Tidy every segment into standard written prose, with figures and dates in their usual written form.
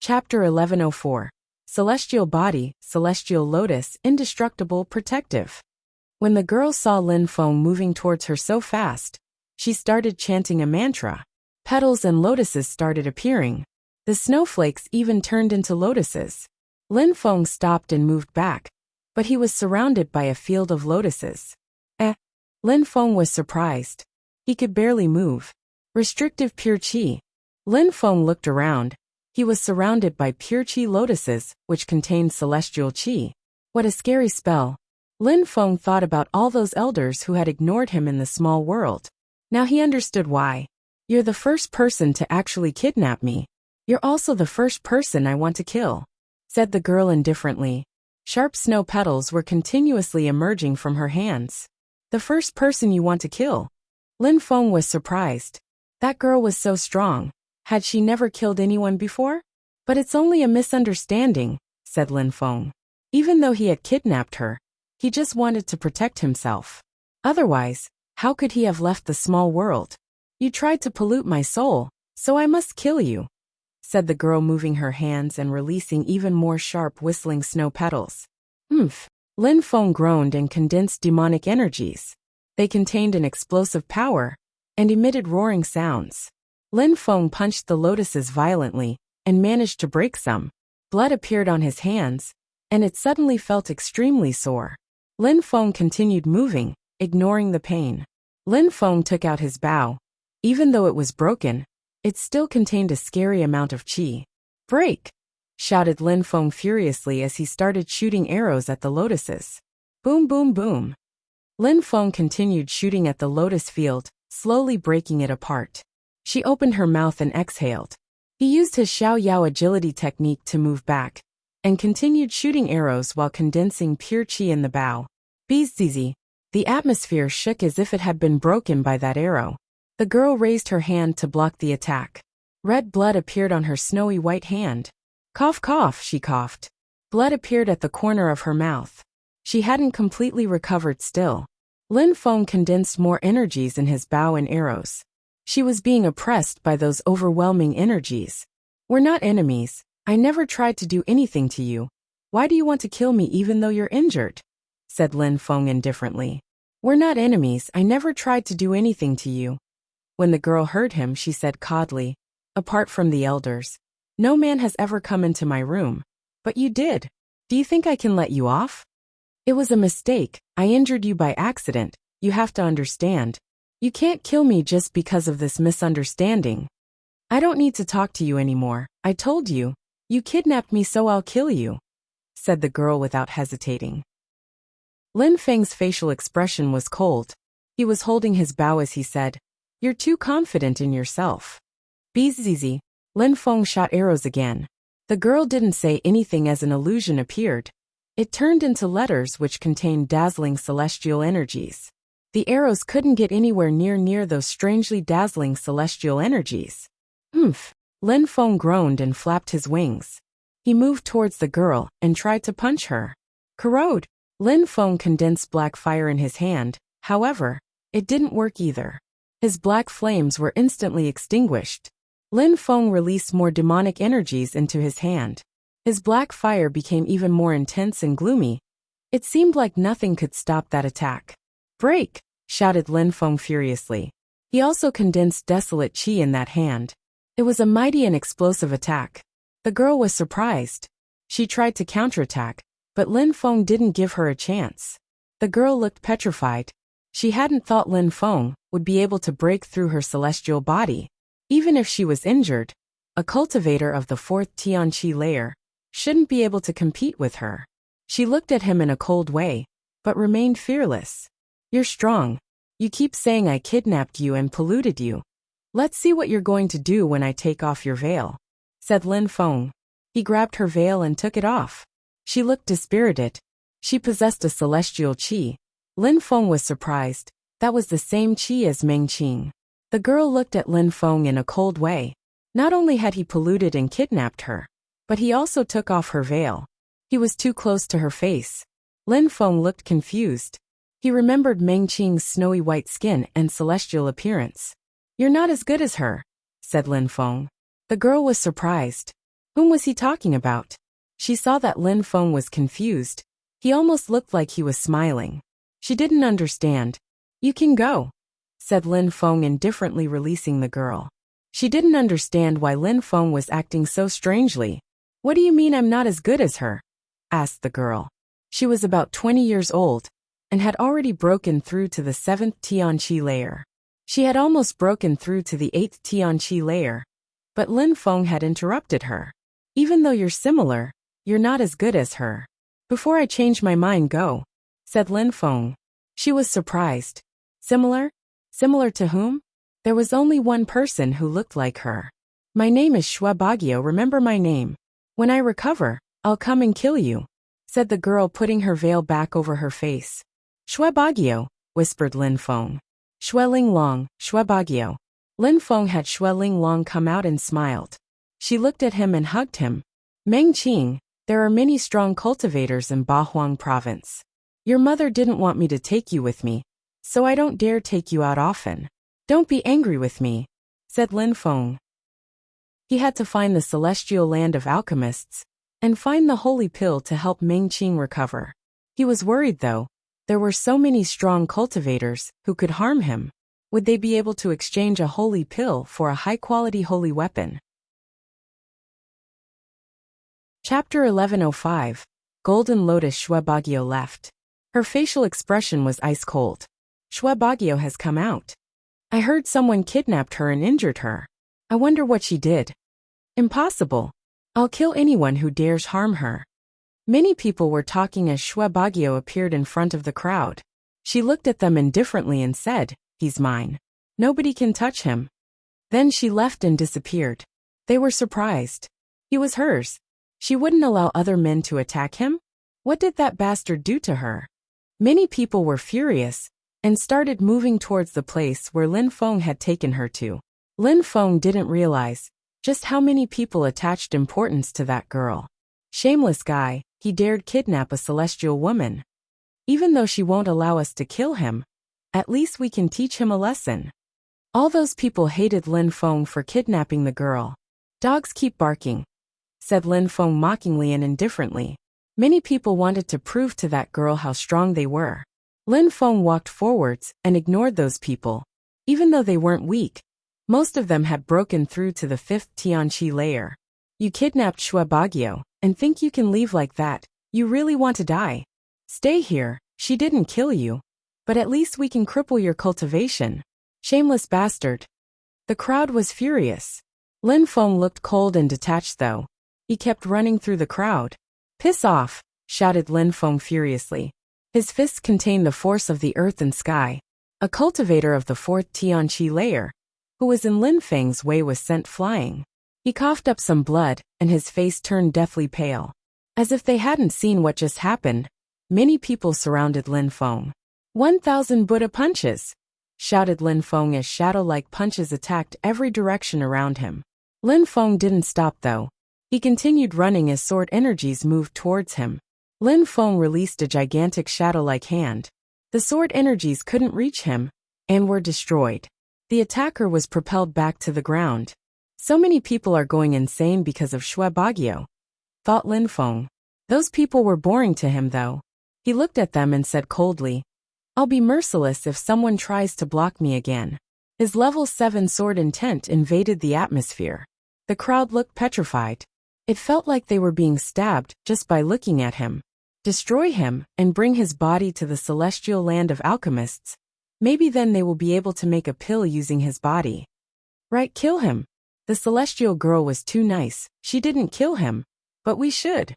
Chapter 1104. Celestial Body, Celestial Lotus, Indestructible, Protective. When the girl saw Lin Feng moving towards her so fast, she started chanting a mantra. Petals and lotuses started appearing. The snowflakes even turned into lotuses. Lin Feng stopped and moved back, but he was surrounded by a field of lotuses. Lin Feng was surprised. He could barely move. Restrictive pure qi. Lin Feng looked around. He was surrounded by pure qi lotuses, which contained celestial qi. What a scary spell. Lin Feng thought about all those elders who had ignored him in the small world. Now he understood why. You're the first person to actually kidnap me. You're also the first person I want to kill, said the girl indifferently. Sharp snow petals were continuously emerging from her hands. The first person you want to kill? Lin Feng was surprised. That girl was so strong. Had she never killed anyone before? But it's only a misunderstanding, said Lin Feng. Even though he had kidnapped her, he just wanted to protect himself. Otherwise, how could he have left the small world? You tried to pollute my soul, so I must kill you, said the girl, moving her hands and releasing even more sharp whistling snow petals. Lin Feng groaned and condensed demonic energies. They contained an explosive power and emitted roaring sounds. Lin Feng punched the lotuses violently and managed to break some. Blood appeared on his hands, and it suddenly felt extremely sore. Lin Feng continued moving, ignoring the pain. Lin Feng took out his bow. Even though it was broken, it still contained a scary amount of qi. Break! Shouted Lin Feng furiously as he started shooting arrows at the lotuses. Boom, boom, boom. Lin Feng continued shooting at the lotus field, slowly breaking it apart. She opened her mouth and exhaled. He used his Xiao Yao agility technique to move back, and continued shooting arrows while condensing pure qi in the bow. Bzzz. The atmosphere shook as if it had been broken by that arrow. The girl raised her hand to block the attack. Red blood appeared on her snowy white hand. Cough, cough, she coughed. Blood appeared at the corner of her mouth. She hadn't completely recovered still. Lin Feng condensed more energies in his bow and arrows. She was being oppressed by those overwhelming energies. We're not enemies. I never tried to do anything to you. Why do you want to kill me even though you're injured? Said Lin Feng indifferently. We're not enemies. I never tried to do anything to you. When the girl heard him, she said coldly, apart from the elders, no man has ever come into my room. But you did. Do you think I can let you off? It was a mistake. I injured you by accident. You have to understand. You can't kill me just because of this misunderstanding. I don't need to talk to you anymore. I told you. You kidnapped me, so I'll kill you, said the girl without hesitating. Lin Feng's facial expression was cold. He was holding his bow as he said, You're too confident in yourself. Bzzz. Lin Feng shot arrows again. The girl didn't say anything as an illusion appeared. It turned into letters which contained dazzling celestial energies. The arrows couldn't get anywhere near those strangely dazzling celestial energies. Lin Feng groaned and flapped his wings. He moved towards the girl and tried to punch her. Corrode! Lin Feng condensed black fire in his hand. However, it didn't work either. His black flames were instantly extinguished. Lin Feng released more demonic energies into his hand. His black fire became even more intense and gloomy. It seemed like nothing could stop that attack. Break! Shouted Lin Feng furiously. He also condensed desolate qi in that hand. It was a mighty and explosive attack. The girl was surprised. She tried to counterattack, but Lin Feng didn't give her a chance. The girl looked petrified. She hadn't thought Lin Feng would be able to break through her celestial body. Even if she was injured, a cultivator of the 4th Tianqi layer shouldn't be able to compete with her. She looked at him in a cold way, but remained fearless. You're strong. You keep saying I kidnapped you and polluted you. Let's see what you're going to do when I take off your veil, said Lin Feng. He grabbed her veil and took it off. She looked dispirited. She possessed a celestial qi. Lin Feng was surprised. That was the same qi as Meng Qing. The girl looked at Lin Feng in a cold way. Not only had he polluted and kidnapped her, but he also took off her veil. He was too close to her face. Lin Feng looked confused. He remembered Meng Qing's snowy white skin and celestial appearance. You're not as good as her, said Lin Feng. The girl was surprised. Whom was he talking about? She saw that Lin Feng was confused. He almost looked like he was smiling. She didn't understand. You can go, said Lin Feng indifferently, releasing the girl. She didn't understand why Lin Feng was acting so strangely. What do you mean I'm not as good as her? Asked the girl. She was about 20 years old and had already broken through to the 7th Tianqi layer. She had almost broken through to the 8th Tianqi layer, but Lin Feng had interrupted her. Even though you're similar, you're not as good as her. Before I change my mind, go, said Lin Feng. She was surprised. Similar? Similar to whom? There was only one person who looked like her. My name is Shui Bagio, remember my name. When I recover, I'll come and kill you, said the girl, putting her veil back over her face. Shui Bagio, whispered Lin Feng. Shui Linglong, Shui Bagio. Lin Feng had Shui Linglong come out and smiled. She looked at him and hugged him. Meng Qing, there are many strong cultivators in Bahuang province. Your mother didn't want me to take you with me, so I don't dare take you out often. Don't be angry with me, said Lin Feng. He had to find the celestial land of alchemists and find the holy pill to help Meng Qing recover. He was worried though. There were so many strong cultivators who could harm him. Would they be able to exchange a holy pill for a high-quality holy weapon? Chapter 1105. Golden Lotus. Shui Bagio left. Her facial expression was ice-cold. Shui Bagio has come out. I heard someone kidnapped her and injured her. I wonder what she did. Impossible. I'll kill anyone who dares harm her. Many people were talking as Shui Bagio appeared in front of the crowd. She looked at them indifferently and said, he's mine. Nobody can touch him. Then she left and disappeared. They were surprised. He was hers. She wouldn't allow other men to attack him? What did that bastard do to her? Many people were furious and started moving towards the place where Lin Feng had taken her to. Lin Feng didn't realize just how many people attached importance to that girl. Shameless guy, he dared kidnap a celestial woman. Even though she won't allow us to kill him, at least we can teach him a lesson. All those people hated Lin Feng for kidnapping the girl. Dogs keep barking, said Lin Feng mockingly and indifferently. Many people wanted to prove to that girl how strong they were. Lin Feng walked forwards and ignored those people. Even though they weren't weak, most of them had broken through to the 5th Tianqi layer. You kidnapped Shui Bagio and think you can leave like that? You really want to die? Stay here, she didn't kill you. But at least we can cripple your cultivation. Shameless bastard. The crowd was furious. Lin Feng looked cold and detached though. He kept running through the crowd. Piss off, shouted Lin Feng furiously. His fists contained the force of the earth and sky. A cultivator of the 4th Tianqi layer, who was in Lin Feng's way, was sent flying. He coughed up some blood, and his face turned deathly pale. As if they hadn't seen what just happened, many people surrounded Lin Feng. 1,000 Buddha punches, shouted Lin Feng as shadow-like punches attacked every direction around him. Lin Feng didn't stop though. He continued running as sword energies moved towards him. Lin Feng released a gigantic shadow-like hand. The sword energies couldn't reach him and were destroyed. The attacker was propelled back to the ground. So many people are going insane because of Shui Bagio, thought Lin Feng. Those people were boring to him though. He looked at them and said coldly, I'll be merciless if someone tries to block me again. His level 7 sword intent invaded the atmosphere. The crowd looked petrified. It felt like they were being stabbed just by looking at him. Destroy him and bring his body to the celestial land of alchemists. Maybe then they will be able to make a pill using his body. Right, kill him. The celestial girl was too nice. She didn't kill him. But we should.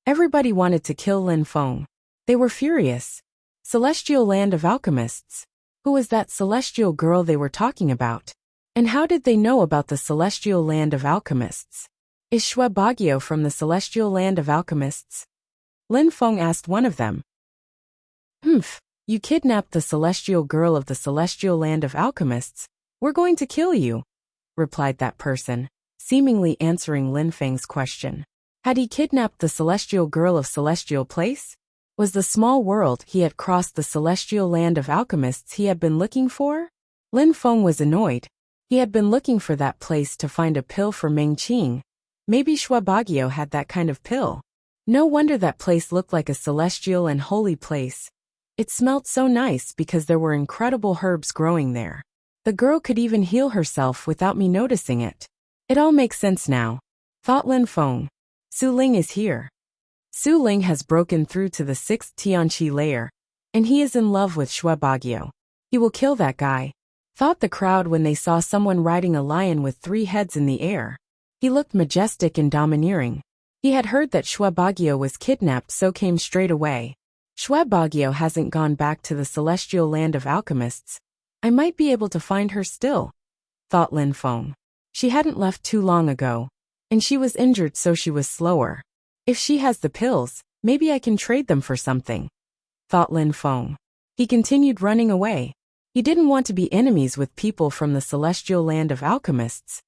Everybody wanted to kill Lin Feng. They were furious. Celestial land of alchemists. Who was that celestial girl they were talking about? And how did they know about the celestial land of alchemists? Is Shui Bagio from the celestial land of alchemists? Lin Feng asked one of them. Humph, you kidnapped the celestial girl of the celestial land of alchemists. We're going to kill you, replied that person, seemingly answering Lin Feng's question. Had he kidnapped the celestial girl of Celestial Place? Was the small world he had crossed the celestial land of alchemists he had been looking for? Lin Feng was annoyed. He had been looking for that place to find a pill for Meng Qing, Maybe Shuabagyo had that kind of pill. No wonder that place looked like a celestial and holy place. It smelled so nice because there were incredible herbs growing there. The girl could even heal herself without me noticing it. It all makes sense now, thought Lin Feng. Su Ling is here. Su Ling has broken through to the 6th Tianqi layer, and he is in love with Shuabagyo. He will kill that guy, thought the crowd when they saw someone riding a lion with 3 heads in the air. He looked majestic and domineering. He had heard that Shuabagyo was kidnapped, so came straight away. Shuabagyo hasn't gone back to the celestial land of alchemists. I might be able to find her still, thought Lin Feng. She hadn't left too long ago, and she was injured, so she was slower. If she has the pills, maybe I can trade them for something, thought Lin Feng. He continued running away. He didn't want to be enemies with people from the celestial land of alchemists.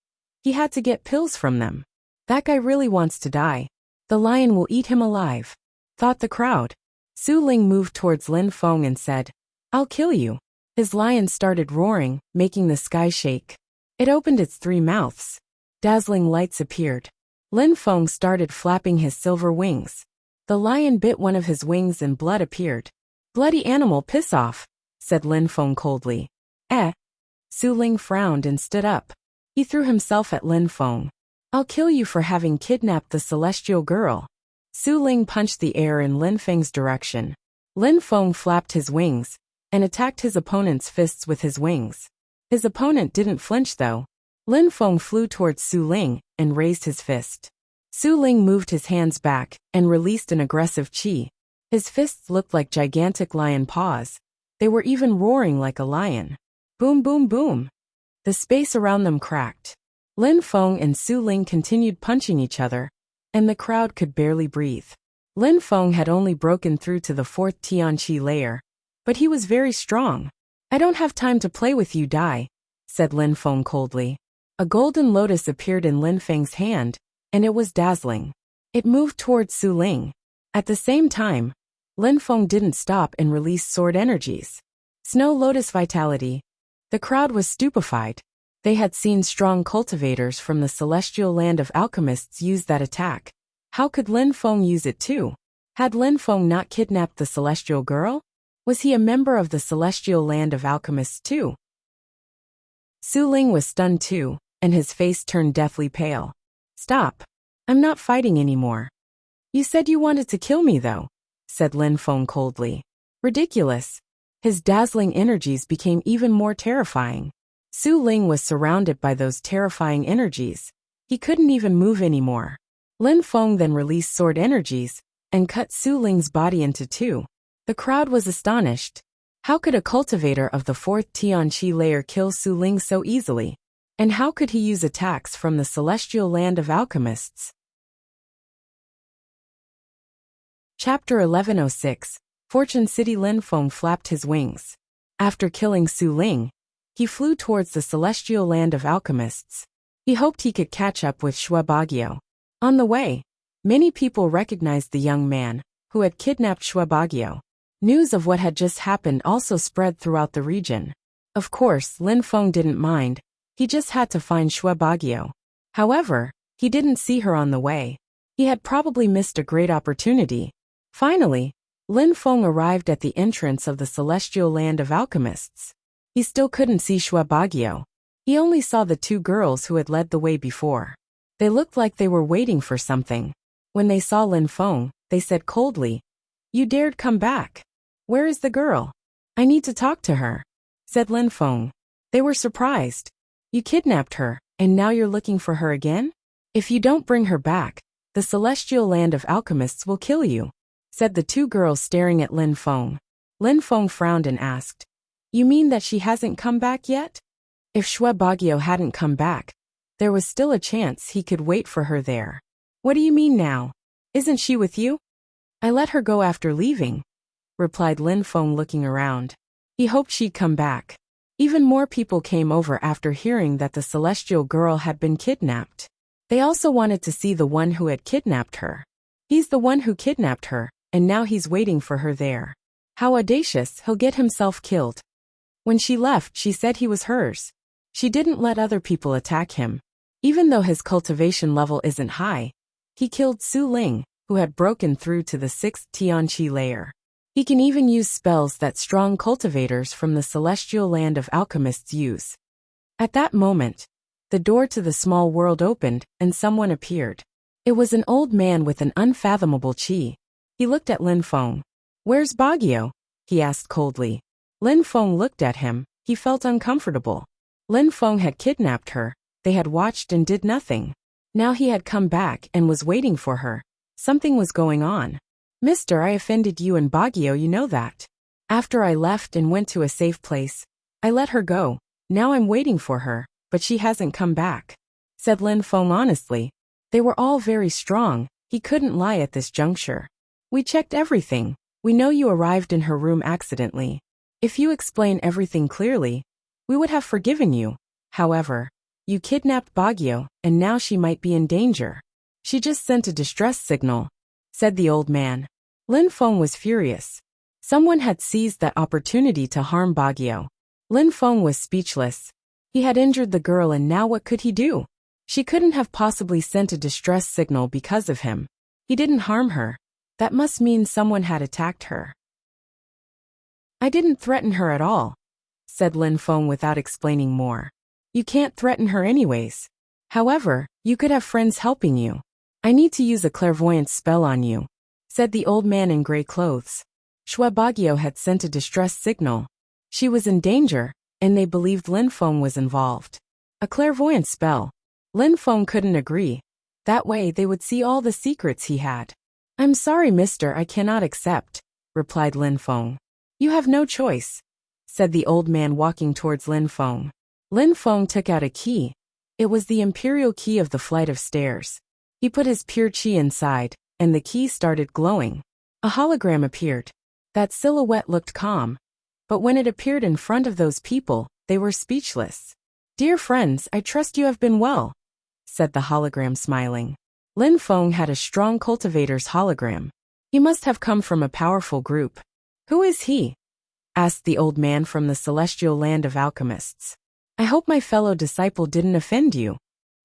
He had to get pills from them. That guy really wants to die. The lion will eat him alive, thought the crowd. Su Ling moved towards Lin Feng and said, I'll kill you. His lion started roaring, making the sky shake. It opened its 3 mouths. Dazzling lights appeared. Lin Feng started flapping his silver wings. The lion bit one of his wings and blood appeared. Bloody animal, piss off, said Lin Feng coldly. Su Ling frowned and stood up. He threw himself at Lin Feng. I'll kill you for having kidnapped the celestial girl. Su Ling punched the air in Lin Feng's direction. Lin Feng flapped his wings and attacked his opponent's fists with his wings. His opponent didn't flinch though. Lin Feng flew towards Su Ling and raised his fist. Su Ling moved his hands back and released an aggressive chi. His fists looked like gigantic lion paws. They were even roaring like a lion. Boom, boom, boom. The space around them cracked. Lin Feng and Su Ling continued punching each other, and the crowd could barely breathe. Lin Feng had only broken through to the 4th Tianqi layer, but he was very strong. I don't have time to play with you, die, said Lin Feng coldly. A golden lotus appeared in Lin Feng's hand, and it was dazzling. It moved towards Su Ling. At the same time, Lin Feng didn't stop and released sword energies. Snow lotus vitality. The crowd was stupefied. They had seen strong cultivators from the celestial land of alchemists use that attack. How could Lin Feng use it too? Had Lin Feng not kidnapped the celestial girl? Was he a member of the celestial land of alchemists too? Su Ling was stunned too, and his face turned deathly pale. Stop. I'm not fighting anymore. You said you wanted to kill me though, said Lin Feng coldly. Ridiculous. His dazzling energies became even more terrifying. Su Ling was surrounded by those terrifying energies. He couldn't even move anymore. Lin Feng then released sword energies and cut Su Ling's body into 2. The crowd was astonished. How could a cultivator of the 4th Tianqi layer kill Su Ling so easily? And how could he use attacks from the celestial land of alchemists? Chapter 1106. Fortune City. Lin Feng flapped his wings. After killing Su Ling, he flew towards the celestial land of alchemists. He hoped he could catch up with Shuabagyo. On the way, many people recognized the young man who had kidnapped Shuabagyo. News of what had just happened also spread throughout the region. Of course, Lin Feng didn't mind. He just had to find Shuabagyo. However, he didn't see her on the way. He had probably missed a great opportunity. Finally, Lin Feng arrived at the entrance of the celestial land of alchemists. He still couldn't see Shuabagyo. He only saw the 2 girls who had led the way before. They looked like they were waiting for something. When they saw Lin Feng, they said coldly, "You dared come back. Where is the girl? I need to talk to her," said Lin Feng. They were surprised. "You kidnapped her, and now you're looking for her again? If you don't bring her back, the celestial land of alchemists will kill you," said the 2 girls staring at Lin Feng. Lin Feng frowned and asked, "You mean that she hasn't come back yet?" If Shuabagyo hadn't come back, there was still a chance he could wait for her there. "What do you mean now? Isn't she with you?" "I let her go after leaving," replied Lin Feng, looking around. He hoped she'd come back. Even more people came over after hearing that the celestial girl had been kidnapped. They also wanted to see the one who had kidnapped her. He's the one who kidnapped her, and now he's waiting for her there. How audacious, he'll get himself killed. When she left, she said he was hers. She didn't let other people attack him. Even though his cultivation level isn't high, he killed Su Ling, who had broken through to the 6th Tianqi layer. He can even use spells that strong cultivators from the celestial land of alchemists use. At that moment, the door to the small world opened and someone appeared. It was an old man with an unfathomable qi. He looked at Lin Feng. "Where's Baguio?" he asked coldly. Lin Feng looked at him. He felt uncomfortable. Lin Feng had kidnapped her. They had watched and did nothing. Now he had come back and was waiting for her. Something was going on. "Mister, I offended you and Baguio, you know that. After I left and went to a safe place, I let her go. Now I'm waiting for her, but she hasn't come back," said Lin Feng honestly. They were all very strong. He couldn't lie at this juncture. "We checked everything. We know you arrived in her room accidentally. If you explain everything clearly, we would have forgiven you. However, you kidnapped Baguio, and now she might be in danger. She just sent a distress signal," said the old man. Lin Feng was furious. Someone had seized that opportunity to harm Baguio. Lin Feng was speechless. He had injured the girl and now what could he do? She couldn't have possibly sent a distress signal because of him. He didn't harm her. That must mean someone had attacked her. "I didn't threaten her at all," said Lin Feng without explaining more. "You can't threaten her anyways. However, you could have friends helping you. I need to use a clairvoyance spell on you," said the old man in gray clothes. Shui Baguio had sent a distress signal. She was in danger, and they believed Lin Feng was involved. A clairvoyance spell. Lin Feng couldn't agree. That way they would see all the secrets he had. "I'm sorry, mister, I cannot accept," replied Lin Feng. "You have no choice," said the old man walking towards Lin Feng. Lin Feng took out a key. It was the imperial key of the flight of stairs. He put his pure qi inside, and the key started glowing. A hologram appeared. That silhouette looked calm, but when it appeared in front of those people, they were speechless. "Dear friends, I trust you have been well," said the hologram smiling. Lin Feng had a strong cultivator's hologram. He must have come from a powerful group. "Who is he?" asked the old man from the celestial land of alchemists. "I hope my fellow disciple didn't offend you.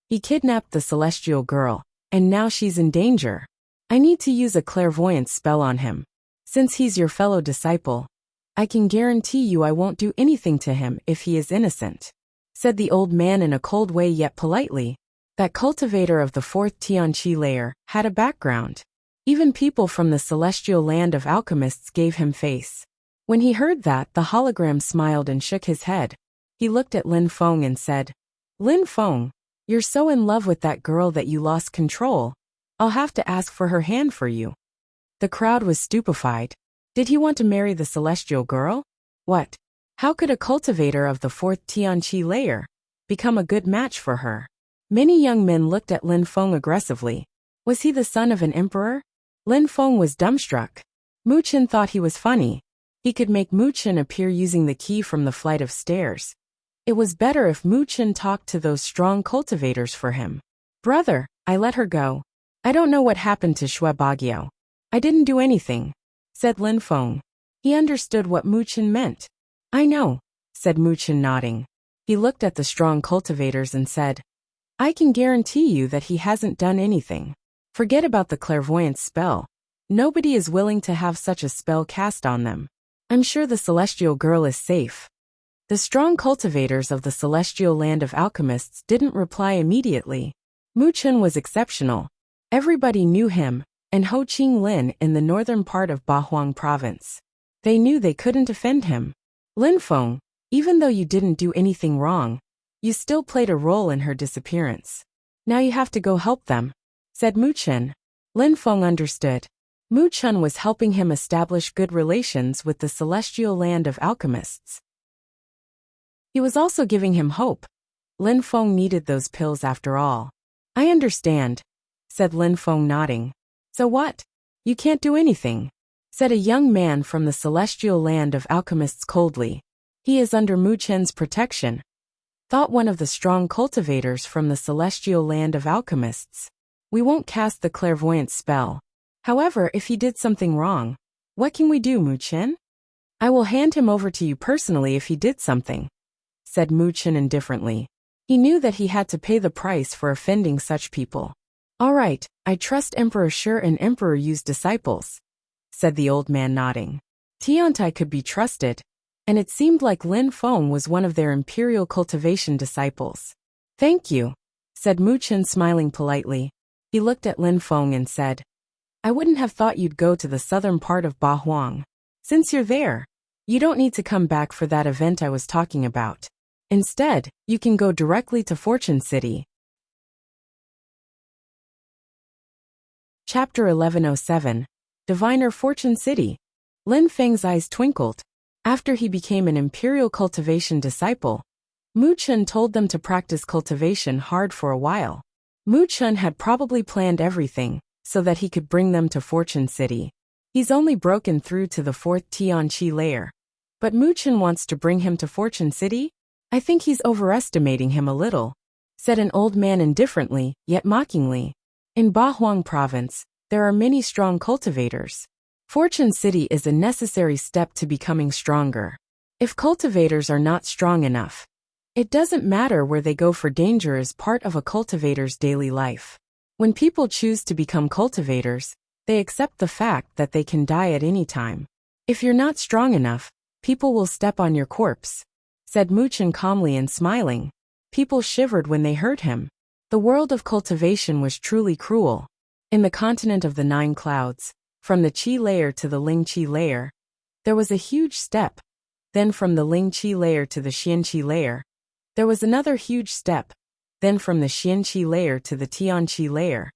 He kidnapped the celestial girl, and now she's in danger. I need to use a clairvoyance spell on him. Since he's your fellow disciple, I can guarantee you I won't do anything to him if he is innocent," said the old man in a cold way yet politely. That cultivator of the 4th Tianqi layer had a background. Even people from the celestial land of alchemists gave him face. When he heard that, the hologram smiled and shook his head. He looked at Lin Feng and said, "Lin Feng, you're so in love with that girl that you lost control. I'll have to ask for her hand for you." The crowd was stupefied. Did he want to marry the celestial girl? What? How could a cultivator of the 4th Tianqi layer become a good match for her? Many young men looked at Lin Feng aggressively. Was he the son of an emperor? Lin Feng was dumbstruck. Mu Chen thought he was funny. He could make Mu Chen appear using the key from the flight of stairs. It was better if Mu Chen talked to those strong cultivators for him. "Brother, I let her go. I don't know what happened to Shui Baguio. I didn't do anything," said Lin Feng. He understood what Mu Chen meant. "I know," said Mu Chen nodding. He looked at the strong cultivators and said, "I can guarantee you that he hasn't done anything. Forget about the clairvoyance spell. Nobody is willing to have such a spell cast on them. I'm sure the celestial girl is safe." The strong cultivators of the celestial land of alchemists didn't reply immediately. Mu Chen was exceptional. Everybody knew him, and Ho Qing Lin in the northern part of Bahuang province. They knew they couldn't offend him. "Lin Feng, even though you didn't do anything wrong, you still played a role in her disappearance. Now you have to go help them," said Mu Chen. Lin Feng understood. Mu Chen was helping him establish good relations with the celestial land of alchemists. He was also giving him hope. Lin Feng needed those pills after all. "I understand," said Lin Feng nodding. "So what? You can't do anything," said a young man from the celestial land of alchemists coldly. "He is under Mu Chen's protection," thought one of the strong cultivators from the celestial land of alchemists. "We won't cast the clairvoyance spell. However, if he did something wrong, what can we do, Mu Chen?" "I will hand him over to you personally if he did something," said Mu Chen indifferently. He knew that he had to pay the price for offending such people. "All right, I trust Emperor Shi and Emperor Yu's disciples," said the old man, nodding. Tiantai could be trusted, and it seemed like Lin Feng was one of their imperial cultivation disciples. "Thank you," said Mu Chen, smiling politely. He looked at Lin Feng and said, "I wouldn't have thought you'd go to the southern part of Ba Huang. Since you're there, you don't need to come back for that event I was talking about. Instead, you can go directly to Fortune City." Chapter 1107. Diviner Fortune City. Lin Feng's eyes twinkled. After he became an imperial cultivation disciple, Mu Chen told them to practice cultivation hard for a while. Mu Chen had probably planned everything so that he could bring them to Fortune City. He's only broken through to the 4th Tianqi layer. But Mu Chen wants to bring him to Fortune City? I think he's overestimating him a little, said an old man indifferently, yet mockingly. In Ba Huang province, there are many strong cultivators. Fortune City is a necessary step to becoming stronger. If cultivators are not strong enough, it doesn't matter where they go, for danger is part of a cultivator's daily life. When people choose to become cultivators, they accept the fact that they can die at any time. If you're not strong enough, people will step on your corpse, said Mu Chen calmly and smiling. People shivered when they heard him. The world of cultivation was truly cruel. In the continent of the 9 clouds, from the Qi layer to the Ling Qi layer, there was a huge step. Then from the Ling Qi layer to the Xian Qi layer, there was another huge step. Then from the Xian Qi layer to the Tian Qi layer,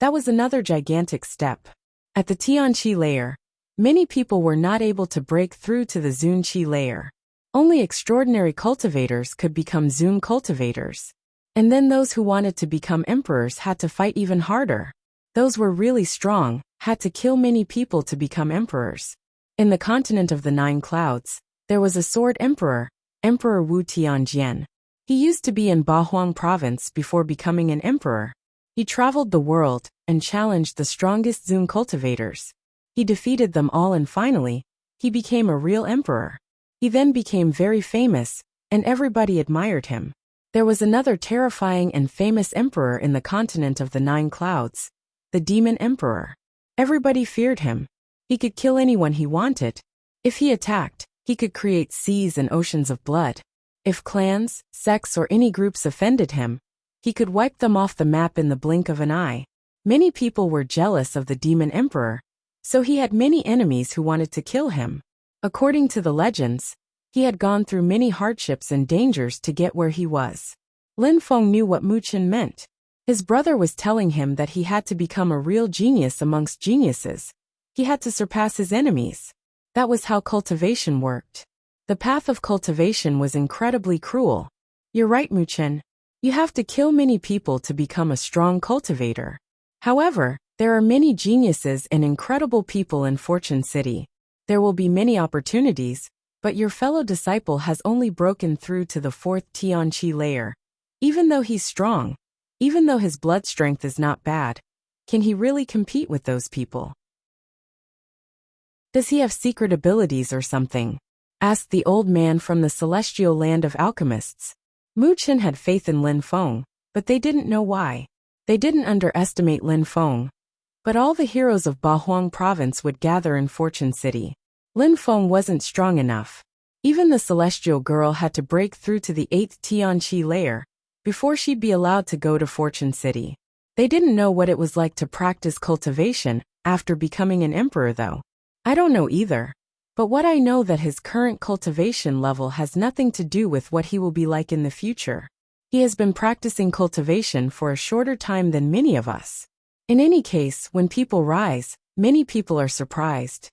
that was another gigantic step. At the Tian Qi layer, many people were not able to break through to the Zun Qi layer. Only extraordinary cultivators could become Zun cultivators. And then those who wanted to become emperors had to fight even harder. Those were really strong, had to kill many people to become emperors. In the continent of the 9 clouds, there was a sword emperor, Emperor Wu Tianjian. He used to be in Ba Huang province before becoming an emperor. He traveled the world and challenged the strongest Zun cultivators. He defeated them all and finally, he became a real emperor. He then became very famous, and everybody admired him. There was another terrifying and famous emperor in the continent of the 9 clouds, the Demon Emperor. Everybody feared him. He could kill anyone he wanted. If he attacked, he could create seas and oceans of blood. If clans, sects or any groups offended him, he could wipe them off the map in the blink of an eye. Many people were jealous of the Demon Emperor, so he had many enemies who wanted to kill him. According to the legends, he had gone through many hardships and dangers to get where he was. Lin Feng knew what Mu Chen meant. His brother was telling him that he had to become a real genius amongst geniuses. He had to surpass his enemies. That was how cultivation worked. The path of cultivation was incredibly cruel. You're right, Mu Chen. You have to kill many people to become a strong cultivator. However, there are many geniuses and incredible people in Fortune City. There will be many opportunities, but your fellow disciple has only broken through to the 4th Tianqi layer. Even though he's strong, even though his blood strength is not bad, can he really compete with those people? Does he have secret abilities or something? Asked the old man from the celestial land of alchemists. Mu Chen had faith in Lin Feng, but they didn't know why. They didn't underestimate Lin Feng. But all the heroes of Ba Huang province would gather in Fortune City. Lin Feng wasn't strong enough. Even the celestial girl had to break through to the 8th Tianqi layer before she'd be allowed to go to Fortune City. They didn't know what it was like to practice cultivation after becoming an emperor though. I don't know either. But what I know that his current cultivation level has nothing to do with what he will be like in the future. He has been practicing cultivation for a shorter time than many of us. In any case, when people rise, many people are surprised.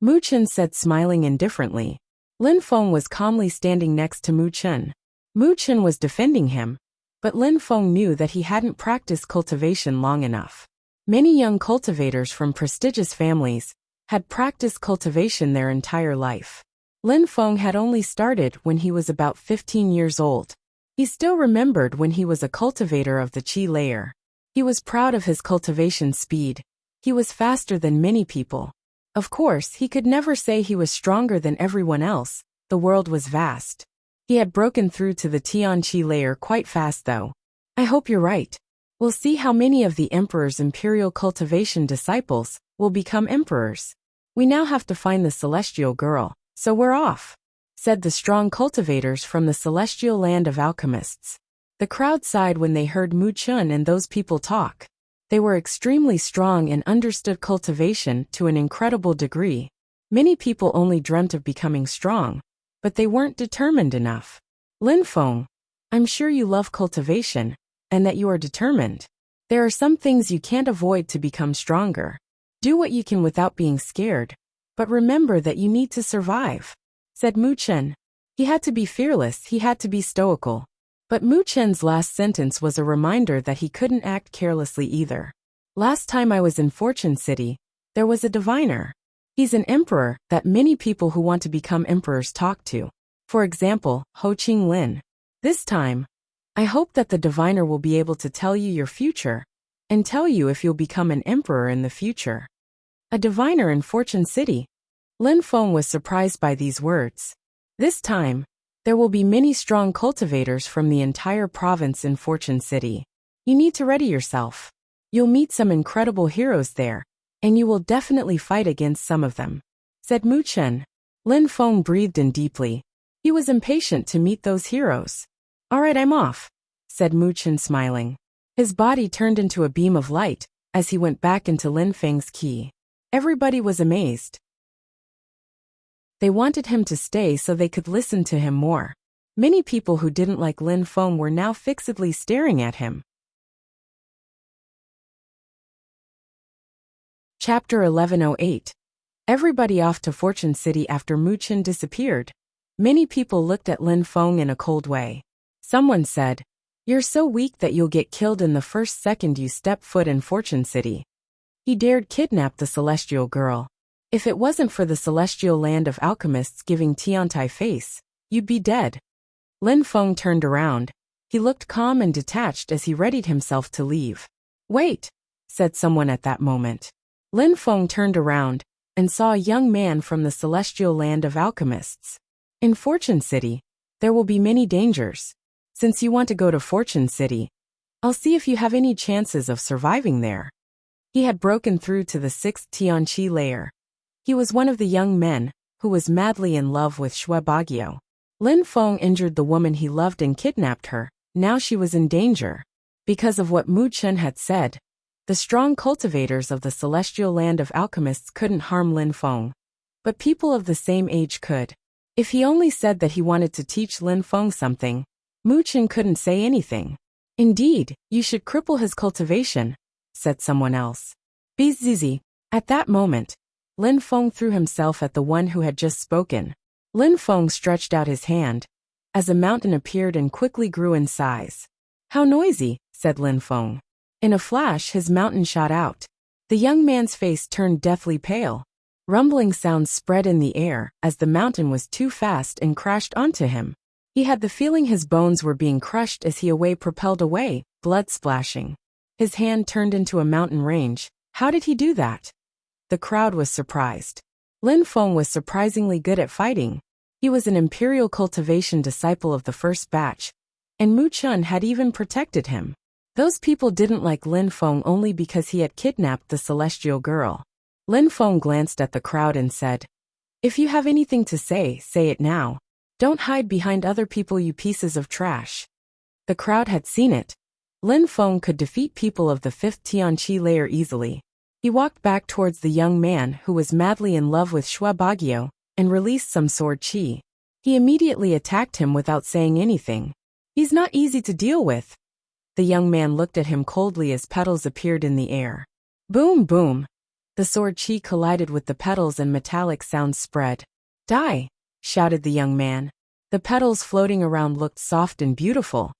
Mu Chen said, smiling indifferently. Lin Feng was calmly standing next to Mu Chen. Mu Chen was defending him, but Lin Feng knew that he hadn't practiced cultivation long enough. Many young cultivators from prestigious families had practiced cultivation their entire life. Lin Feng had only started when he was about 15 years old. He still remembered when he was a cultivator of the Qi layer. He was proud of his cultivation speed. He was faster than many people. Of course, he could never say he was stronger than everyone else. The world was vast. He had broken through to the Tianqi layer quite fast though. I hope you're right. We'll see how many of the Emperor's imperial cultivation disciples will become emperors. We now have to find the celestial girl, so we're off, said the strong cultivators from the celestial land of alchemists. The crowd sighed when they heard Mu Chun and those people talk. They were extremely strong and understood cultivation to an incredible degree. Many people only dreamt of becoming strong, but they weren't determined enough. Lin Feng, I'm sure you love cultivation, and that you are determined. There are some things you can't avoid to become stronger. Do what you can without being scared, but remember that you need to survive, said Mu Chen. He had to be fearless, he had to be stoical. But Mu Chen's last sentence was a reminder that he couldn't act carelessly either. Last time I was in Fortune City, there was a diviner. He's an emperor that many people who want to become emperors talk to. For example, Ho Ching Lin. This time, I hope that the diviner will be able to tell you your future, and tell you if you'll become an emperor in the future. A diviner in Fortune City. Lin Feng was surprised by these words. This time, there will be many strong cultivators from the entire province in Fortune City. You need to ready yourself. You'll meet some incredible heroes there, and you will definitely fight against some of them, said Mu Chen. Lin Feng breathed in deeply. He was impatient to meet those heroes. All right, I'm off, said Mu Chen smiling. His body turned into a beam of light as he went back into Lin Feng's key. Everybody was amazed. They wanted him to stay so they could listen to him more. Many people who didn't like Lin Feng were now fixedly staring at him. Chapter 1108. Everybody off to Fortune City after Mu Chen disappeared. Many people looked at Lin Feng in a cold way. Someone said, "You're so weak that you'll get killed in the first second you step foot in Fortune City. He dared kidnap the celestial girl. If it wasn't for the celestial land of alchemists giving Tiantai face, you'd be dead." Lin Feng turned around. He looked calm and detached as he readied himself to leave. "Wait," said someone at that moment. Lin Feng turned around and saw a young man from the celestial land of alchemists. In Fortune City, there will be many dangers. Since you want to go to Fortune City, I'll see if you have any chances of surviving there. He had broken through to the 6th Tianqi layer. He was one of the young men who was madly in love with Shui Bagio. Lin Feng injured the woman he loved and kidnapped her. Now she was in danger. Because of what Mu Chen had said, the strong cultivators of the celestial land of alchemists couldn't harm Lin Feng. But people of the same age could. If he only said that he wanted to teach Lin Feng something, Mu Chen couldn't say anything. "Indeed, you should cripple his cultivation," said someone else. Bzzz. At that moment, Lin Feng threw himself at the one who had just spoken. Lin Feng stretched out his hand, as a mountain appeared and quickly grew in size. "How noisy," said Lin Feng. In a flash his mountain shot out. The young man's face turned deathly pale. Rumbling sounds spread in the air as the mountain was too fast and crashed onto him. He had the feeling his bones were being crushed as he propelled away, blood splashing. His hand turned into a mountain range. How did he do that? The crowd was surprised. Lin Feng was surprisingly good at fighting. He was an imperial cultivation disciple of the first batch, and Mu Chen had even protected him. Those people didn't like Lin Feng only because he had kidnapped the celestial girl. Lin Feng glanced at the crowd and said, "If you have anything to say, say it now. Don't hide behind other people, you pieces of trash." The crowd had seen it. Lin Feng could defeat people of the 5th Tianqi layer easily. He walked back towards the young man who was madly in love with Shui Bagio and released some sword chi. He immediately attacked him without saying anything. "He's not easy to deal with." The young man looked at him coldly as petals appeared in the air. Boom, boom. The sword chi collided with the petals and metallic sounds spread. "Die!" shouted the young man. The petals floating around looked soft and beautiful,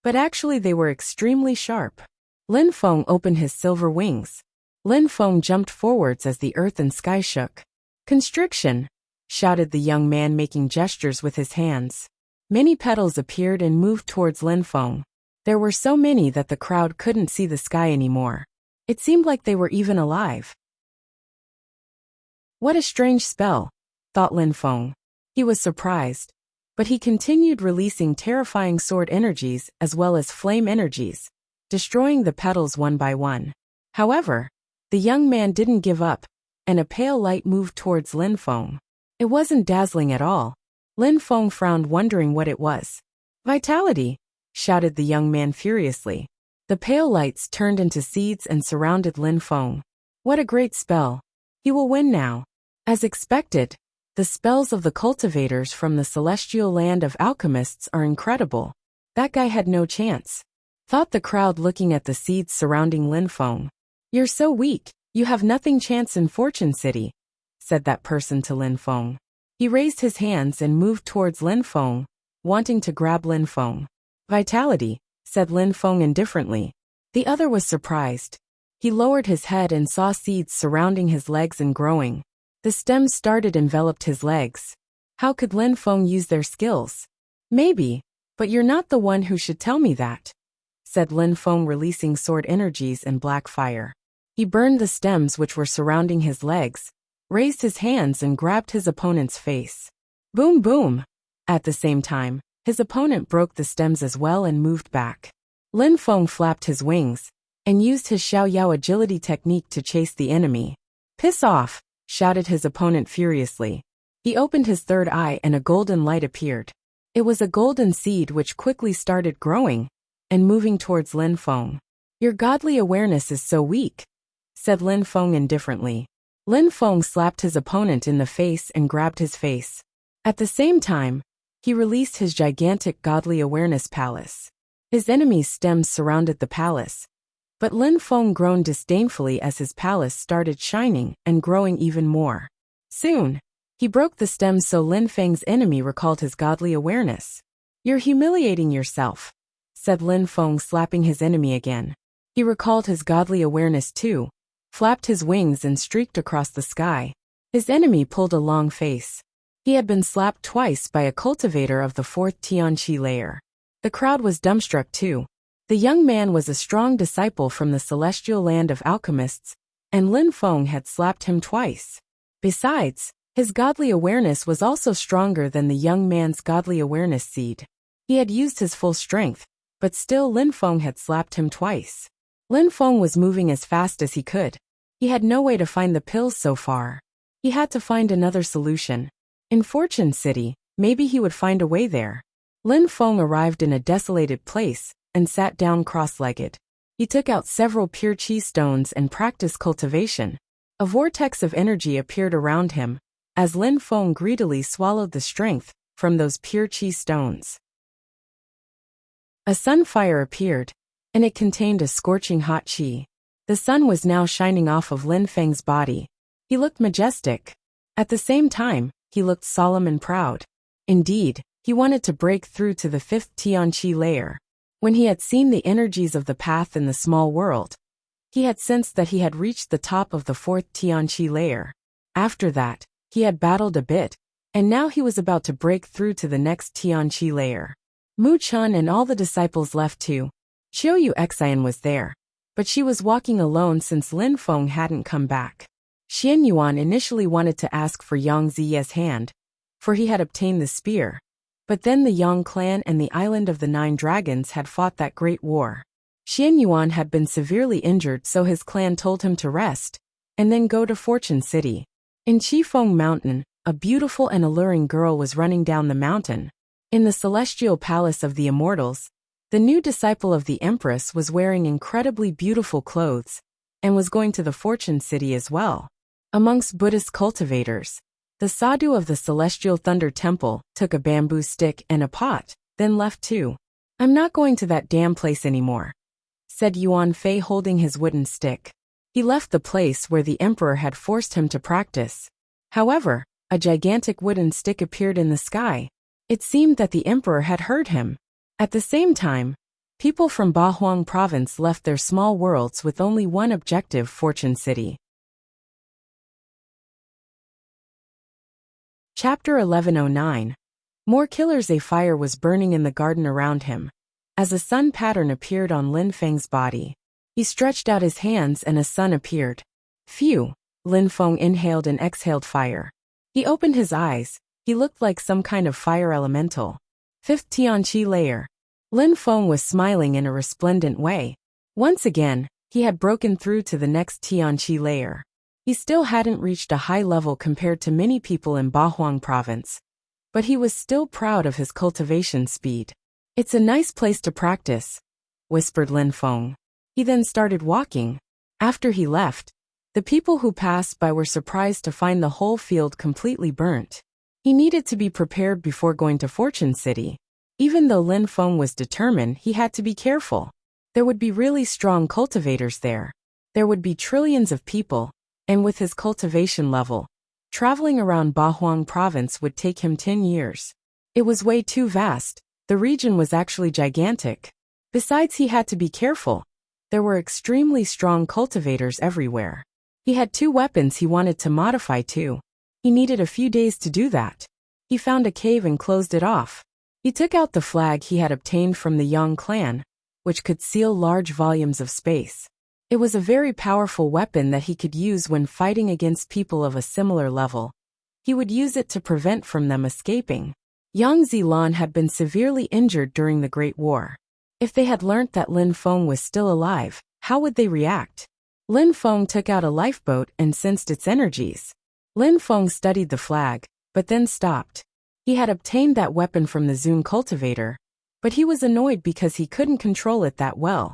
but actually they were extremely sharp. Lin Feng opened his silver wings. Lin Feng jumped forwards as the earth and sky shook. "Constriction!" shouted the young man, making gestures with his hands. Many petals appeared and moved towards Lin Feng. There were so many that the crowd couldn't see the sky anymore. It seemed like they were even alive. What a strange spell, thought Lin Feng. He was surprised. But he continued releasing terrifying sword energies as well as flame energies, destroying the petals one by one. However, the young man didn't give up, and a pale light moved towards Lin Feng. It wasn't dazzling at all. Lin Feng frowned, wondering what it was. "Vitality!" shouted the young man furiously. The pale lights turned into seeds and surrounded Lin Feng. What a great spell! He will win now. As expected, the spells of the cultivators from the celestial land of alchemists are incredible. That guy had no chance, thought the crowd looking at the seeds surrounding Lin Feng. "You're so weak, you have nothing chance in Fortune City," said that person to Lin Feng. He raised his hands and moved towards Lin Feng, wanting to grab Lin Feng. "Vitality," said Lin Feng indifferently. The other was surprised. He lowered his head and saw seeds surrounding his legs and growing. The stems started enveloped his legs. How could Lin Feng use their skills? "Maybe, but you're not the one who should tell me that," said Lin Feng, releasing sword energies and black fire. He burned the stems which were surrounding his legs, raised his hands and grabbed his opponent's face. Boom boom! At the same time, his opponent broke the stems as well and moved back. Lin Feng flapped his wings and used his Xiao Yao agility technique to chase the enemy. "Piss off!" shouted his opponent furiously. He opened his third eye and a golden light appeared. It was a golden seed which quickly started growing and moving towards Lin Feng. "Your godly awareness is so weak," said Lin Feng indifferently. Lin Feng slapped his opponent in the face and grabbed his face. At the same time, he released his gigantic godly awareness palace. His enemy's stems surrounded the palace, but Lin Feng groaned disdainfully as his palace started shining and growing even more. Soon, he broke the stems so Lin Feng's enemy recalled his godly awareness. "You're humiliating yourself," said Lin Feng, slapping his enemy again. He recalled his godly awareness too, flapped his wings and streaked across the sky. His enemy pulled a long face. He had been slapped twice by a cultivator of the 4th Tianqi layer. The crowd was dumbstruck too. The young man was a strong disciple from the celestial land of alchemists, and Lin Feng had slapped him twice. Besides, his godly awareness was also stronger than the young man's godly awareness seed. He had used his full strength, but still Lin Feng had slapped him twice. Lin Feng was moving as fast as he could. He had no way to find the pills so far. He had to find another solution. In Fortune City, maybe he would find a way there. Lin Feng arrived in a desolated place and sat down cross-legged. He took out several pure chi stones and practiced cultivation. A vortex of energy appeared around him, as Lin Feng greedily swallowed the strength from those pure chi stones. A sunfire appeared, and it contained a scorching hot chi. The sun was now shining off of Lin Feng's body. He looked majestic. At the same time, he looked solemn and proud. Indeed, he wanted to break through to the 5th Tianqi layer. When he had seen the energies of the path in the small world, he had sensed that he had reached the top of the 4th Tianqi layer. After that, he had battled a bit, and now he was about to break through to the next Tianqi layer. Mu Chun and all the disciples left too. Qiu Yu Xian was there, but she was walking alone since Lin Feng hadn't come back. Xian Yuan initially wanted to ask for Yang Ziye's hand, for he had obtained the spear. But then the Yang clan and the Island of the 9 Dragons had fought that great war. Xian Yuan had been severely injured, so his clan told him to rest and then go to Fortune City. In Qifeng Mountain, a beautiful and alluring girl was running down the mountain. In the celestial palace of the immortals, the new disciple of the Empress was wearing incredibly beautiful clothes and was going to the Fortune City as well. Amongst Buddhist cultivators, the sadhu of the Celestial Thunder Temple took a bamboo stick and a pot, then left too. "I'm not going to that damn place anymore," said Yuan Fei, holding his wooden stick. He left the place where the emperor had forced him to practice. However, a gigantic wooden stick appeared in the sky. It seemed that the emperor had heard him. At the same time, people from Bahuang province left their small worlds with only one objective: Fortune City. Chapter 1109. More killers. A fire was burning in the garden around him, as a sun pattern appeared on Lin Feng's body. He stretched out his hands and a sun appeared. Phew! Lin Feng inhaled and exhaled fire. He opened his eyes, He looked like some kind of fire elemental. Fifth Tianqi layer. Lin Feng was smiling in a resplendent way. Once again, he had broken through to the next Tianqi layer. He still hadn't reached a high level compared to many people in Bahuang province, but he was still proud of his cultivation speed. It's a nice place to practice, whispered Lin Feng. He then started walking. After he left, the people who passed by were surprised to find the whole field completely burnt. He needed to be prepared before going to Fortune City. Even though Lin Feng was determined, he had to be careful. There would be really strong cultivators there. There would be trillions of people, and with his cultivation level, traveling around Bahuang province would take him 10 years. It was way too vast. The region was actually gigantic. Besides, he had to be careful. There were extremely strong cultivators everywhere. He had 2 weapons he wanted to modify too. He needed a few days to do that. He found a cave and closed it off. He took out the flag he had obtained from the Yang clan, which could seal large volumes of space. It was a very powerful weapon that he could use when fighting against people of a similar level. He would use it to prevent from them escaping. Yang Zilan had been severely injured during the Great War. If they had learnt that Lin Feng was still alive, how would they react? Lin Feng took out a lifeboat and sensed its energies. Lin Feng studied the flag, but then stopped. He had obtained that weapon from the Zun cultivator, but he was annoyed because he couldn't control it that well.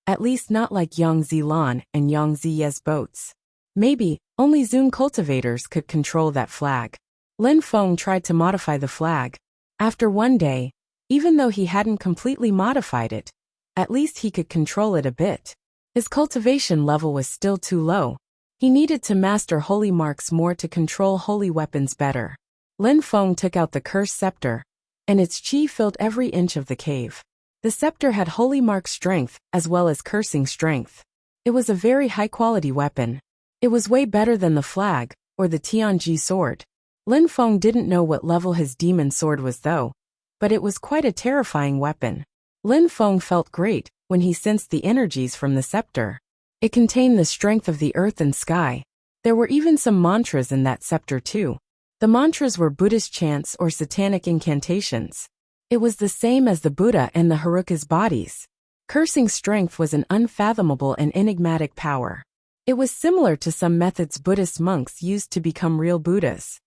At least not like Yang Zilan and Yang Ziye's boats. Maybe only Zun cultivators could control that flag. Lin Feng tried to modify the flag. After one day, even though he hadn't completely modified it, at least he could control it a bit. His cultivation level was still too low. He needed to master holy marks more to control holy weapons better. Lin Feng took out the cursed scepter, and its chi filled every inch of the cave. The scepter had holy mark strength as well as cursing strength. It was a very high-quality weapon. It was way better than the flag or the Tianji sword. Lin Feng didn't know what level his demon sword was though, but it was quite a terrifying weapon. Lin Feng felt great when he sensed the energies from the scepter. It contained the strength of the earth and sky. There were even some mantras in that scepter too. The mantras were Buddhist chants or satanic incantations. It was the same as the Buddha and the Haruka's bodies. Cursing strength was an unfathomable and enigmatic power. It was similar to some methods Buddhist monks used to become real Buddhas.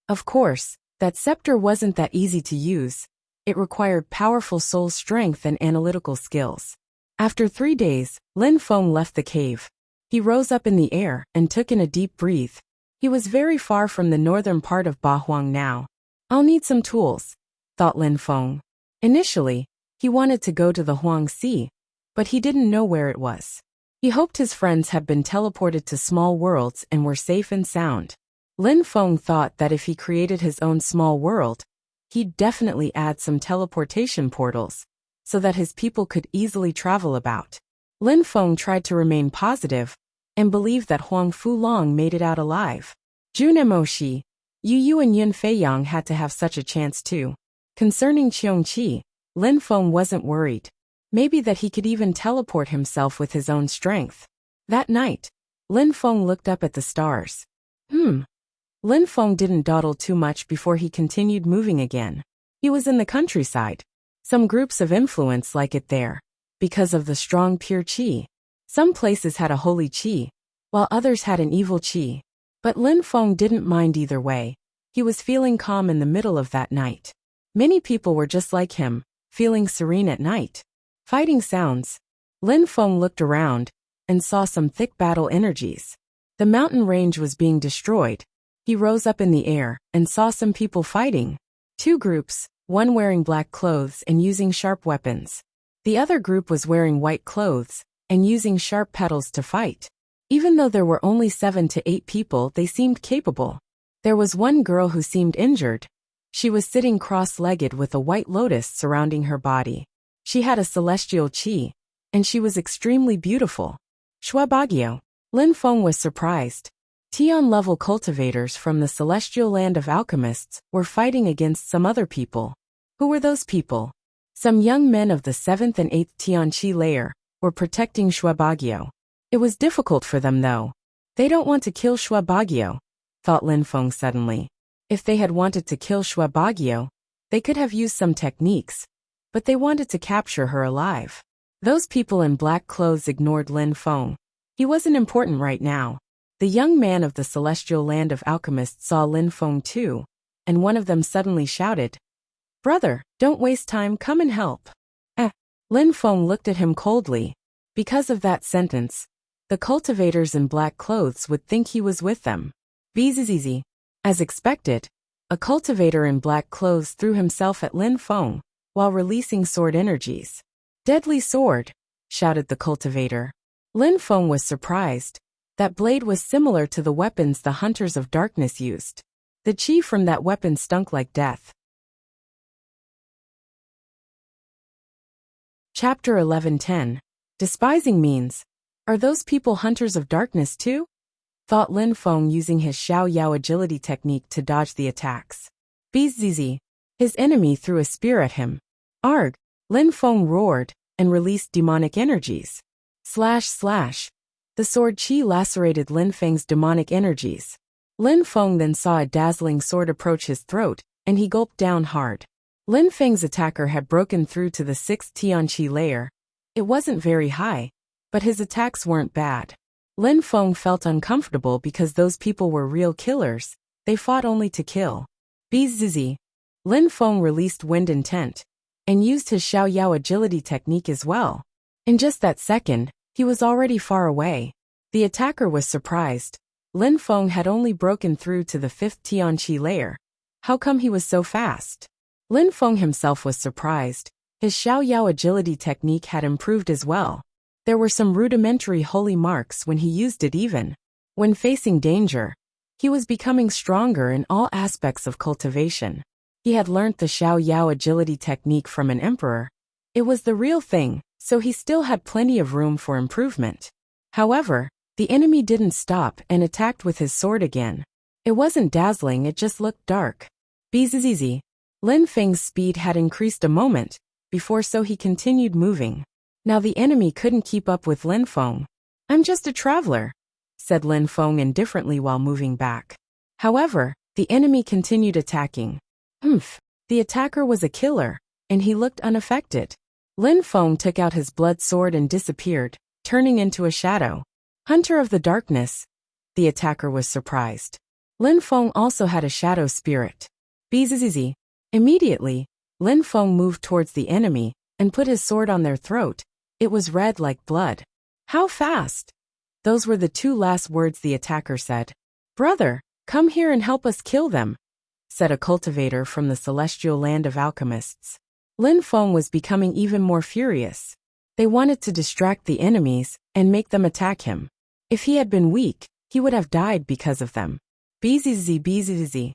Of course, that scepter wasn't that easy to use. It required powerful soul strength and analytical skills. After 3 days, Lin Feng left the cave. He rose up in the air and took in a deep breath. He was very far from the northern part of Bahuang now. I'll need some tools, thought Lin Feng. Initially, he wanted to go to the Huang Sea, but he didn't know where it was. He hoped his friends had been teleported to small worlds and were safe and sound. Lin Feng thought that if he created his own small world, he'd definitely add some teleportation portals, so that his people could easily travel about. Lin Feng tried to remain positive, and believed that Huang Fulong made it out alive. Jun Emoshi, Yu Yu and Yun Feiyang had to have such a chance too. Concerning Qiongqi, Lin Feng wasn't worried. Maybe that he could even teleport himself with his own strength. That night, Lin Feng looked up at the stars. Lin Feng didn't dawdle too much before he continued moving again. He was in the countryside. Some groups of influence like it there, because of the strong pure qi. Some places had a holy qi, while others had an evil qi. But Lin Feng didn't mind either way. He was feeling calm in the middle of that night. Many people were just like him, feeling serene at night. Fighting sounds. Lin Feng looked around and saw some thick battle energies. The mountain range was being destroyed. He rose up in the air and saw some people fighting. 2 groups, one wearing black clothes and using sharp weapons. The other group was wearing white clothes and using sharp petals to fight. Even though there were only 7 to 8 people, they seemed capable. There was one girl who seemed injured. She was sitting cross-legged with a white lotus surrounding her body. She had a celestial qi, and she was extremely beautiful. Shuabagyo. Lin Feng was surprised. Tian-level cultivators from the celestial land of alchemists were fighting against some other people. Who were those people? Some young men of the 7th and 8th Tianqi layer were protecting Shuabagyo. It was difficult for them though. They don't want to kill Shuabagyo, thought Lin Feng suddenly. If they had wanted to kill Xue Bagio, they could have used some techniques, but they wanted to capture her alive. Those people in black clothes ignored Lin Feng. He wasn't important right now. The young man of the celestial land of alchemists saw Lin Feng too, and one of them suddenly shouted, "Brother, don't waste time, come and help." Lin Feng looked at him coldly. Because of that sentence, the cultivators in black clothes would think he was with them. Bzzz. As expected, a cultivator in black clothes threw himself at Lin Feng while releasing sword energies. "Deadly sword," shouted the cultivator. Lin Feng was surprised. That blade was similar to the weapons the Hunters of Darkness used. The chi from that weapon stunk like death. Chapter 11:10. Despising means. Are those people Hunters of Darkness too? Thought Lin Feng using his Xiao Yao agility technique to dodge the attacks. Bzzz. His enemy threw a spear at him. Arg! Lin Feng roared and released demonic energies. Slash slash. The sword chi lacerated Lin Feng's demonic energies. Lin Feng then saw a dazzling sword approach his throat, and he gulped down hard. Lin Feng's attacker had broken through to the 6th Tianqi layer. It wasn't very high, but his attacks weren't bad. Lin Feng felt uncomfortable because those people were real killers. They fought only to kill. Bzzz. Lin Feng released wind intent and used his Xiao Yao agility technique as well. In just that second, he was already far away. The attacker was surprised. Lin Feng had only broken through to the 5th Tianqi layer. How come he was so fast? Lin Feng himself was surprised. His Xiao Yao agility technique had improved as well. There were some rudimentary holy marks when he used it even. When facing danger, he was becoming stronger in all aspects of cultivation. He had learnt the Xiao Yao agility technique from an emperor. It was the real thing, so he still had plenty of room for improvement. However, the enemy didn't stop and attacked with his sword again. It wasn't dazzling, it just looked dark. Bzzz. Lin Feng's speed had increased a moment before, so he continued moving. Now the enemy couldn't keep up with Lin Feng. "I'm just a traveler," said Lin Feng indifferently while moving back. However, the enemy continued attacking. The attacker was a killer, and he looked unaffected. Lin Feng took out his blood sword and disappeared, turning into a shadow. "Hunter of the Darkness." The attacker was surprised. Lin Feng also had a shadow spirit. Bzzz. Immediately, Lin Feng moved towards the enemy and put his sword on their throat. It was red like blood. "How fast?" Those were the two last words the attacker said. "Brother, come here and help us kill them," said a cultivator from the celestial land of alchemists. Lin Feng was becoming even more furious. They wanted to distract the enemies and make them attack him. If he had been weak, he would have died because of them. Bzzz.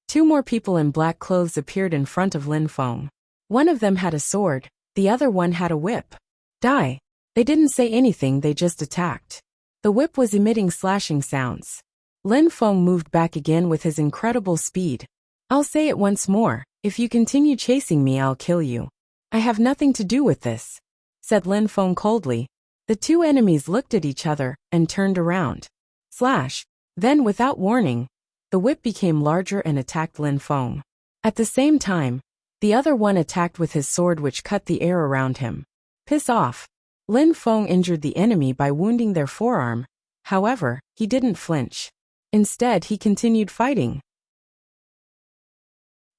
Two more people in black clothes appeared in front of Lin Feng. One of them had a sword, the other one had a whip. Die. They didn't say anything, they just attacked. The whip was emitting slashing sounds. Lin Feng moved back again with his incredible speed. "I'll say it once more, if you continue chasing me, I'll kill you. I have nothing to do with this," said Lin Feng coldly. The two enemies looked at each other and turned around. Slash. Then, without warning, the whip became larger and attacked Lin Feng. At the same time, the other one attacked with his sword, which cut the air around him. Piss off. Lin Feng injured the enemy by wounding their forearm. However, he didn't flinch. Instead, he continued fighting.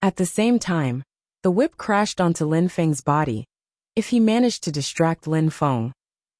At the same time, the whip crashed onto Lin Feng's body. If he managed to distract Lin Feng,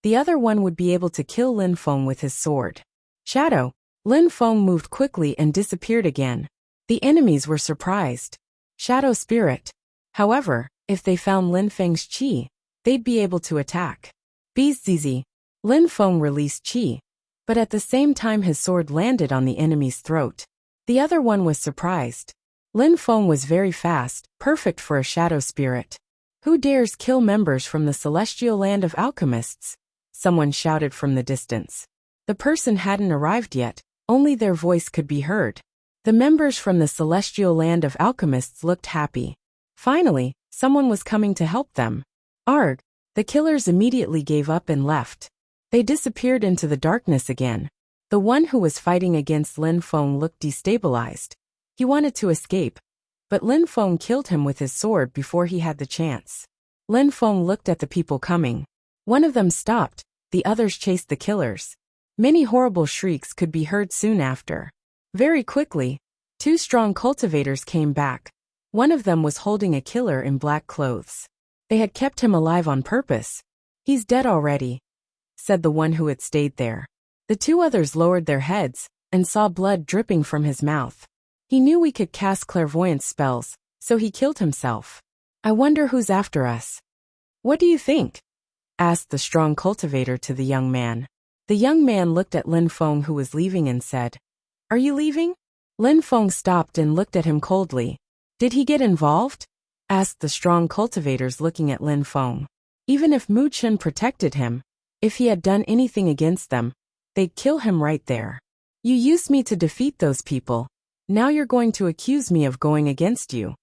the other one would be able to kill Lin Feng with his sword. Shadow. Lin Feng moved quickly and disappeared again. The enemies were surprised. Shadow Spirit. However, if they found Lin Feng's chi, they'd be able to attack. Bzzz. Lin Feng released chi, but at the same time his sword landed on the enemy's throat. The other one was surprised. Lin Feng was very fast, perfect for a shadow spirit. "Who dares kill members from the celestial land of alchemists?" Someone shouted from the distance. The person hadn't arrived yet, only their voice could be heard. The members from the celestial land of alchemists looked happy. Finally, someone was coming to help them. Arg! The killers immediately gave up and left. They disappeared into the darkness again. The one who was fighting against Lin Feng looked destabilized. He wanted to escape, but Lin Feng killed him with his sword before he had the chance. Lin Feng looked at the people coming. One of them stopped, the others chased the killers. Many horrible shrieks could be heard soon after. Very quickly, 2 strong cultivators came back. One of them was holding a killer in black clothes. They had kept him alive on purpose. "He's dead already," said the one who had stayed there. The 2 others lowered their heads and saw blood dripping from his mouth. He knew we could cast clairvoyance spells, so he killed himself. "I wonder who's after us." "What do you think?" asked the strong cultivator to the young man. The young man looked at Lin Feng, who was leaving, and said, "Are you leaving?" Lin Feng stopped and looked at him coldly. "Did he get involved?" asked the strong cultivators, looking at Lin Feng. Even if Mu Chen protected him, if he had done anything against them, they'd kill him right there. "You used me to defeat those people. Now you're going to accuse me of going against you,"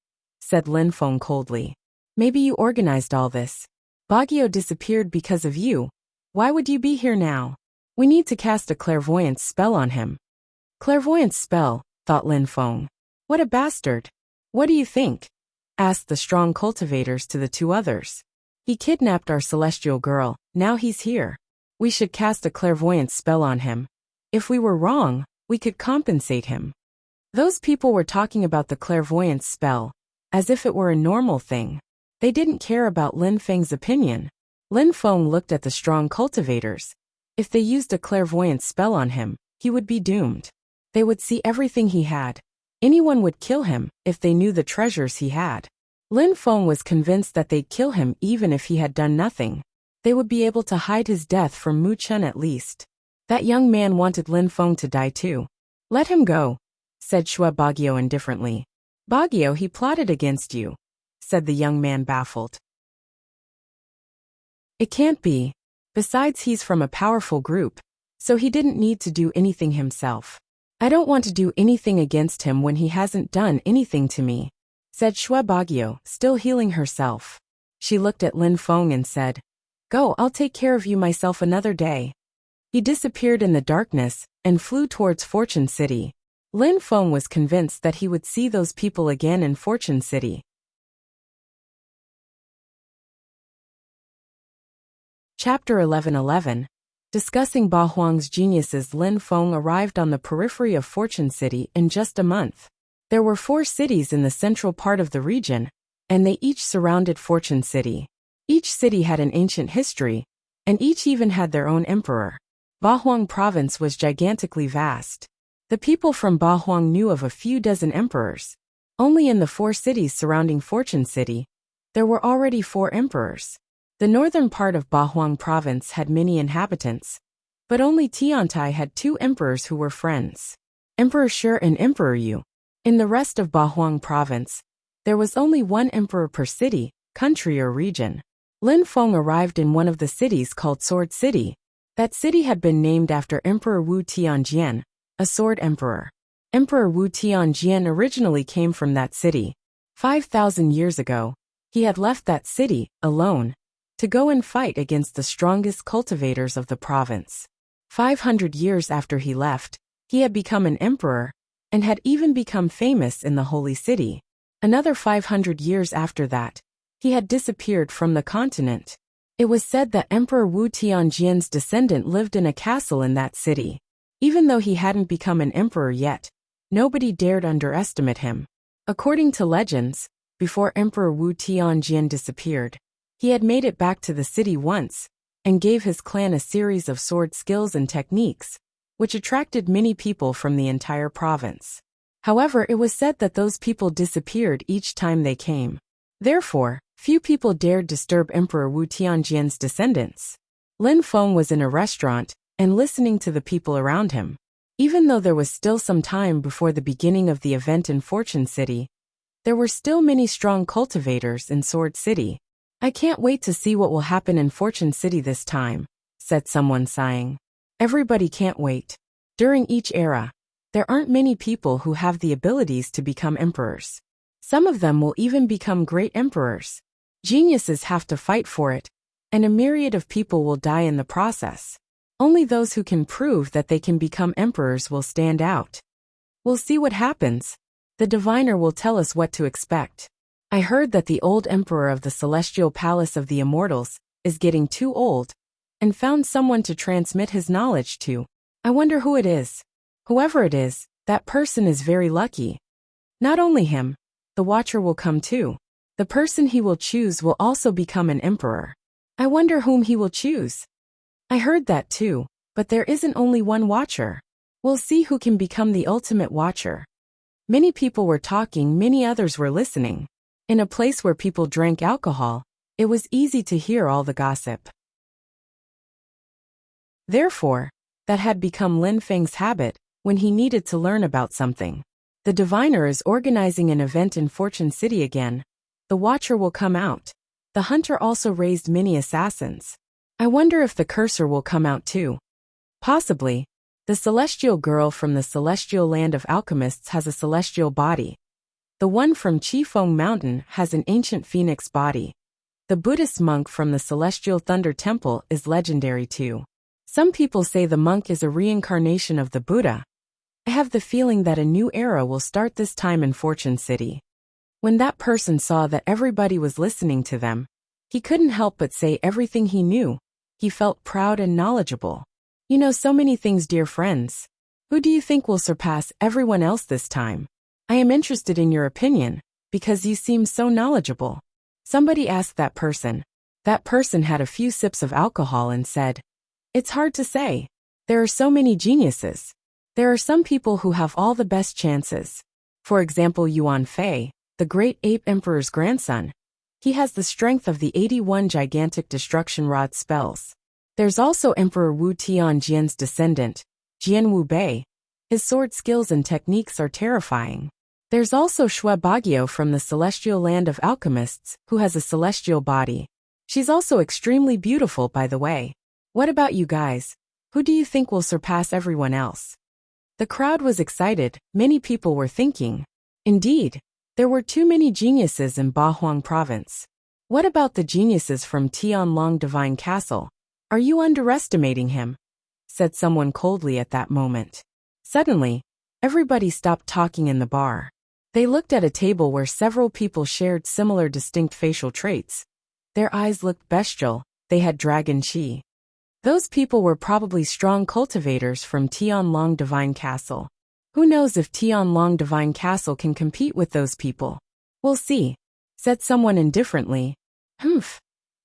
said Lin Feng coldly. "Maybe you organized all this. Baguio disappeared because of you. Why would you be here now? We need to cast a clairvoyance spell on him." "Clairvoyance spell," thought Lin Feng. "What a bastard. What do you think?" asked the strong cultivators to the 2 others. "He kidnapped our celestial girl, now he's here. We should cast a clairvoyance spell on him. If we were wrong, we could compensate him." Those people were talking about the clairvoyance spell, as if it were a normal thing. They didn't care about Lin Feng's opinion. Lin Feng looked at the strong cultivators. If they used a clairvoyance spell on him, he would be doomed. They would see everything he had. Anyone would kill him if they knew the treasures he had. Lin Feng was convinced that they'd kill him even if he had done nothing. They would be able to hide his death from Mu Chen at least. That young man wanted Lin Feng to die too. "Let him go," said Shui Baguio indifferently. "Baguio, he plotted against you," said the young man, baffled. "It can't be. Besides, he's from a powerful group, so he didn't need to do anything himself. I don't want to do anything against him when he hasn't done anything to me," said Shui Baguio, still healing herself. She looked at Lin Feng and said, "Go, I'll take care of you myself another day." He disappeared in the darkness and flew towards Fortune City. Lin Feng was convinced that he would see those people again in Fortune City. Chapter 11:11. Discussing Ba Huang's geniuses. Lin Feng arrived on the periphery of Fortune City in just a month. There were 4 cities in the central part of the region, and they each surrounded Fortune City. Each city had an ancient history, and each even had their own emperor. Ba Huang province was gigantically vast. The people from Ba Huang knew of a few dozen emperors. Only in the 4 cities surrounding Fortune City, there were already 4 emperors. The northern part of Ba Huang province had many inhabitants, but only Tiantai had 2 emperors who were friends, Emperor Shi and Emperor Yu. In the rest of Ba Huang province, there was only 1 emperor per city, country or region. Lin Feng arrived in one of the cities called Sword City. That city had been named after Emperor Wu Tianjian, a sword emperor. Emperor Wu Tianjian originally came from that city. 5,000 years ago, he had left that city, alone, to go and fight against the strongest cultivators of the province. 500 years after he left, he had become an emperor, and had even become famous in the holy city. Another 500 years after that, he had disappeared from the continent. It was said that Emperor Wu Tianjian's descendant lived in a castle in that city. Even though he hadn't become an emperor yet, nobody dared underestimate him. According to legends, before Emperor Wu Tianjian disappeared, he had made it back to the city once, and gave his clan a series of sword skills and techniques, which attracted many people from the entire province. However, it was said that those people disappeared each time they came. Therefore, few people dared disturb Emperor Wu Tianjian's descendants. Lin Feng was in a restaurant, and listening to the people around him. Even though there was still some time before the beginning of the event in Fortune City, there were still many strong cultivators in Sword City. "I can't wait to see what will happen in Fortune City this time," said someone, sighing. Everybody can't wait. During each era, there aren't many people who have the abilities to become emperors. Some of them will even become great emperors. Geniuses have to fight for it, and a myriad of people will die in the process. Only those who can prove that they can become emperors will stand out. We'll see what happens. The diviner will tell us what to expect. I heard that the old emperor of the celestial palace of the immortals is getting too old and found someone to transmit his knowledge to. I wonder who it is. Whoever it is, that person is very lucky. Not only him, the watcher will come too. The person he will choose will also become an emperor. I wonder whom he will choose. I heard that too, but there isn't only one watcher. We'll see who can become the ultimate watcher. Many people were talking, many others were listening. In a place where people drank alcohol, it was easy to hear all the gossip. Therefore, that had become Lin Feng's habit when he needed to learn about something. The diviner is organizing an event in Fortune City again. The watcher will come out. The hunter also raised many assassins. I wonder if the cursor will come out too. Possibly. The celestial girl from the celestial land of alchemists has a celestial body. The one from Qifeng Mountain has an ancient phoenix body. The Buddhist monk from the celestial thunder temple is legendary too. Some people say the monk is a reincarnation of the Buddha. I have the feeling that a new era will start this time in Fortune City. When that person saw that everybody was listening to them, he couldn't help but say everything he knew. He felt proud and knowledgeable. You know so many things, dear friends. Who do you think will surpass everyone else this time? I am interested in your opinion, because you seem so knowledgeable. Somebody asked that person. That person had a few sips of alcohol and said, "It's hard to say. There are so many geniuses. There are some people who have all the best chances. For example, Yuan Fei, the great ape emperor's grandson. He has the strength of the 81 gigantic destruction rod spells. There's also Emperor Wu Tianjian's descendant, Jian Wu Bei. His sword skills and techniques are terrifying. There's also Shui Bagio from the celestial land of alchemists, who has a celestial body. She's also extremely beautiful, by the way. What about you guys? Who do you think will surpass everyone else?" The crowd was excited. Many people were thinking. Indeed, there were too many geniuses in Bahuang province. What about the geniuses from Tianlong Divine Castle? Are you underestimating him? Said someone coldly at that moment. Suddenly, everybody stopped talking in the bar. They looked at a table where several people shared similar distinct facial traits. Their eyes looked bestial, they had dragon chi. Those people were probably strong cultivators from Tianlong Divine Castle. Who knows if Tianlong Divine Castle can compete with those people? We'll see, said someone indifferently. Humph.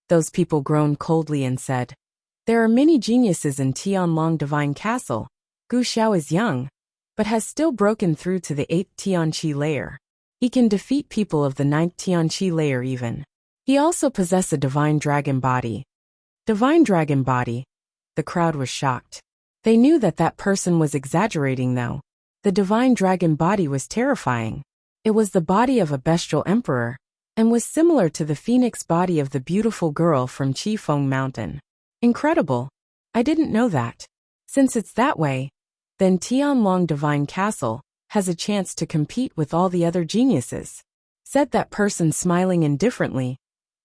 Those people groaned coldly and said, "There are many geniuses in Tianlong Divine Castle. Gu Xiao is young, but has still broken through to the 8th Tianqi layer. He can defeat people of the 9th Tianqi layer even. He also possesses a divine dragon body." Divine dragon body? The crowd was shocked. They knew that that person was exaggerating though. The divine dragon body was terrifying. It was the body of a bestial emperor, and was similar to the phoenix body of the beautiful girl from Qifeng Mountain. Incredible. I didn't know that. Since it's that way, then Tianlong Divine Castle has a chance to compete with all the other geniuses, said that person smiling indifferently,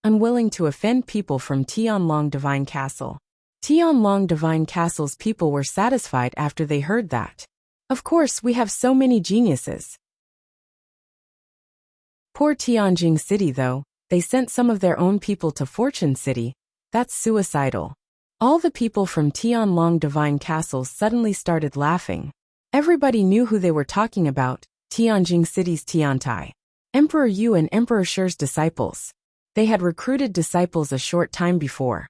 unwilling to offend people from Tianlong Divine Castle. Tianlong Divine Castle's people were satisfied after they heard that. Of course, we have so many geniuses. Poor Tianjing City though, they sent some of their own people to Fortune City. That's suicidal. All the people from Tianlong Divine Castle suddenly started laughing. Everybody knew who they were talking about, Tianjing City's Tiantai. Emperor Yu and Emperor Shi's disciples. They had recruited disciples a short time before,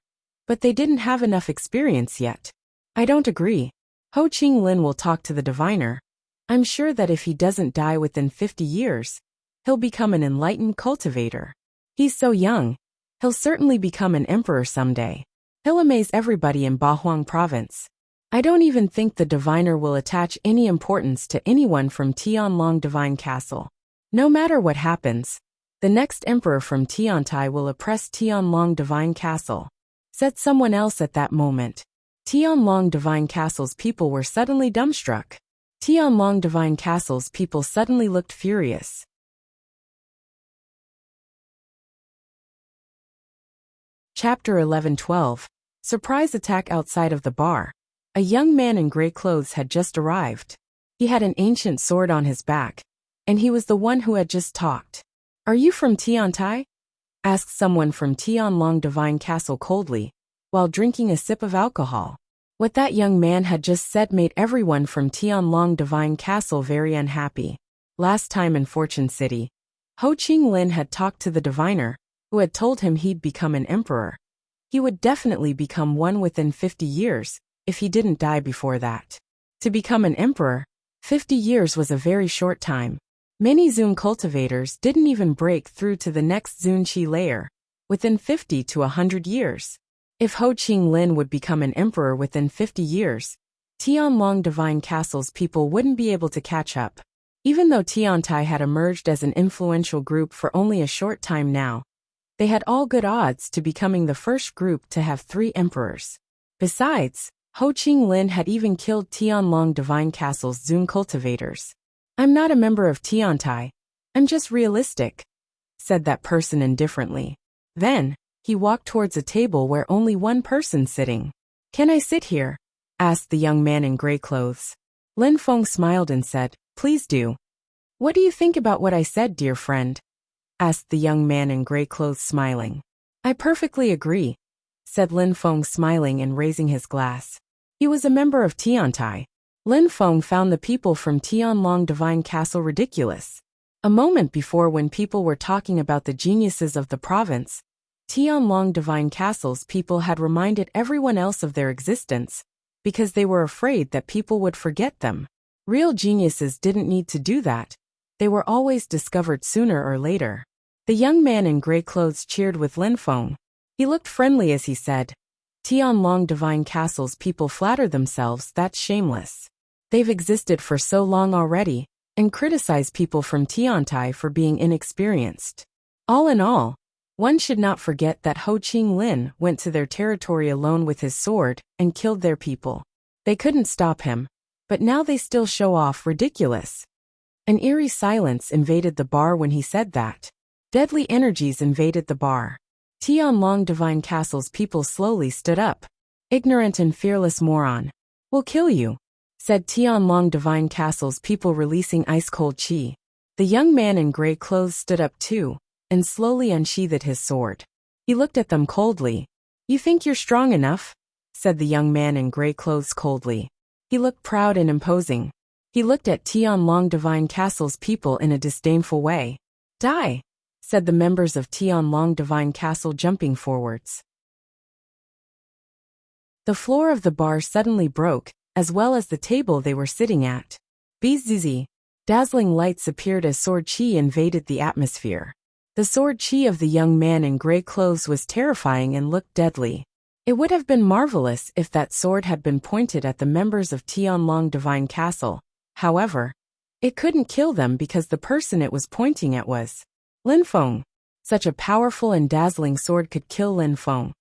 but they didn't have enough experience yet. I don't agree. Ho Qing Lin will talk to the diviner. I'm sure that if he doesn't die within 50 years, he'll become an enlightened cultivator. He's so young. He'll certainly become an emperor someday. He'll amaze everybody in Bahuang province. I don't even think the diviner will attach any importance to anyone from Tianlong Divine Castle. No matter what happens, the next emperor from Tiantai will oppress Tianlong Divine Castle, said someone else at that moment. Tianlong Divine Castle's people were suddenly dumbstruck. Tianlong Divine Castle's people suddenly looked furious. Chapter 11-12. Surprise attack outside of the bar. A young man in gray clothes had just arrived. He had an ancient sword on his back. And he was the one who had just talked. "Are you from Tiantai?" asked someone from Tianlong Divine Castle coldly, while drinking a sip of alcohol. What that young man had just said made everyone from Tianlong Divine Castle very unhappy. Last time in Fortune City, Ho Qinglin had talked to the diviner, who had told him he'd become an emperor. He would definitely become one within 50 years, if he didn't die before that. To become an emperor, 50 years was a very short time. Many Zun cultivators didn't even break through to the next Zun Qi layer, within 50 to 100 years. If Ho Qinglin would become an emperor within 50 years, Tianlong Divine Castle's people wouldn't be able to catch up. Even though Tiantai had emerged as an influential group for only a short time now, they had all good odds to becoming the first group to have 3 emperors. Besides, Ho Qinglin had even killed Tianlong Divine Castle's Zun cultivators. "I'm not a member of Tiantai. I'm just realistic," said that person indifferently. Then, he walked towards a table where only one person sitting. "Can I sit here?" asked the young man in gray clothes. Lin Feng smiled and said, "Please do." "What do you think about what I said, dear friend?" asked the young man in gray clothes smiling. "I perfectly agree," said Lin Feng smiling and raising his glass. He was a member of Tiantai. Lin Feng found the people from Tianlong Divine Castle ridiculous. A moment before, when people were talking about the geniuses of the province, Tianlong Divine Castle's people had reminded everyone else of their existence, because they were afraid that people would forget them. Real geniuses didn't need to do that. They were always discovered sooner or later. The young man in gray clothes cheered with Lin Feng. He looked friendly as he said, "Tianlong Divine Castle's people flatter themselves, that's shameless. They've existed for so long already, and criticize people from Tiantai for being inexperienced. All in all, one should not forget that Ho Qinglin went to their territory alone with his sword and killed their people. They couldn't stop him, but now they still show off. Ridiculous." An eerie silence invaded the bar when he said that. Deadly energies invaded the bar. Tianlong Divine Castle's people slowly stood up. "Ignorant and fearless moron. We'll kill you," said Tianlong Divine Castle's people, releasing ice-cold qi. The young man in gray clothes stood up too, and slowly unsheathed his sword. He looked at them coldly. "You think you're strong enough?" said the young man in gray clothes coldly. He looked proud and imposing. He looked at Tianlong Divine Castle's people in a disdainful way. "Die," said the members of Tianlong Divine Castle, jumping forwards. The floor of the bar suddenly broke, as well as the table they were sitting at. Bzzz. Dazzling lights appeared as sword qi invaded the atmosphere. The sword qi of the young man in gray clothes was terrifying and looked deadly. It would have been marvelous if that sword had been pointed at the members of Tianlong Divine Castle. However, it couldn't kill them because the person it was pointing at was Lin Feng. Such a powerful and dazzling sword could kill Lin Feng,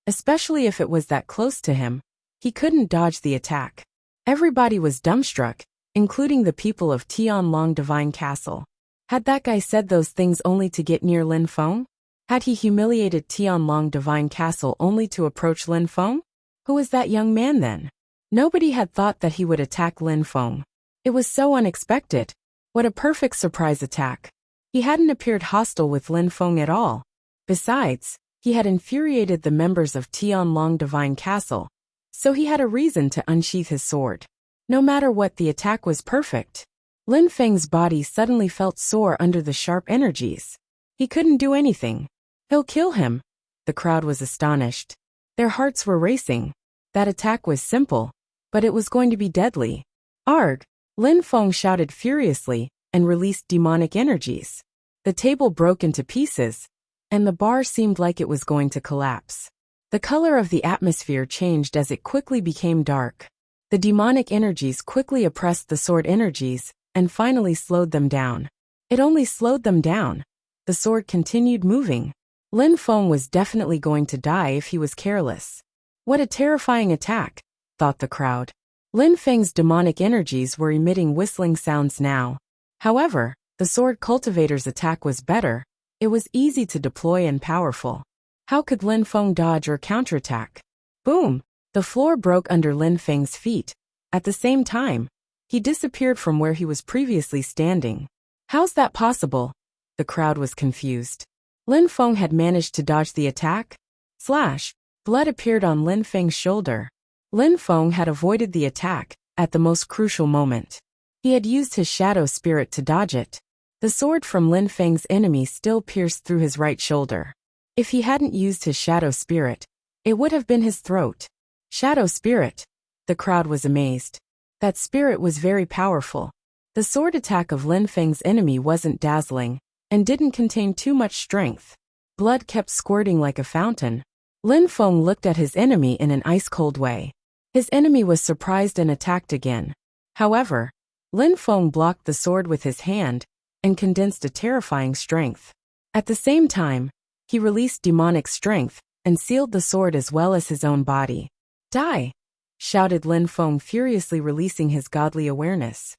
especially if it was that close to him. He couldn't dodge the attack. Everybody was dumbstruck, including the people of Tianlong Divine Castle. Had that guy said those things only to get near Lin Feng? Had he humiliated Tianlong Divine Castle only to approach Lin Feng? Who was that young man then? Nobody had thought that he would attack Lin Feng. It was so unexpected. What a perfect surprise attack. He hadn't appeared hostile with Lin Feng at all. Besides, he had infuriated the members of Tianlong Divine Castle, so he had a reason to unsheath his sword. No matter what, the attack was perfect. Lin Feng's body suddenly felt sore under the sharp energies. He couldn't do anything. "He'll kill him." The crowd was astonished. Their hearts were racing. That attack was simple, but it was going to be deadly. "Arg!" Lin Feng shouted furiously and released demonic energies. The table broke into pieces, and the bar seemed like it was going to collapse. The color of the atmosphere changed as it quickly became dark. The demonic energies quickly oppressed the sword energies and finally slowed them down. It only slowed them down. The sword continued moving. Lin Feng was definitely going to die if he was careless. What a terrifying attack, thought the crowd. Lin Feng's demonic energies were emitting whistling sounds now. However, the sword cultivator's attack was better. It was easy to deploy and powerful. How could Lin Feng dodge or counterattack? Boom! The floor broke under Lin Feng's feet. At the same time, he disappeared from where he was previously standing. How's that possible? The crowd was confused. Lin Feng had managed to dodge the attack. Slash. Blood appeared on Lin Feng's shoulder. Lin Feng had avoided the attack at the most crucial moment. He had used his shadow spirit to dodge it. The sword from Lin Feng's enemy still pierced through his right shoulder. If he hadn't used his shadow spirit, it would have been his throat. Shadow spirit? The crowd was amazed. That spirit was very powerful. The sword attack of Lin Feng's enemy wasn't dazzling, and didn't contain too much strength. Blood kept squirting like a fountain. Lin Feng looked at his enemy in an ice-cold way. His enemy was surprised and attacked again. However, Lin Feng blocked the sword with his hand, and condensed a terrifying strength. At the same time, he released demonic strength, and sealed the sword as well as his own body. Die! Shouted Lin Feng, furiously releasing his godly awareness.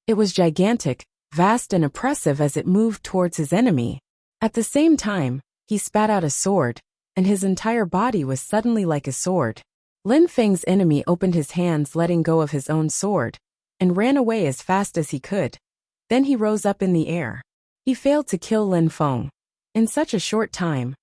It was gigantic, vast and oppressive as it moved towards his enemy. At the same time, he spat out a sword, and his entire body was suddenly like a sword. Lin Feng's enemy opened his hands, letting go of his own sword, and ran away as fast as he could. Then he rose up in the air. He failed to kill Lin Feng. In such a short time,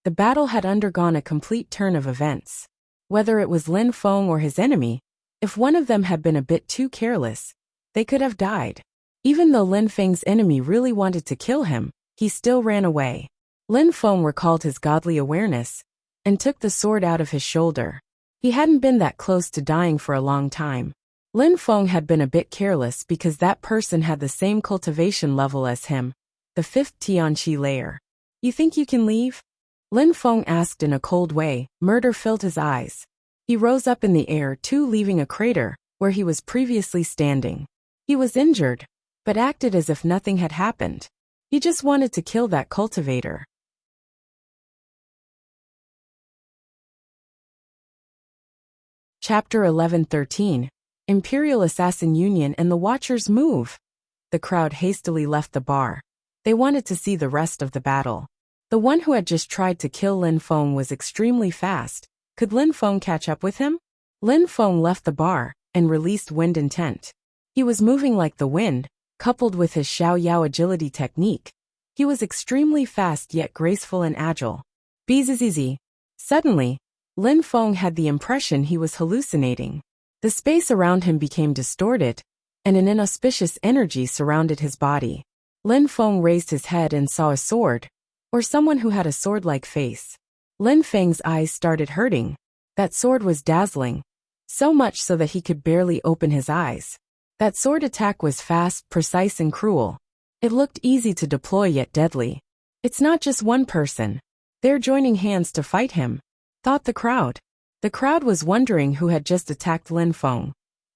the battle had undergone a complete turn of events. Whether it was Lin Feng or his enemy, if one of them had been a bit too careless, they could have died. Even though Lin Feng's enemy really wanted to kill him, he still ran away. Lin Feng recalled his godly awareness, and took the sword out of his shoulder. He hadn't been that close to dying for a long time. Lin Feng had been a bit careless because that person had the same cultivation level as him, the 5th Tianqi layer. You think you can leave? Lin Feng asked in a cold way. Murder filled his eyes. He rose up in the air too, leaving a crater where he was previously standing. He was injured, but acted as if nothing had happened. He just wanted to kill that cultivator. Chapter 11-13. Imperial Assassin Union and the Watchers move. The crowd hastily left the bar. They wanted to see the rest of the battle. The one who had just tried to kill Lin Feng was extremely fast. Could Lin Feng catch up with him? Lin Feng left the bar and released wind intent. He was moving like the wind, coupled with his Xiao Yao agility technique. He was extremely fast yet graceful and agile. Bzzz. Suddenly, Lin Feng had the impression he was hallucinating. The space around him became distorted, and an inauspicious energy surrounded his body. Lin Feng raised his head and saw a sword, or someone who had a sword-like face. Lin Feng's eyes started hurting. That sword was dazzling, so much so that he could barely open his eyes. That sword attack was fast, precise and cruel. It looked easy to deploy yet deadly. It's not just one person. They're joining hands to fight him, thought the crowd. The crowd was wondering who had just attacked Lin Feng.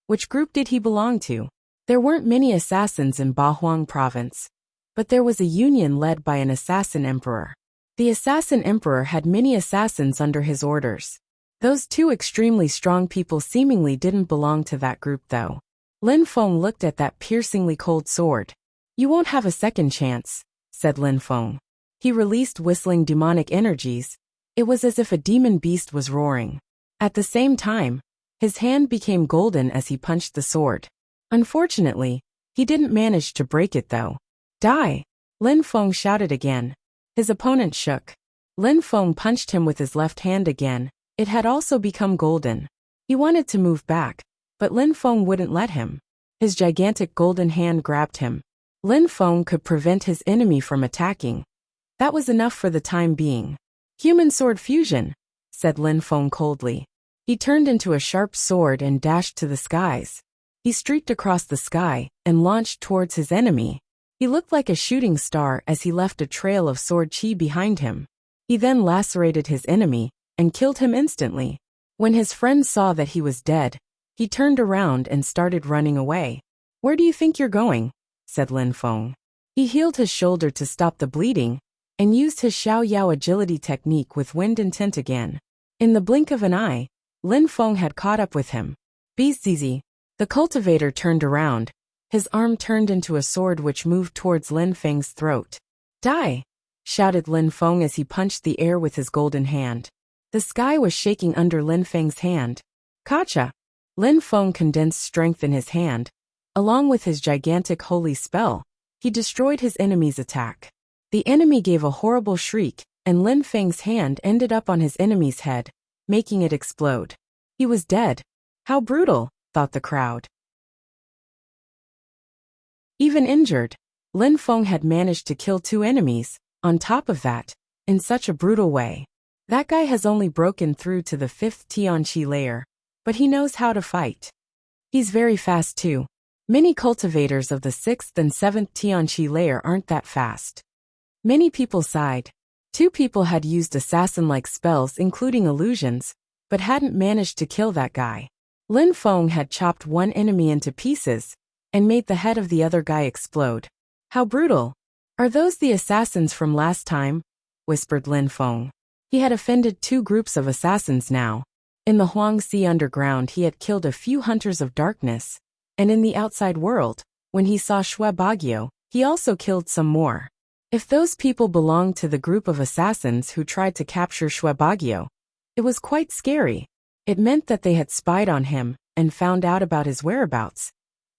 Which group did he belong to? There weren't many assassins in Bahuang province, but there was a union led by an assassin emperor. The assassin emperor had many assassins under his orders. Those two extremely strong people seemingly didn't belong to that group though. Lin Feng looked at that piercingly cold sword. You won't have a second chance, said Lin Feng. He released whistling demonic energies. It was as if a demon beast was roaring. At the same time, his hand became golden as he punched the sword. Unfortunately, he didn't manage to break it though. Die! Lin Feng shouted again. His opponent shook. Lin Feng punched him with his left hand again. It had also become golden. He wanted to move back, but Lin Feng wouldn't let him. His gigantic golden hand grabbed him. Lin Feng could prevent his enemy from attacking. That was enough for the time being. Human sword fusion, said Lin Feng coldly. He turned into a sharp sword and dashed to the skies. He streaked across the sky and launched towards his enemy. He looked like a shooting star as he left a trail of sword chi behind him. He then lacerated his enemy and killed him instantly. When his friend saw that he was dead, he turned around and started running away. Where do you think you're going? Said Lin Feng. He healed his shoulder to stop the bleeding, and used his Xiao Yao agility technique with wind intent again. In the blink of an eye, Lin Feng had caught up with him. Bzzz. The cultivator turned around. His arm turned into a sword which moved towards Lin Feng's throat. Die! Shouted Lin Feng as he punched the air with his golden hand. The sky was shaking under Lin Feng's hand. Kacha! Lin Feng condensed strength in his hand, Along with his gigantic holy spell, he destroyed his enemy's attack. The enemy gave a horrible shriek, and Lin Feng's hand ended up on his enemy's head, making it explode. He was dead. How brutal, thought the crowd. Even injured, Lin Feng had managed to kill 2 enemies, on top of that, in such a brutal way. That guy has only broken through to the 5th Tianqi layer, but he knows how to fight. He's very fast too. Many cultivators of the 6th and 7th Tianqi layer aren't that fast. Many people sighed. 2 people had used assassin-like spells including illusions, but hadn't managed to kill that guy. Lin Feng had chopped one enemy into pieces, and made the head of the other guy explode. How brutal! Are those the assassins from last time? Whispered Lin Feng. He had offended 2 groups of assassins now. In the Huangxi underground he had killed a few hunters of darkness, and in the outside world, when he saw Shui Bagyo, he also killed some more. If those people belonged to the group of assassins who tried to capture Shui Bagyo, it was quite scary. It meant that they had spied on him, and found out about his whereabouts.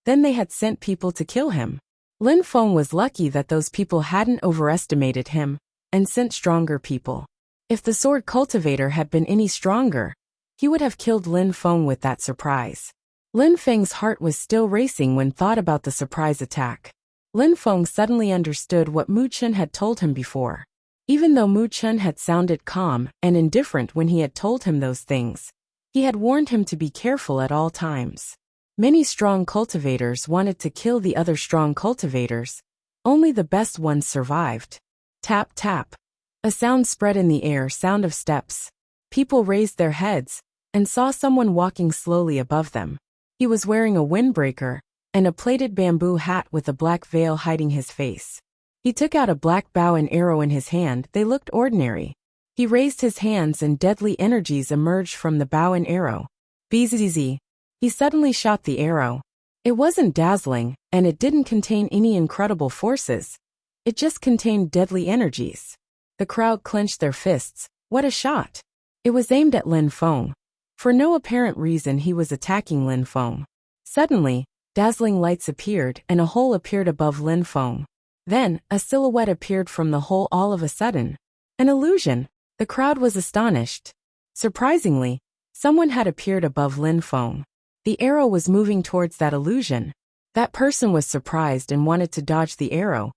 Then they had sent people to kill him. Lin Feng was lucky that those people hadn't overestimated him, and sent stronger people. If the sword cultivator had been any stronger, he would have killed Lin Feng with that surprise. Lin Feng's heart was still racing when thought about the surprise attack. Lin Feng suddenly understood what Mu Chen had told him before. Even though Mu Chen had sounded calm and indifferent when he had told him those things, he had warned him to be careful at all times. Many strong cultivators wanted to kill the other strong cultivators. Only the best ones survived. Tap tap. A sound spread in the air, sound of steps. People raised their heads, and saw someone walking slowly above them. He was wearing a windbreaker, and a plaited bamboo hat with a black veil hiding his face. He took out a black bow and arrow in his hand. They looked ordinary. He raised his hands and deadly energies emerged from the bow and arrow. Bzzz. He suddenly shot the arrow. It wasn't dazzling, and it didn't contain any incredible forces. It just contained deadly energies. The crowd clenched their fists. What a shot! It was aimed at Lin Feng. For no apparent reason he was attacking Lin Feng. Suddenly, dazzling lights appeared and a hole appeared above Lin Feng. Then, a silhouette appeared from the hole all of a sudden. An illusion. The crowd was astonished. Surprisingly, someone had appeared above Lin Feng. The arrow was moving towards that illusion. That person was surprised and wanted to dodge the arrow.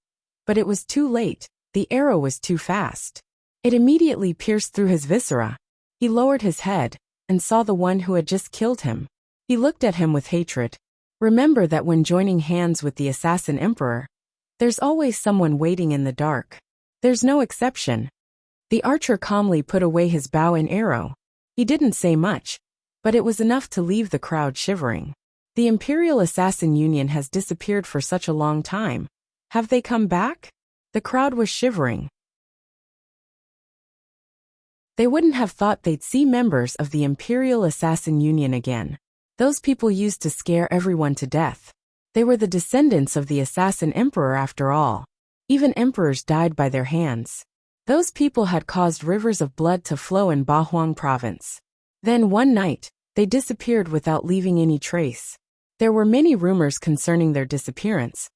But it was too late. The arrow was too fast. It immediately pierced through his viscera. He lowered his head, and saw the one who had just killed him. He looked at him with hatred. Remember that when joining hands with the assassin emperor, there's always someone waiting in the dark. There's no exception. The archer calmly put away his bow and arrow. He didn't say much, but it was enough to leave the crowd shivering. The Imperial Assassin Union has disappeared for such a long time. Have they come back? The crowd was shivering. They wouldn't have thought they'd see members of the Imperial Assassin Union again. Those people used to scare everyone to death. They were the descendants of the Assassin Emperor after all. Even emperors died by their hands. Those people had caused rivers of blood to flow in Bahuang province. Then one night, they disappeared without leaving any trace. There were many rumors concerning their disappearance,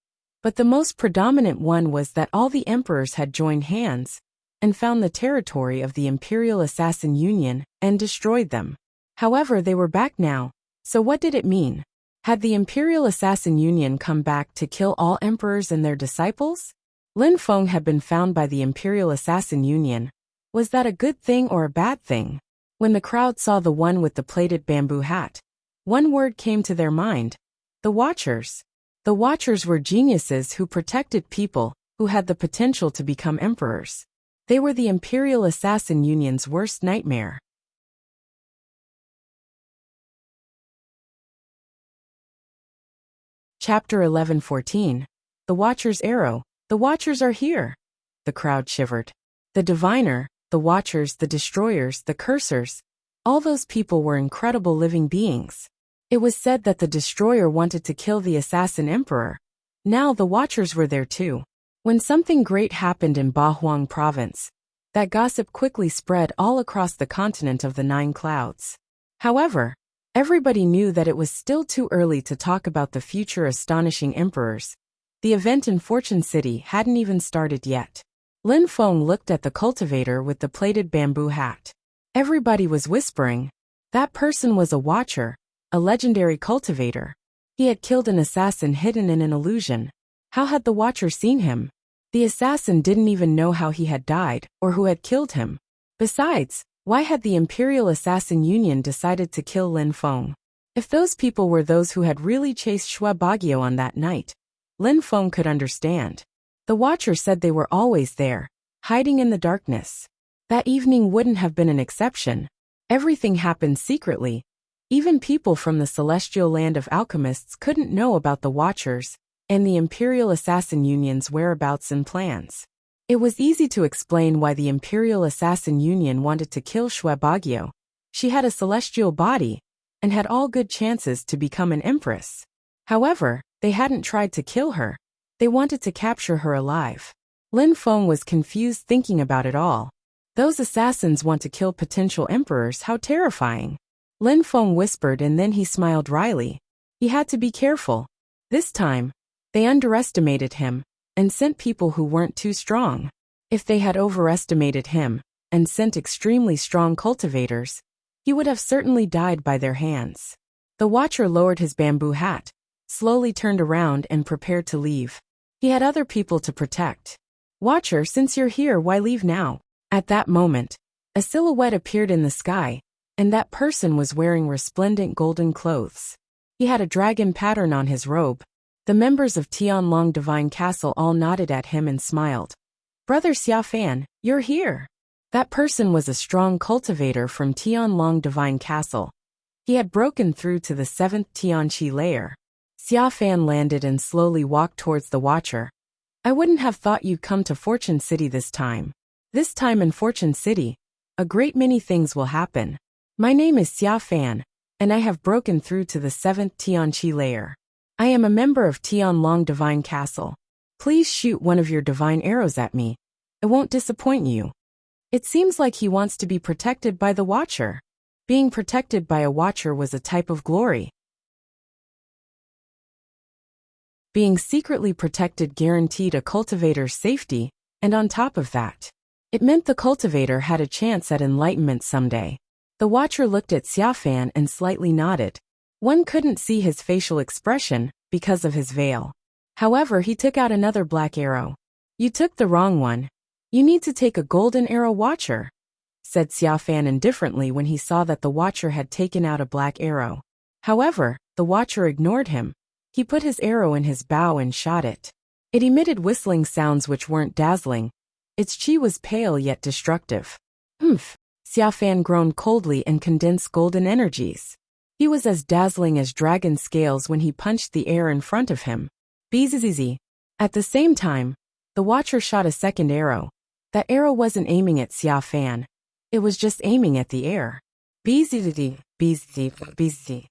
but the most predominant one was that all the emperors had joined hands and found the territory of the Imperial Assassin Union and destroyed them. However, they were back now, so what did it mean? Had the Imperial Assassin Union come back to kill all emperors and their disciples? Lin Feng had been found by the Imperial Assassin Union. Was that a good thing or a bad thing? When the crowd saw the one with the plaited bamboo hat, one word came to their mind: the Watchers. The Watchers were geniuses who protected people who had the potential to become emperors. They were the Imperial Assassin Union's worst nightmare. Chapter 11:14. The Watcher's Arrow. The Watchers are here. The crowd shivered. The Diviner, the Watchers, the Destroyers, the Cursors, all those people were incredible living beings. It was said that the Destroyer wanted to kill the Assassin Emperor. Now the Watchers were there too. When something great happened in Bahuang province, that gossip quickly spread all across the continent of the Nine Clouds. However, Everybody knew that it was still too early to talk about the future astonishing emperors. The event in Fortune City hadn't even started yet. Lin Feng looked at the cultivator with the plaited bamboo hat. Everybody was whispering. That person was a watcher, a legendary cultivator. He had killed an assassin hidden in an illusion. How had the watcher seen him? The assassin didn't even know how he had died or who had killed him. Besides, why had the Imperial Assassin Union decided to kill Lin Feng? If those people were those who had really chased Shui Bagyo on that night, Lin Feng could understand. The watcher said they were always there, hiding in the darkness. That evening wouldn't have been an exception. Everything happened secretly. Even people from the celestial land of alchemists couldn't know about the watchers and the Imperial Assassin Union's whereabouts and plans. It was easy to explain why the Imperial Assassin Union wanted to kill Shui Bagyo. She had a celestial body and had all good chances to become an empress. However, they hadn't tried to kill her. They wanted to capture her alive. Lin Feng was confused thinking about it all. Those assassins want to kill potential emperors, how terrifying. Lin Feng whispered and then he smiled wryly. He had to be careful. This time, they underestimated him and sent people who weren't too strong. If they had overestimated him and sent extremely strong cultivators, he would have certainly died by their hands. The watcher lowered his bamboo hat, slowly turned around and prepared to leave. He had other people to protect. Watcher, since you're here, why leave now? At that moment, a silhouette appeared in the sky, and that person was wearing resplendent golden clothes. He had a dragon pattern on his robe. The members of Tianlong Divine Castle all nodded at him and smiled. Brother Xiafan, you're here. That person was a strong cultivator from Tianlong Divine Castle. He had broken through to the 7th Tianqi layer. Xiafan landed and slowly walked towards the watcher. I wouldn't have thought you'd come to Fortune City this time. This time in Fortune City, a great many things will happen. My name is Xiafan, and I have broken through to the 7th Tianqi layer. I am a member of Tianlong Divine Castle. Please shoot one of your divine arrows at me. It won't disappoint you. It seems like he wants to be protected by the watcher. Being protected by a watcher was a type of glory. Being secretly protected guaranteed a cultivator's safety, and on top of that, it meant the cultivator had a chance at enlightenment someday. The watcher looked at Xiafan and slightly nodded. One couldn't see his facial expression because of his veil. However, he took out another black arrow. You took the wrong one. You need to take a golden arrow, watcher, said Xiafan indifferently when he saw that the watcher had taken out a black arrow. However, the watcher ignored him. He put his arrow in his bow and shot it. It emitted whistling sounds which weren't dazzling. Its chi was pale yet destructive. Humph! Xiafan groaned coldly and condensed golden energies. He was as dazzling as dragon scales when he punched the air in front of him. Bzzz. At the same time, the watcher shot a second arrow. That arrow wasn't aiming at Xiafan. It was just aiming at the air. Bzzz. Bzzz.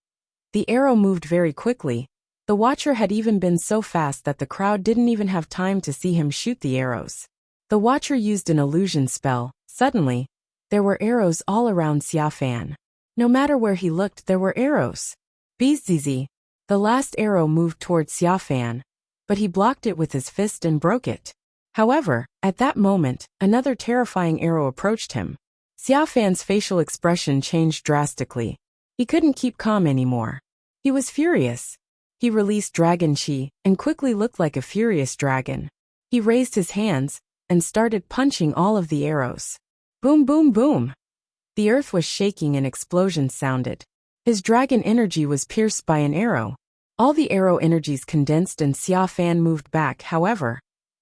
The arrow moved very quickly. The watcher had even been so fast that the crowd didn't even have time to see him shoot the arrows. The watcher used an illusion spell. Suddenly, there were arrows all around Xiafan. No matter where he looked, there were arrows. Bzzz. The last arrow moved towards Xiafan, but he blocked it with his fist and broke it. However, at that moment, another terrifying arrow approached him. Xiafan's facial expression changed drastically. He couldn't keep calm anymore. He was furious. He released dragon chi and quickly looked like a furious dragon. He raised his hands and started punching all of the arrows. Boom, boom, boom. The earth was shaking and explosions sounded. His dragon energy was pierced by an arrow. All the arrow energies condensed and Xiafan moved back. However,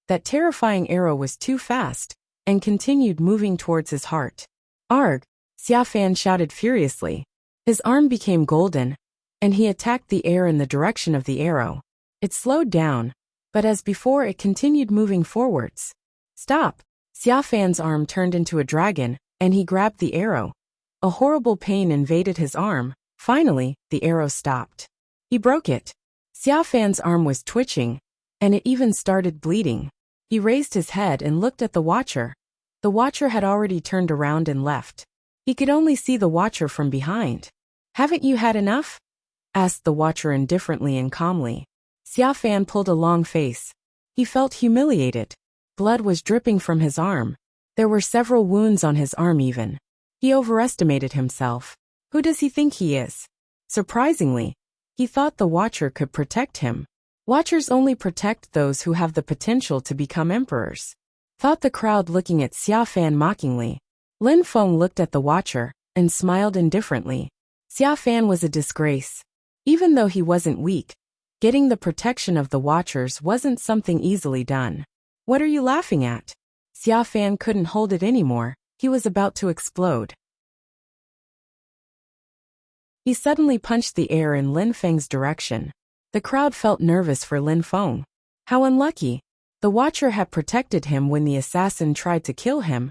that terrifying arrow was too fast and continued moving towards his heart. Arg! Xiafan shouted furiously. His arm became golden, and he attacked the air in the direction of the arrow. It slowed down, but as before it continued moving forwards. Stop! Xiafan's arm turned into a dragon, and he grabbed the arrow. A horrible pain invaded his arm. Finally, the arrow stopped. He broke it. Xiafan's arm was twitching, and it even started bleeding. He raised his head and looked at the watcher. The watcher had already turned around and left. He could only see the watcher from behind. Haven't you had enough? Asked the watcher indifferently and calmly. Xia Fan pulled a long face. He felt humiliated. Blood was dripping from his arm. There were several wounds on his arm even. He overestimated himself. Who does he think he is? Surprisingly, he thought the watcher could protect him. Watchers only protect those who have the potential to become emperors, thought the crowd looking at Xia Fan mockingly. Lin Feng looked at the watcher and smiled indifferently. Xia Fan was a disgrace. Even though he wasn't weak, getting the protection of the watchers wasn't something easily done. What are you laughing at? Xia Fan couldn't hold it anymore. He was about to explode. He suddenly punched the air in Lin Feng's direction. The crowd felt nervous for Lin Feng. How unlucky. The watcher had protected him when the assassin tried to kill him,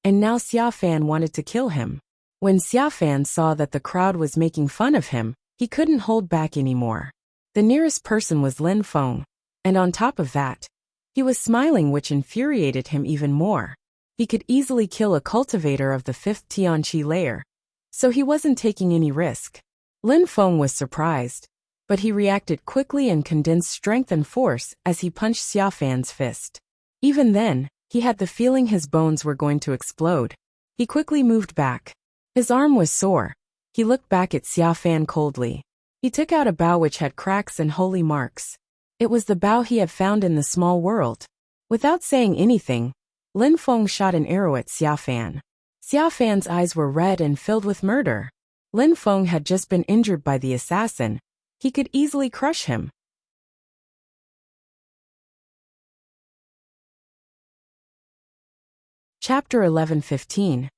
and now Xia Fan wanted to kill him. When Xia Fan saw that the crowd was making fun of him, he couldn't hold back anymore. The nearest person was Lin Feng, and on top of that, he was smiling, which infuriated him even more. He could easily kill a cultivator of the 5th Tianqi layer, so he wasn't taking any risk. Lin Feng was surprised, but he reacted quickly and condensed strength and force as he punched Xia Fan's fist. Even then, he had the feeling his bones were going to explode. He quickly moved back. His arm was sore. He looked back at Xia Fan coldly. He took out a bow which had cracks and holy marks. It was the bow he had found in the small world. Without saying anything, Lin Feng shot an arrow at Xia Fan. Xia Fan's eyes were red and filled with murder. Lin Feng had just been injured by the assassin. He could easily crush him. Chapter 11:15.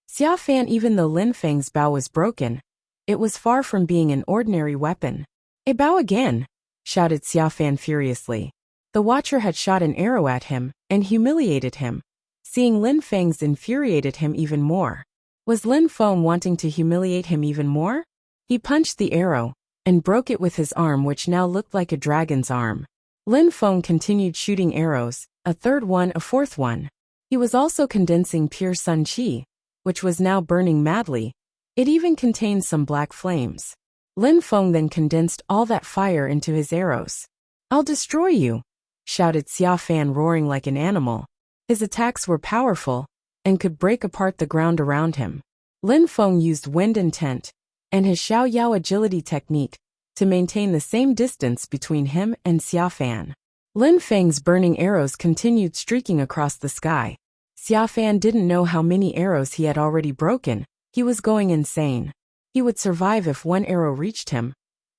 Xia Fan. Even though Lin Feng's bow was broken, it was far from being an ordinary weapon. A bow again, shouted Xia Fan furiously. The watcher had shot an arrow at him and humiliated him. Seeing Lin Feng's infuriated him even more. Was Lin Feng wanting to humiliate him even more? He punched the arrow and broke it with his arm, which now looked like a dragon's arm. Lin Feng continued shooting arrows, a third one, a fourth one. He was also condensing pure sun qi, which was now burning madly. It even contained some black flames. Lin Feng then condensed all that fire into his arrows. I'll destroy you, shouted Xia Fan, roaring like an animal. His attacks were powerful and could break apart the ground around him. Lin Feng used wind intent and his Xiao Yao agility technique to maintain the same distance between him and Xia Fan. Lin Feng's burning arrows continued streaking across the sky. Xia Fan didn't know how many arrows he had already broken. He was going insane. He would survive if one arrow reached him.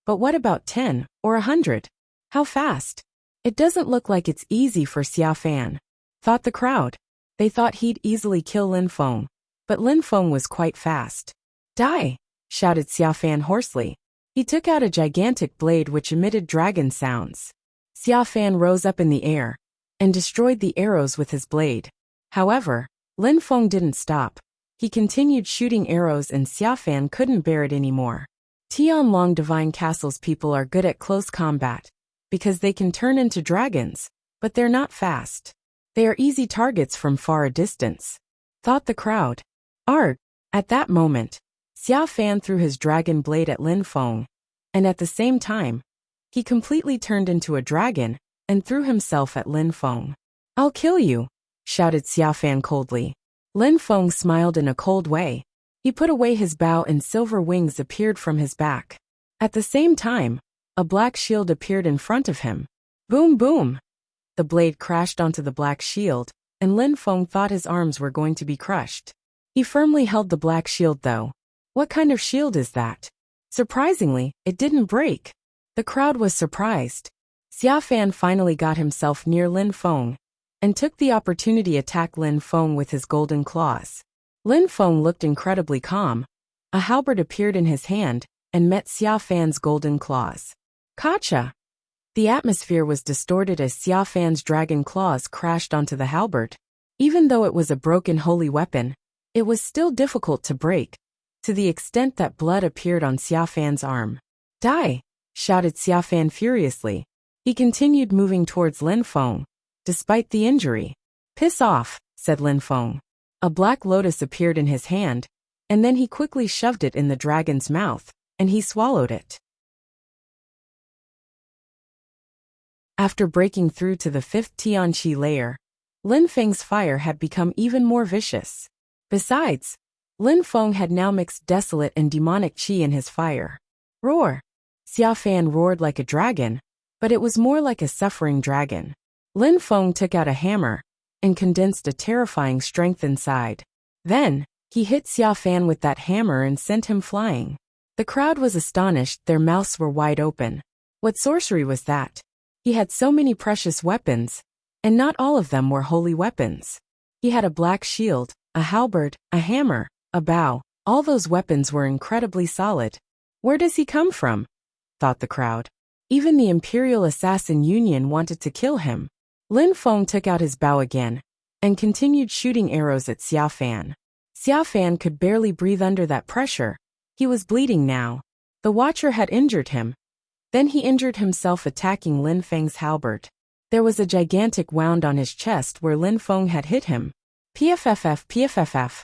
But what about 10 or 100? How fast? It doesn't look like it's easy for Xia Fan, thought the crowd. They thought he'd easily kill Lin Feng, but Lin Feng was quite fast. Die! Shouted Xia Fan hoarsely. He took out a gigantic blade which emitted dragon sounds. Xia Fan rose up in the air and destroyed the arrows with his blade. However, Lin Feng didn't stop. He continued shooting arrows and Xia Fan couldn't bear it anymore. Tianlong Divine Castle's people are good at close combat because they can turn into dragons, but they're not fast. They are easy targets from far a distance, thought the crowd. Art! At that moment, Xia Fan threw his dragon blade at Lin Feng, and at the same time, he completely turned into a dragon and threw himself at Lin Feng. I'll kill you, shouted Xia Fan coldly. Lin Feng smiled in a cold way. He put away his bow and silver wings appeared from his back. At the same time, a black shield appeared in front of him. Boom boom! The blade crashed onto the black shield, and Lin Feng thought his arms were going to be crushed. He firmly held the black shield though. What kind of shield is that? Surprisingly, it didn't break. The crowd was surprised. Xia Fan finally got himself near Lin Feng and took the opportunity to attack Lin Feng with his golden claws. Lin Feng looked incredibly calm. A halberd appeared in his hand and met Xia Fan's golden claws. Kacha! The atmosphere was distorted as Xia Fan's dragon claws crashed onto the halberd. Even though it was a broken holy weapon, it was still difficult to break, to the extent that blood appeared on Xia Fan's arm. Die! Shouted Xia Fan furiously. He continued moving towards Lin Feng, despite the injury. Piss off, said Lin Feng. A black lotus appeared in his hand, and then he quickly shoved it in the dragon's mouth and he swallowed it. After breaking through to the fifth Tianqi layer, Lin Feng's fire had become even more vicious. Besides, Lin Feng had now mixed desolate and demonic qi in his fire. Roar! Xia Fan roared like a dragon, but it was more like a suffering dragon. Lin Feng took out a hammer and condensed a terrifying strength inside. Then, he hit Xia Fan with that hammer and sent him flying. The crowd was astonished, their mouths were wide open. What sorcery was that? He had so many precious weapons, and not all of them were holy weapons. He had a black shield, a halberd, a hammer, a bow. All those weapons were incredibly solid. Where does he come from? Thought the crowd. Even the Imperial Assassin Union wanted to kill him. Lin Feng took out his bow again and continued shooting arrows at Xia Fan. Xia Fan could barely breathe under that pressure. He was bleeding now. The Watcher had injured him. Then he injured himself attacking Lin Feng's halberd. There was a gigantic wound on his chest where Lin Feng had hit him. PFFF, PFFF.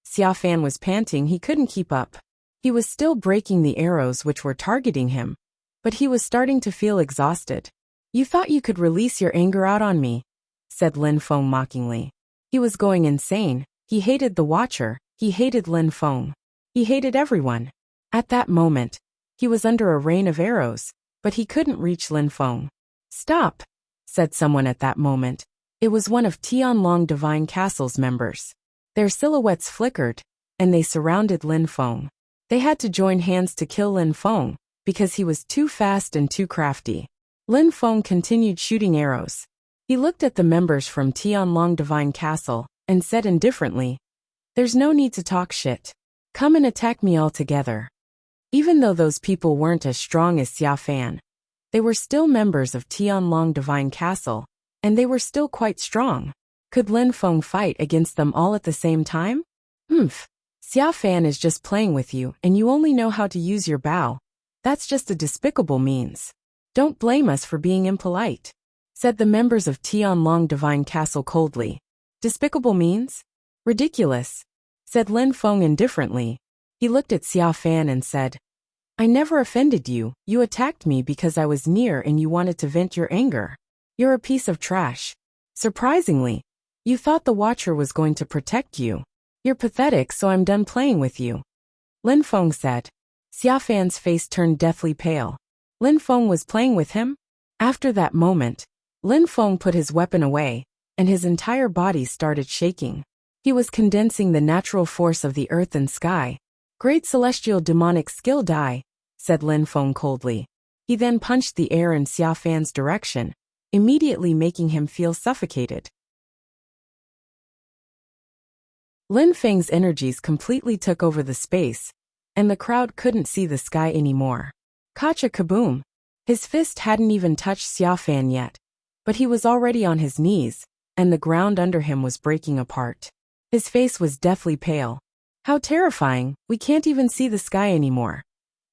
Xia Fan was panting, he couldn't keep up. He was still breaking the arrows which were targeting him, but he was starting to feel exhausted. You thought you could release your anger out on me, said Lin Feng mockingly. He was going insane. He hated the Watcher, he hated Lin Feng. He hated everyone. At that moment, he was under a rain of arrows, but he couldn't reach Lin Feng. Stop, said someone at that moment. It was one of Tianlong Divine Castle's members. Their silhouettes flickered, and they surrounded Lin Feng. They had to join hands to kill Lin Feng, because he was too fast and too crafty. Lin Feng continued shooting arrows. He looked at the members from Tianlong Divine Castle, and said indifferently, "There's no need to talk shit. Come and attack me all together." Even though those people weren't as strong as Xia Fan, they were still members of Tianlong Divine Castle, and they were still quite strong. Could Lin Feng fight against them all at the same time? Xia Fan is just playing with you and you only know how to use your bow. That's just a despicable means. Don't blame us for being impolite, said the members of Tianlong Divine Castle coldly. Despicable means? Ridiculous, said Lin Feng indifferently. He looked at Xia Fan and said, I never offended you. You attacked me because I was near and you wanted to vent your anger. You're a piece of trash. Surprisingly, you thought the Watcher was going to protect you. You're pathetic, so I'm done playing with you, Lin Feng said. Xia Fan's face turned deathly pale. Lin Feng was playing with him? After that moment, Lin Feng put his weapon away, and his entire body started shaking. He was condensing the natural force of the earth and sky. Great celestial demonic skill die, said Lin Feng coldly. He then punched the air in Xia Fan's direction, immediately making him feel suffocated. Lin Feng's energies completely took over the space, and the crowd couldn't see the sky anymore. Kacha kaboom! His fist hadn't even touched Xia Fan yet, but he was already on his knees, and the ground under him was breaking apart. His face was deathly pale. How terrifying, we can't even see the sky anymore,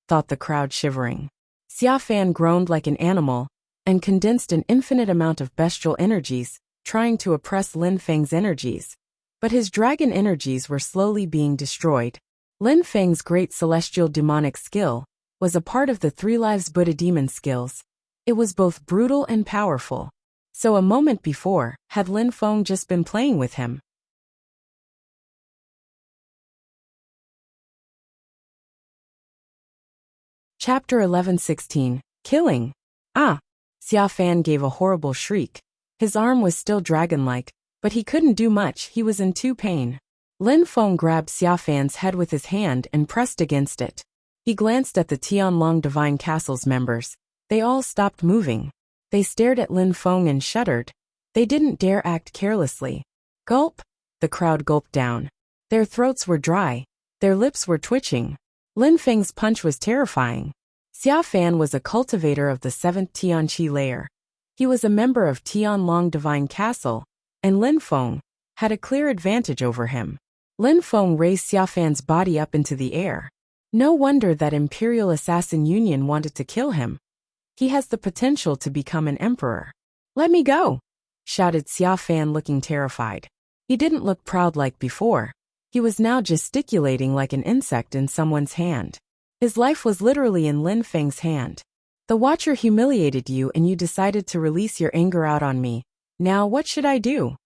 thought the crowd shivering. Xia Fan groaned like an animal, and condensed an infinite amount of bestial energies, trying to oppress Lin Feng's energies. But his dragon energies were slowly being destroyed. Lin Feng's great celestial demonic skill was a part of the Three Lives Buddha demon skills. It was both brutal and powerful. So a moment before, had Lin Feng just been playing with him. Chapter 11:16. Killing. Xia Fan gave a horrible shriek. His arm was still dragon-like, but he couldn't do much, he was in too pain. Lin Feng grabbed Xia Fan's head with his hand and pressed against it. He glanced at the Tianlong Divine Castle's members. They all stopped moving. They stared at Lin Feng and shuddered. They didn't dare act carelessly. Gulp! The crowd gulped down. Their throats were dry. Their lips were twitching. Lin Feng's punch was terrifying. Xia Fan was a cultivator of the 7th Tianqi layer. He was a member of Tianlong Divine Castle, and Lin Feng had a clear advantage over him. Lin Feng raised Xia Fan's body up into the air. No wonder that Imperial Assassin Union wanted to kill him. He has the potential to become an emperor. Let me go, shouted Xia Fan looking terrified. He didn't look proud like before. He was now gesticulating like an insect in someone's hand. His life was literally in Lin Feng's hand. The Watcher humiliated you and you decided to release your anger out on me. Now what should I do?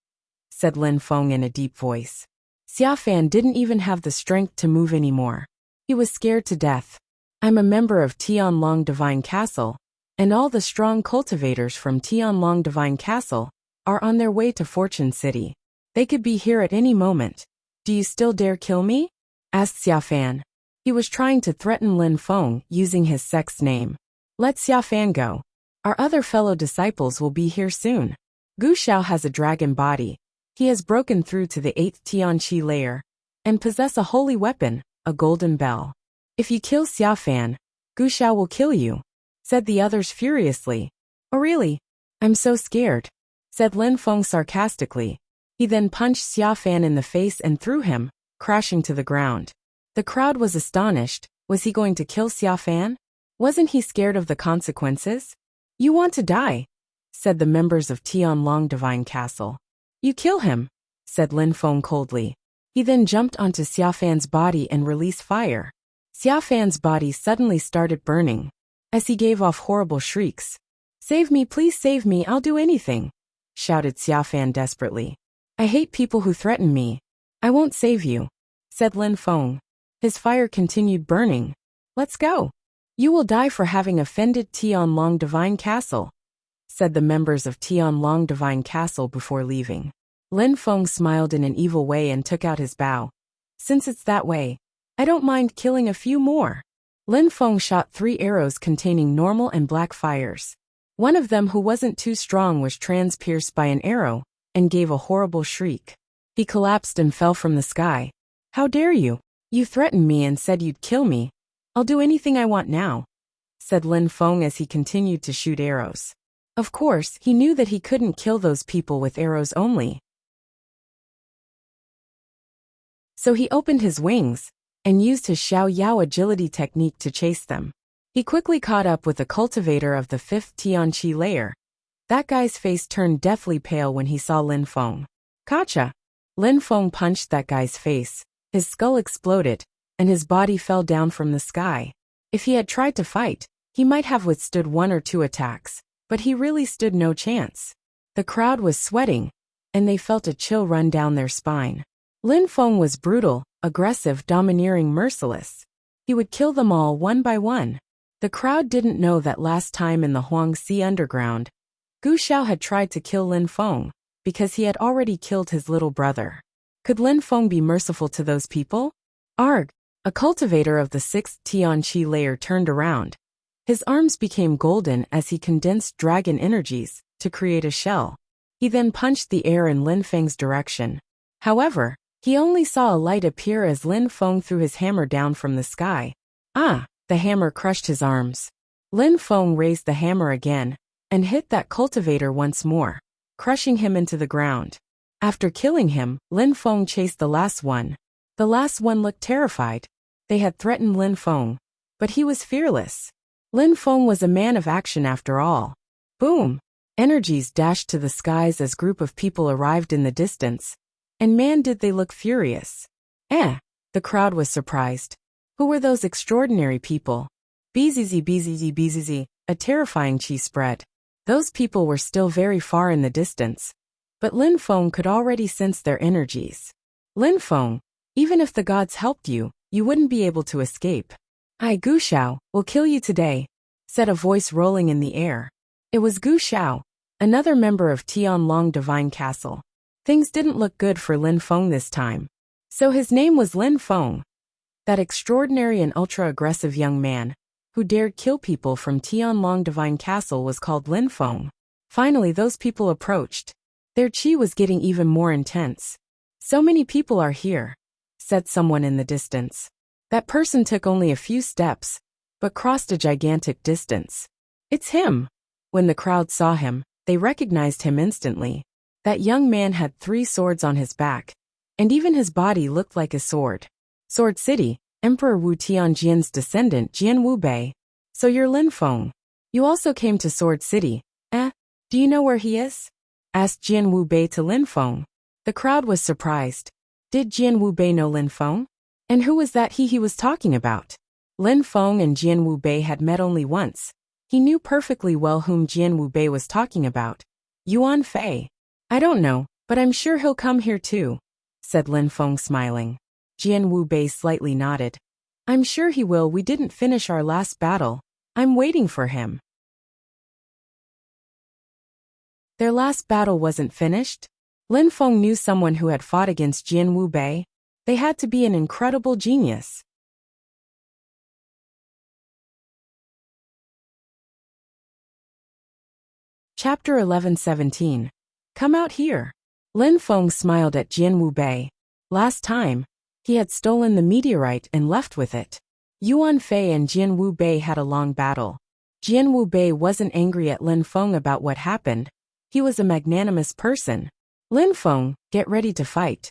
Said Lin Feng in a deep voice. Xia Fan didn't even have the strength to move anymore. He was scared to death. I'm a member of Tianlong Divine Castle, and all the strong cultivators from Tianlong Divine Castle are on their way to Fortune City. They could be here at any moment. Do you still dare kill me? Asked Xia Fan. He was trying to threaten Lin Feng using his sex name. Let Xia Fan go. Our other fellow disciples will be here soon. Gu Xiao has a dragon body. He has broken through to the 8th Tianqi layer and possess a holy weapon, a golden bell. If you kill Xia Fan, Gu Xiao will kill you, said the others furiously. Oh really? I'm so scared, said Lin Feng sarcastically. He then punched Xia Fan in the face and threw him, crashing to the ground. The crowd was astonished. Was he going to kill Xia Fan? Wasn't he scared of the consequences? You want to die, said the members of Tianlong Divine Castle. You kill him, said Lin Feng coldly. He then jumped onto Xia Fan's body and released fire. Xia Fan's body suddenly started burning, as he gave off horrible shrieks. Save me, please save me, I'll do anything, shouted Xia Fan desperately. I hate people who threaten me. I won't save you, said Lin Feng. His fire continued burning. Let's go. You will die for having offended Tianlong Divine Castle, said the members of Tianlong Divine Castle before leaving. Lin Feng smiled in an evil way and took out his bow. Since it's that way, I don't mind killing a few more. Lin Feng shot 3 arrows containing normal and black fires. One of them, who wasn't too strong, was pierced by an arrow and gave a horrible shriek. He collapsed and fell from the sky. How dare you? You threatened me and said you'd kill me. I'll do anything I want now, said Lin Feng as he continued to shoot arrows. Of course, he knew that he couldn't kill those people with arrows only. So he opened his wings and used his Xiao Yao agility technique to chase them. He quickly caught up with the cultivator of the 5th Tianqi layer. That guy's face turned deathly pale when he saw Lin Feng. Gotcha! Lin Feng punched that guy's face. His skull exploded, and his body fell down from the sky. If he had tried to fight, he might have withstood 1 or 2 attacks, but he really stood no chance. The crowd was sweating, and they felt a chill run down their spine. Lin Feng was brutal, aggressive, domineering, merciless. He would kill them all one by one. The crowd didn't know that last time in the Huangxi underground, Gu Xiao had tried to kill Lin Feng, because he had already killed his little brother. Could Lin Feng be merciful to those people? Arg! A cultivator of the 6th Tianqi layer turned around. His arms became golden as he condensed dragon energies to create a shell. He then punched the air in Lin Feng's direction. However, he only saw a light appear as Lin Feng threw his hammer down from the sky. Ah! The hammer crushed his arms. Lin Feng raised the hammer again and hit that cultivator once more, crushing him into the ground. After killing him, Lin Feng chased the last one. The last one looked terrified. They had threatened Lin Feng, but he was fearless. Lin Feng was a man of action after all. Boom! Energies dashed to the skies as group of people arrived in the distance. And man, did they look furious. The crowd was surprised. Who were those extraordinary people? Bzz, a terrifying chi spread. Those people were still very far in the distance, but Lin Feng could already sense their energies. Lin Feng, even if the gods helped you, you wouldn't be able to escape. I, Gu Xiao, will kill you today, said a voice rolling in the air. It was Gu Xiao, another member of Tianlong Divine Castle. Things didn't look good for Lin Feng this time. So his name was Lin Feng. That extraordinary and ultra-aggressive young man, who dared kill people from Tianlong Divine Castle, was called Lin Feng. Finally those people approached. Their chi was getting even more intense. So many people are here, said someone in the distance. That person took only a few steps, but crossed a gigantic distance. It's him. When the crowd saw him, they recognized him instantly. That young man had 3 swords on his back, and even his body looked like a sword. Sword City, Emperor Wu Tianjian's descendant Jian Wu Bei. So you're Lin Feng. You also came to Sword City, eh? Do you know where he is? Asked Jian Wu Bei to Lin Feng. The crowd was surprised. Did Jian Wu Bei know Lin Feng? And who was that he was talking about? Lin Feng and Jian Wubei had met only once. He knew perfectly well whom Jian Wubei was talking about. Yuan Fei. I don't know, but I'm sure he'll come here too, said Lin Feng smiling. Jian Wubei slightly nodded. I'm sure he will. We didn't finish our last battle. I'm waiting for him. Their last battle wasn't finished? Lin Feng knew someone who had fought against Jian Wubei. They had to be an incredible genius. Chapter 11-17. Come out here. Lin Feng smiled at Jian Wubei. Last time, he had stolen the meteorite and left with it. Yuan Fei and Jian Wubei had a long battle. Jian Wubei wasn't angry at Lin Feng about what happened. He was a magnanimous person. Lin Feng, get ready to fight,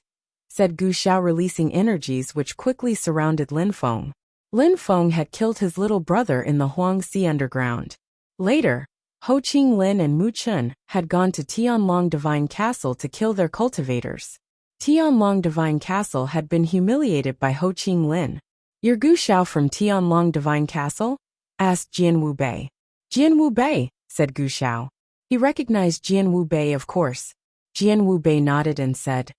said Gu Xiao, releasing energies which quickly surrounded Lin Feng. Lin Feng had killed his little brother in the Huangxi underground. Later, Ho Qinglin and Mu Chun had gone to Tianlong Divine Castle to kill their cultivators. Tianlong Divine Castle had been humiliated by Ho Qinglin. You're Gu Xiao from Tianlong Divine Castle? Asked Jian Wubei. Jian Wubei, said Gu Xiao. He recognized Jian Wubei, of course. Jian Wubei nodded and said,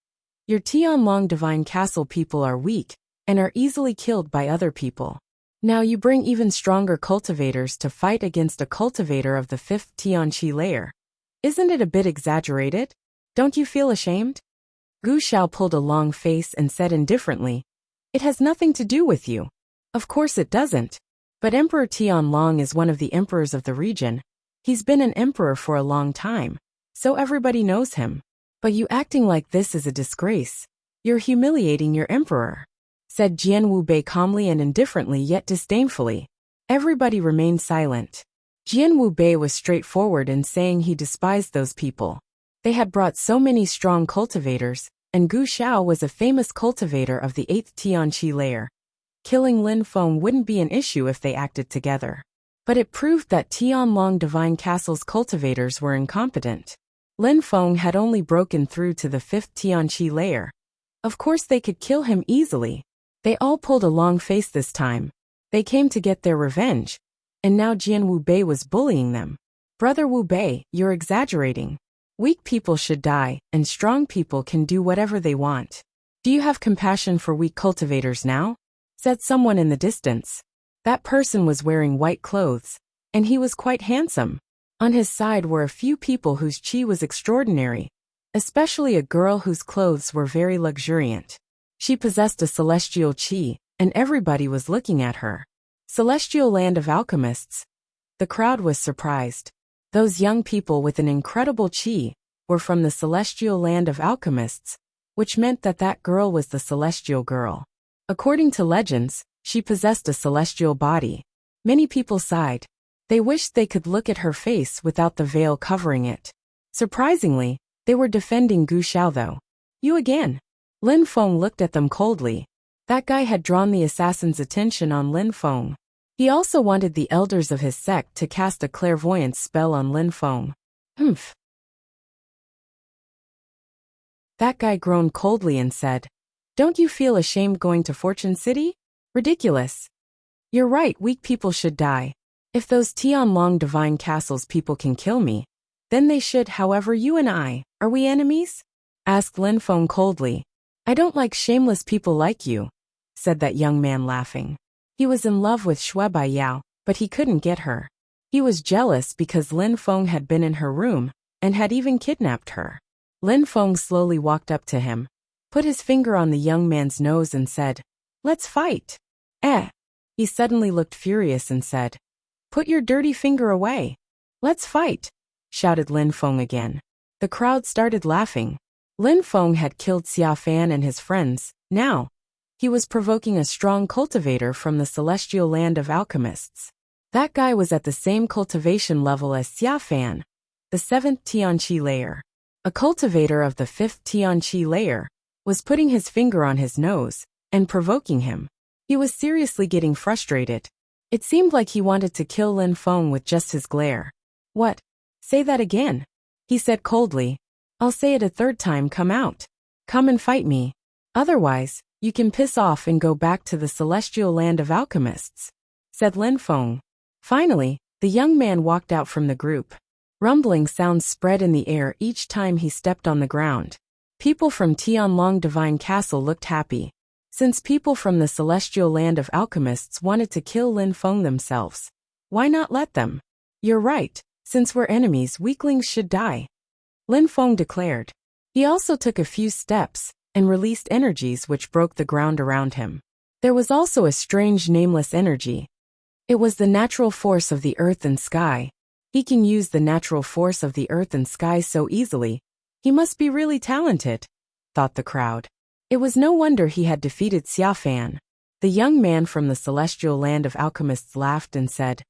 Your Tianlong Divine Castle people are weak and are easily killed by other people. Now you bring even stronger cultivators to fight against a cultivator of the 5th Tianqi layer. Isn't it a bit exaggerated? Don't you feel ashamed? Gu Xiao pulled a long face and said indifferently, It has nothing to do with you. Of course it doesn't. But Emperor Tianlong is one of the emperors of the region. He's been an emperor for a long time, so everybody knows him. But you acting like this is a disgrace. You're humiliating your emperor, said Jian Wubei calmly and indifferently yet disdainfully. Everybody remained silent. Jian Wubei was straightforward in saying he despised those people. They had brought so many strong cultivators, and Gu Xiao was a famous cultivator of the 8th Tianqi layer. Killing Lin Feng wouldn't be an issue if they acted together. But it proved that Tianlong Divine Castle's cultivators were incompetent. Lin Feng had only broken through to the 5th Tianqi layer. Of course they could kill him easily. They all pulled a long face this time. They came to get their revenge. And now Jian Wubei was bullying them. Brother Wubei, you're exaggerating. Weak people should die, and strong people can do whatever they want. Do you have compassion for weak cultivators now? Said someone in the distance. That person was wearing white clothes, and he was quite handsome. On his side were a few people whose qi was extraordinary, especially a girl whose clothes were very luxuriant. She possessed a celestial qi, and everybody was looking at her. Celestial land of alchemists. The crowd was surprised. Those young people with an incredible qi were from the celestial land of alchemists, which meant that that girl was the celestial girl. According to legends, she possessed a celestial body. Many people sighed. They wished they could look at her face without the veil covering it. Surprisingly, they were defending Gu Xiao though. You again? Lin Feng looked at them coldly. That guy had drawn the assassin's attention on Lin Feng. He also wanted the elders of his sect to cast a clairvoyance spell on Lin Feng. Humph. That guy groaned coldly and said, Don't you feel ashamed going to Fortune City? Ridiculous. You're right, weak people should die. If those Tianlong Divine Castle's people can kill me, then they should. However, you and I, are we enemies? Asked Lin Feng coldly. I don't like shameless people like you, said that young man laughing. He was in love with Shui Baiyao, but he couldn't get her. He was jealous because Lin Feng had been in her room, and had even kidnapped her. Lin Feng slowly walked up to him, put his finger on the young man's nose and said, Let's fight. He suddenly looked furious and said, Put your dirty finger away. Let's fight, shouted Lin Feng again. The crowd started laughing. Lin Feng had killed Xia Fan and his friends. Now, he was provoking a strong cultivator from the celestial land of alchemists. That guy was at the same cultivation level as Xia Fan, the 7th Tianqi layer. A cultivator of the 5th Tianqi layer was putting his finger on his nose and provoking him. He was seriously getting frustrated. It seemed like he wanted to kill Lin Feng with just his glare. What? Say that again, he said coldly. I'll say it a third time. Come out. Come and fight me. Otherwise, you can piss off and go back to the celestial land of alchemists. said Lin Feng. Finally, the young man walked out from the group. Rumbling sounds spread in the air each time he stepped on the ground. People from Tianlong Divine Castle looked happy. Since people from the celestial land of alchemists wanted to kill Lin Feng themselves, why not let them? You're right, since we're enemies, weaklings should die, Lin Feng declared. He also took a few steps and released energies which broke the ground around him. There was also a strange nameless energy. It was the natural force of the earth and sky. He can use the natural force of the earth and sky so easily. He must be really talented, thought the crowd. It was no wonder he had defeated Xia Fan. The young man from the celestial land of alchemists laughed and said,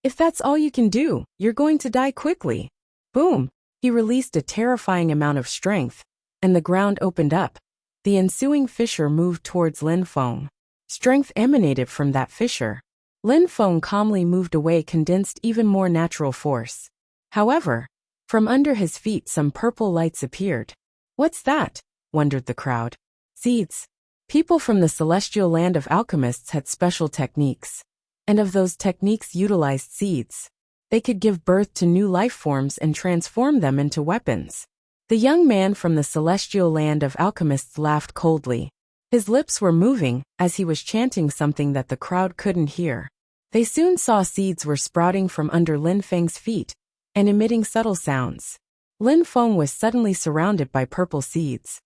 "If that's all you can do, you're going to die quickly." Boom! He released a terrifying amount of strength, and the ground opened up. The ensuing fissure moved towards Lin Feng. Strength emanated from that fissure. Lin Feng calmly moved away, condensed even more natural force. However, from under his feet some purple lights appeared. "What's that?" wondered the crowd. Seeds. People from the celestial land of alchemists had special techniques. And of those techniques utilized seeds. They could give birth to new life forms and transform them into weapons. The young man from the celestial land of alchemists laughed coldly. His lips were moving as he was chanting something that the crowd couldn't hear. They soon saw seeds were sprouting from under Lin Feng's feet and emitting subtle sounds. Lin Feng was suddenly surrounded by purple seeds.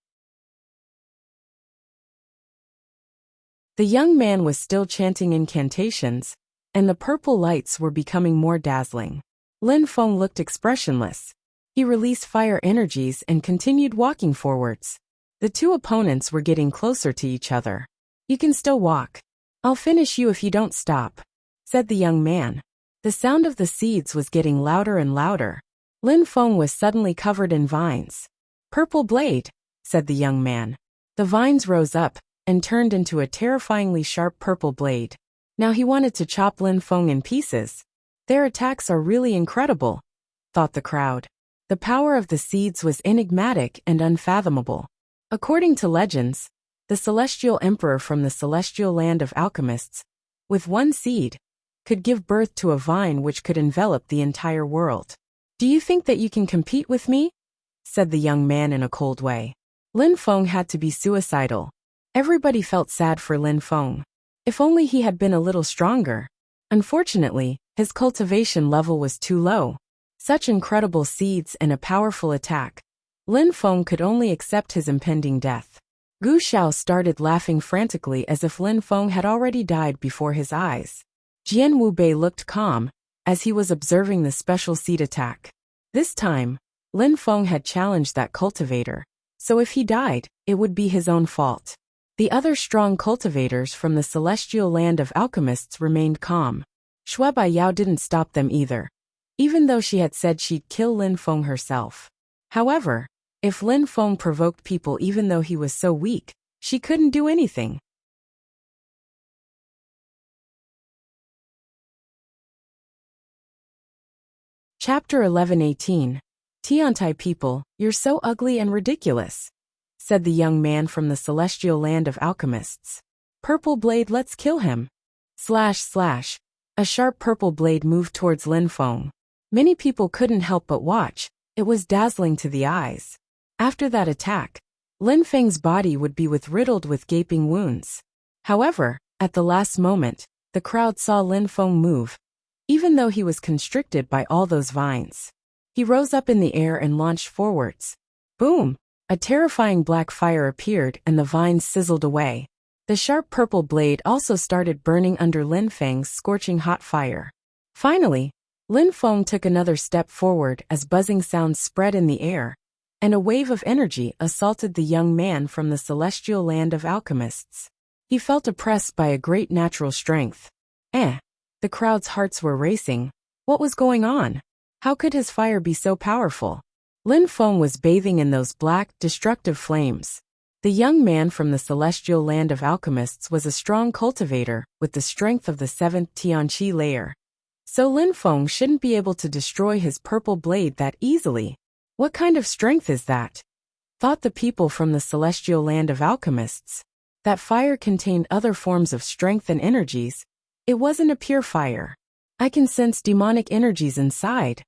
The young man was still chanting incantations, and the purple lights were becoming more dazzling. Lin Feng looked expressionless. He released fire energies and continued walking forwards. The two opponents were getting closer to each other. "You can still walk. I'll finish you if you don't stop," said the young man. The sound of the seeds was getting louder and louder. Lin Feng was suddenly covered in vines. "Purple blade," said the young man. The vines rose up and turned into a terrifyingly sharp purple blade. Now he wanted to chop Lin Feng in pieces. Their attacks are really incredible, thought the crowd. The power of the seeds was enigmatic and unfathomable. According to legends, the celestial emperor from the celestial land of alchemists, with one seed, could give birth to a vine which could envelop the entire world. "Do you think that you can compete with me?" said the young man in a cold way. Lin Feng had to be suicidal. Everybody felt sad for Lin Feng. If only he had been a little stronger. Unfortunately, his cultivation level was too low. Such incredible seeds and a powerful attack. Lin Feng could only accept his impending death. Gu Xiao started laughing frantically as if Lin Feng had already died before his eyes. Jian Wubei looked calm as he was observing the special seed attack. This time, Lin Feng had challenged that cultivator, so if he died, it would be his own fault. The other strong cultivators from the celestial land of alchemists remained calm. Shui Baiyao didn't stop them either, even though she had said she'd kill Lin Feng herself. However, if Lin Feng provoked people even though he was so weak, she couldn't do anything. Chapter 11:18. Tiantai people, you're so ugly and ridiculous, said the young man from the celestial land of alchemists. "Purple blade, let's kill him." Slash slash. A sharp purple blade moved towards Lin Feng. Many people couldn't help but watch. It was dazzling to the eyes. After that attack, Lin Feng's body would be riddled with gaping wounds. However, at the last moment, the crowd saw Lin Feng move. Even though he was constricted by all those vines, he rose up in the air and launched forwards. Boom! A terrifying black fire appeared and the vines sizzled away. The sharp purple blade also started burning under Lin Feng's scorching hot fire. Finally, Lin Feng took another step forward as buzzing sounds spread in the air, and a wave of energy assaulted the young man from the celestial land of alchemists. He felt oppressed by a great natural strength. The crowd's hearts were racing. What was going on? How could his fire be so powerful? Lin Feng was bathing in those black, destructive flames. The young man from the celestial land of alchemists was a strong cultivator with the strength of the 7th Tianqi layer. So Lin Feng shouldn't be able to destroy his purple blade that easily. What kind of strength is that? Thought the people from the celestial land of alchemists. That fire contained other forms of strength and energies, It wasn't a pure fire. I can sense demonic energies inside,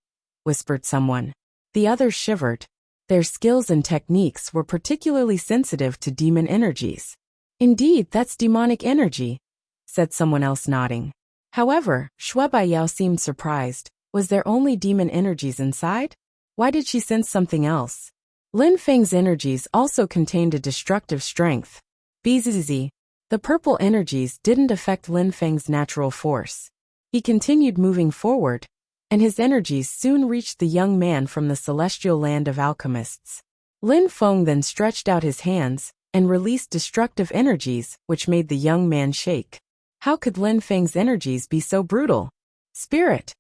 whispered someone. The others shivered. Their skills and techniques were particularly sensitive to demon energies. Indeed, that's demonic energy, said someone else nodding. However, Shui Baiyao seemed surprised. Was there only demon energies inside? Why did she sense something else? Lin Feng's energies also contained a destructive strength. Bzz. The purple energies didn't affect Lin Feng's natural force. He continued moving forward, and his energies soon reached the young man from the celestial land of alchemists. Lin Feng then stretched out his hands and released destructive energies, which made the young man shake. How could Lin Feng's energies be so brutal? Spirit!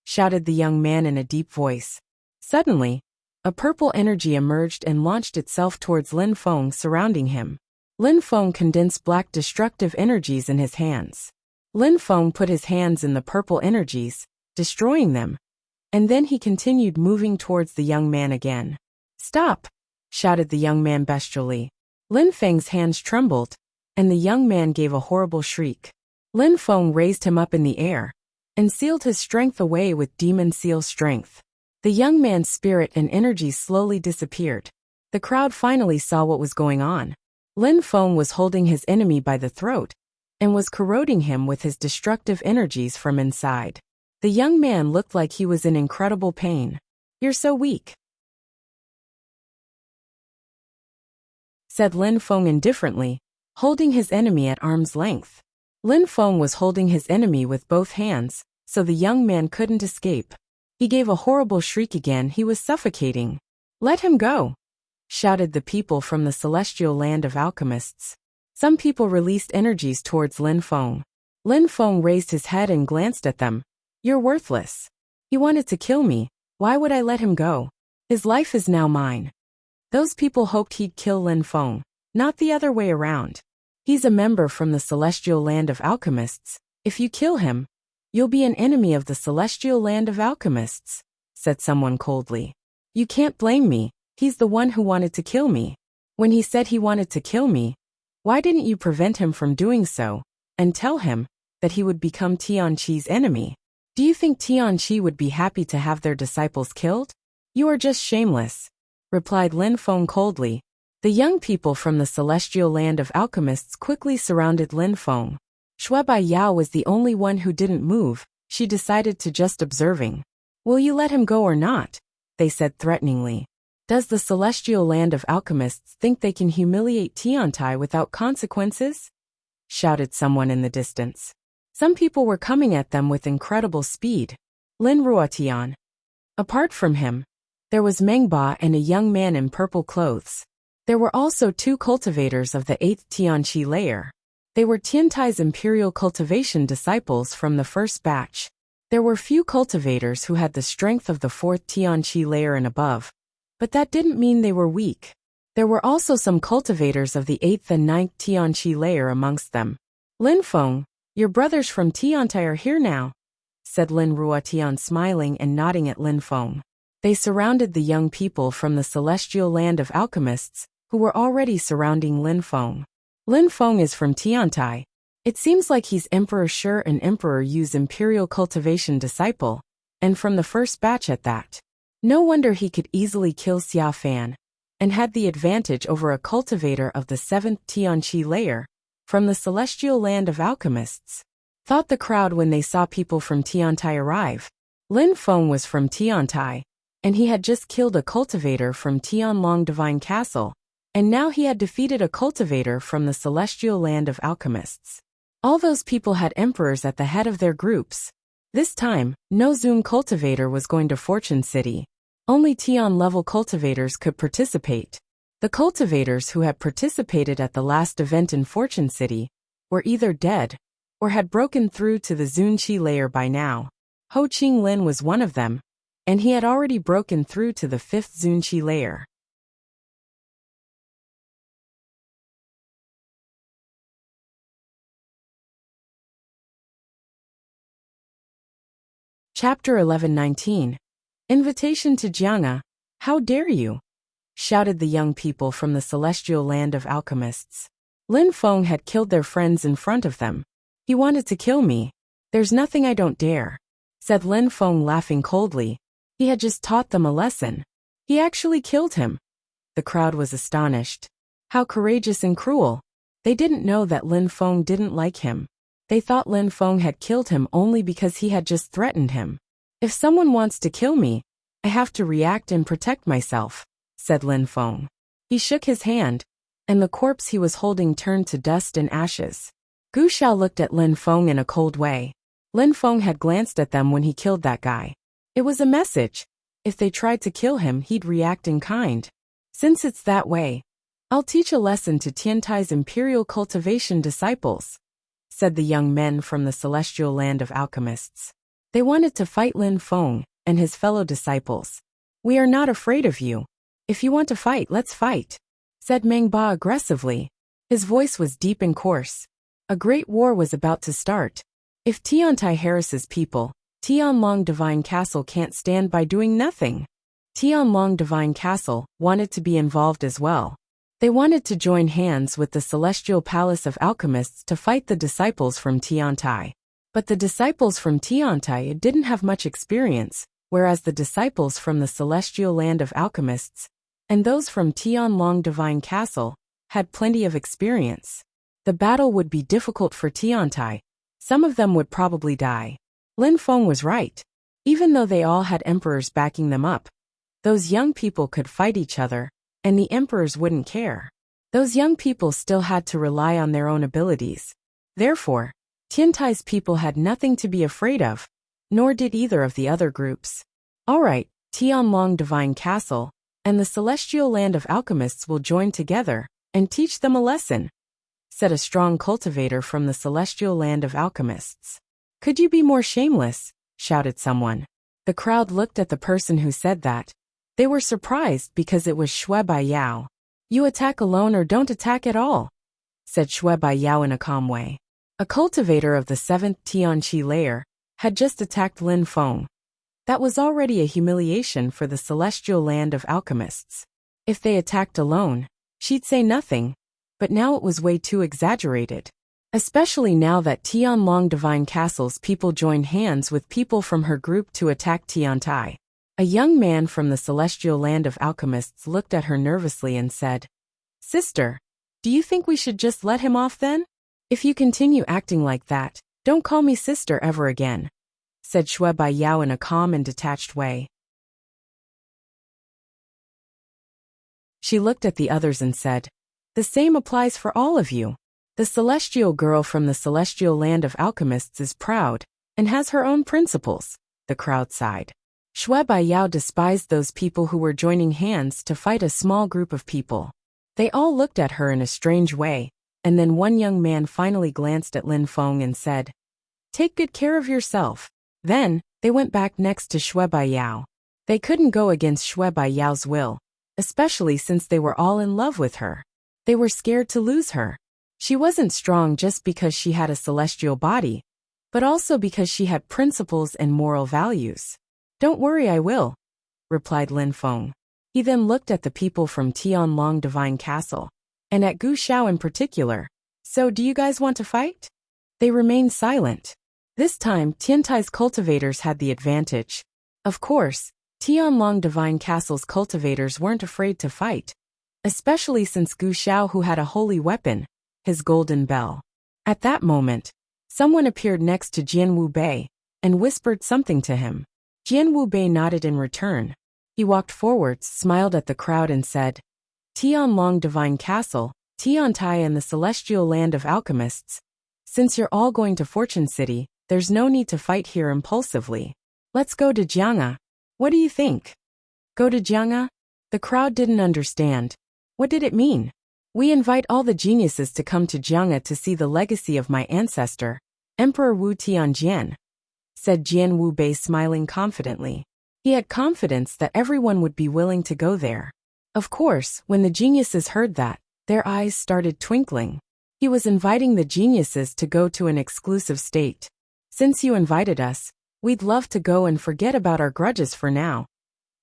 Shouted the young man in a deep voice. Suddenly, a purple energy emerged and launched itself towards Lin Feng, surrounding him. Lin Feng condensed black destructive energies in his hands. Lin Feng put his hands in the purple energies, destroying them, and then he continued moving towards the young man again. Stop! Shouted the young man bestially. Lin Feng's hands trembled, and the young man gave a horrible shriek. Lin Feng raised him up in the air and sealed his strength away with demon seal strength. The young man's spirit and energy slowly disappeared. The crowd finally saw what was going on. Lin Feng was holding his enemy by the throat and was corroding him with his destructive energies from inside. The young man looked like he was in incredible pain. You're so weak, said Lin Feng indifferently, holding his enemy at arm's length. Lin Feng was holding his enemy with both hands, so the young man couldn't escape. He gave a horrible shriek again. He was suffocating. Let him go, shouted the people from the celestial land of alchemists. Some people released energies towards Lin Feng. Lin Feng raised his head and glanced at them. You're worthless. He wanted to kill me. Why would I let him go? His life is now mine. Those people hoped he'd kill Lin Feng, not the other way around. He's a member from the celestial land of alchemists. If you kill him, you'll be an enemy of the celestial land of alchemists, said someone coldly. You can't blame me. He's the one who wanted to kill me. When he said he wanted to kill me, why didn't you prevent him from doing so, and tell him that he would become Tianqi's enemy? Do you think Tianqi would be happy to have their disciples killed? You are just shameless, replied Lin Feng coldly. The young people from the celestial land of alchemists quickly surrounded Lin Feng. Shui Baiyao was the only one who didn't move. She decided to just observing. Will you let him go or not? They said threateningly. Does the celestial land of alchemists think they can humiliate Tiantai without consequences? Shouted someone in the distance. Some people were coming at them with incredible speed. Lin Ruotian. Apart from him, there was Meng Ba and a young man in purple clothes. There were also 2 cultivators of the 8th Tianqi layer. They were Tiantai's imperial cultivation disciples from the first batch. There were few cultivators who had the strength of the 4th Tianqi layer and above, but that didn't mean they were weak. There were also some cultivators of the 8th and 9th Tianqi layer amongst them. Lin Feng, your brothers from Tiantai are here now, said Lin Ruotian, smiling and nodding at Lin Feng. They surrounded the young people from the celestial land of alchemists, who were already surrounding Lin Feng. Lin Feng is from Tiantai. It seems like he's Emperor Shi and Emperor Yu's imperial cultivation disciple, and from the first batch at that. No wonder he could easily kill Xia Fan, and had the advantage over a cultivator of the 7th Tianqi layer, from the celestial land of alchemists, thought the crowd when they saw people from Tiantai arrive. Lin Feng was from Tiantai, and he had just killed a cultivator from Tianlong Divine Castle, and now he had defeated a cultivator from the celestial land of alchemists. All those people had emperors at the head of their groups. This time, no Zoom cultivator was going to Fortune City. Only Tian-level cultivators could participate. The cultivators who had participated at the last event in Fortune City were either dead or had broken through to the Zunqi layer by now. Ho Qinglin was one of them, and he had already broken through to the 5th Zunqi layer. Chapter 11:19. Invitation to Jiang'a. How dare you? Shouted the young people from the celestial land of alchemists. Lin Feng had killed their friends in front of them. He wanted to kill me. There's nothing I don't dare, said Lin Feng, laughing coldly. He had just taught them a lesson. He actually killed him. The crowd was astonished. How courageous and cruel. They didn't know that Lin Feng didn't like him. They thought Lin Feng had killed him only because he had just threatened him. If someone wants to kill me, I have to react and protect myself, said Lin Feng. He shook his hand, and the corpse he was holding turned to dust and ashes. Gu Xiao looked at Lin Feng in a cold way. Lin Feng had glanced at them when he killed that guy. It was a message. If they tried to kill him, he'd react in kind. Since it's that way, I'll teach a lesson to Tiantai's Imperial Cultivation disciples, said the young men from the celestial land of alchemists. They wanted to fight Lin Feng and his fellow disciples. We are not afraid of you. If you want to fight, let's fight, said Meng Ba aggressively. His voice was deep and coarse. A great war was about to start. If Tiantai harasses people, Tianlong Divine Castle can't stand by doing nothing. Tianlong Divine Castle wanted to be involved as well. They wanted to join hands with the Celestial Palace of Alchemists to fight the disciples from Tiantai. But the disciples from Tiantai didn't have much experience, whereas the disciples from the Celestial Land of Alchemists and those from Tianlong Divine Castle had plenty of experience. The battle would be difficult for Tiantai. Some of them would probably die. Lin Feng was right. Even though they all had emperors backing them up, those young people could fight each other, and the emperors wouldn't care. Those young people still had to rely on their own abilities. Therefore, Tiantai's people had nothing to be afraid of, nor did either of the other groups. All right, Tianlong Divine Castle and the Celestial Land of Alchemists will join together and teach them a lesson, said a strong cultivator from the Celestial Land of Alchemists. Could you be more shameless? Shouted someone. The crowd looked at the person who said that. They were surprised because it was Shui Bai Yao. You attack alone or don't attack at all, said Shui Bai Yao in a calm way. A cultivator of the 7th Tianqi layer had just attacked Lin Feng. That was already a humiliation for the Celestial Land of Alchemists. If they attacked alone, she'd say nothing, but now it was way too exaggerated. Especially now that Tianlong Divine Castle's people joined hands with people from her group to attack Tiantai. A young man from the Celestial Land of Alchemists looked at her nervously and said, Sister, do you think we should just let him off then? If you continue acting like that, don't call me sister ever again, said Shui Bai Yao in a calm and detached way. She looked at the others and said, The same applies for all of you. The celestial girl from the Celestial Land of Alchemists is proud and has her own principles. The crowd sighed. Shui Bai Yao despised those people who were joining hands to fight a small group of people. They all looked at her in a strange way, and then one young man finally glanced at Lin Feng and said, Take good care of yourself. Then, they went back next to Shui Bai Yao. They couldn't go against Shui Bai Yao's will, especially since they were all in love with her. They were scared to lose her. She wasn't strong just because she had a celestial body, but also because she had principles and moral values. Don't worry, I will, replied Lin Feng. He then looked at the people from Tianlong Divine Castle, and at Gu Xiao in particular. So do you guys want to fight? They remained silent. This time, Tiantai's cultivators had the advantage. Of course, Tianlong Divine Castle's cultivators weren't afraid to fight, especially since Gu Xiao, who had a holy weapon, his golden bell. At that moment, someone appeared next to Jian Wu Bei and whispered something to him. Jian Wu Bei nodded in return. He walked forwards, smiled at the crowd and said, Tianlong Divine Castle, Tiantai and the Celestial Land of Alchemists. Since you're all going to Fortune City, there's no need to fight here impulsively. Let's go to Jiang'a. What do you think? Go to Jiang'a? The crowd didn't understand. What did it mean? We invite all the geniuses to come to Jiang'a to see the legacy of my ancestor, Emperor Wu Tianjian, said Jian Wu Bei, smiling confidently. He had confidence that everyone would be willing to go there. Of course, when the geniuses heard that, their eyes started twinkling. He was inviting the geniuses to go to an exclusive state. Since you invited us, we'd love to go and forget about our grudges for now,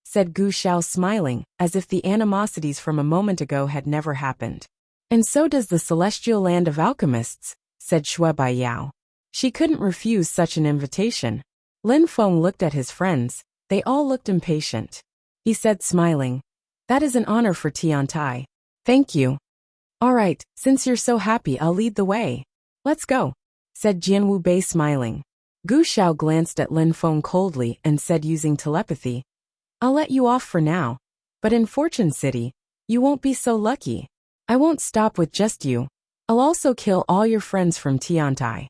said Gu Xiao, smiling, as if the animosities from a moment ago had never happened. And so does the Celestial Land of Alchemists, said Shui Bai Yao. She couldn't refuse such an invitation. Lin Feng looked at his friends. They all looked impatient. He said, smiling, "That is an honor for Tiantai. Thank you." "All right, since you're so happy, I'll lead the way. Let's go," said Jianwu Bei, smiling. Gu Xiao glanced at Lin Feng coldly and said, using telepathy, "I'll let you off for now. But in Fortune City, you won't be so lucky. I won't stop with just you. I'll also kill all your friends from Tiantai."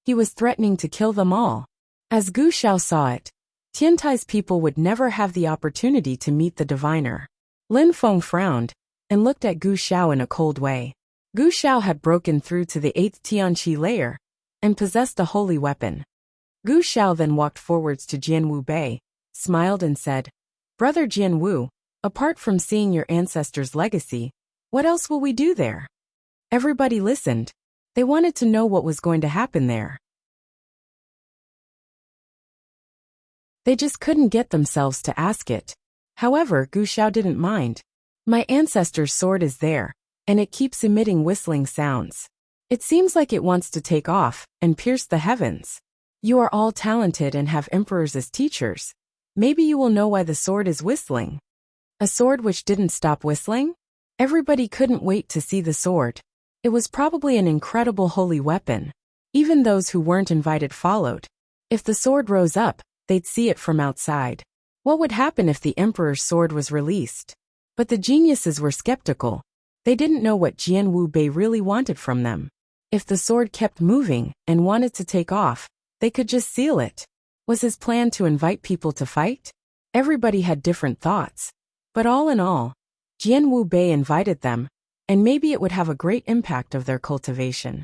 He was threatening to kill them all. As Gu Xiao saw it, Tiantai's people would never have the opportunity to meet the diviner. Lin Feng frowned and looked at Gu Xiao in a cold way. Gu Xiao had broken through to the 8th Tianqi layer and possessed a holy weapon. Gu Xiao then walked forwards to Jianwu Bei, smiled and said, "Brother Jianwu, apart from seeing your ancestors' legacy, what else will we do there?" Everybody listened. They wanted to know what was going to happen there. They just couldn't get themselves to ask it. However, Gu Xiao didn't mind. "My ancestor's sword is there, and it keeps emitting whistling sounds. It seems like it wants to take off and pierce the heavens. You are all talented and have emperors as teachers. Maybe you will know why the sword is whistling." A sword which didn't stop whistling? Everybody couldn't wait to see the sword. It was probably an incredible holy weapon. Even those who weren't invited followed. If the sword rose up, they'd see it from outside. What would happen if the emperor's sword was released? But the geniuses were skeptical. They didn't know what Jianwu Bei really wanted from them. If the sword kept moving and wanted to take off, they could just seal it. Was his plan to invite people to fight? Everybody had different thoughts. But all in all, Jianwu Bei invited them, and maybe it would have a great impact of their cultivation.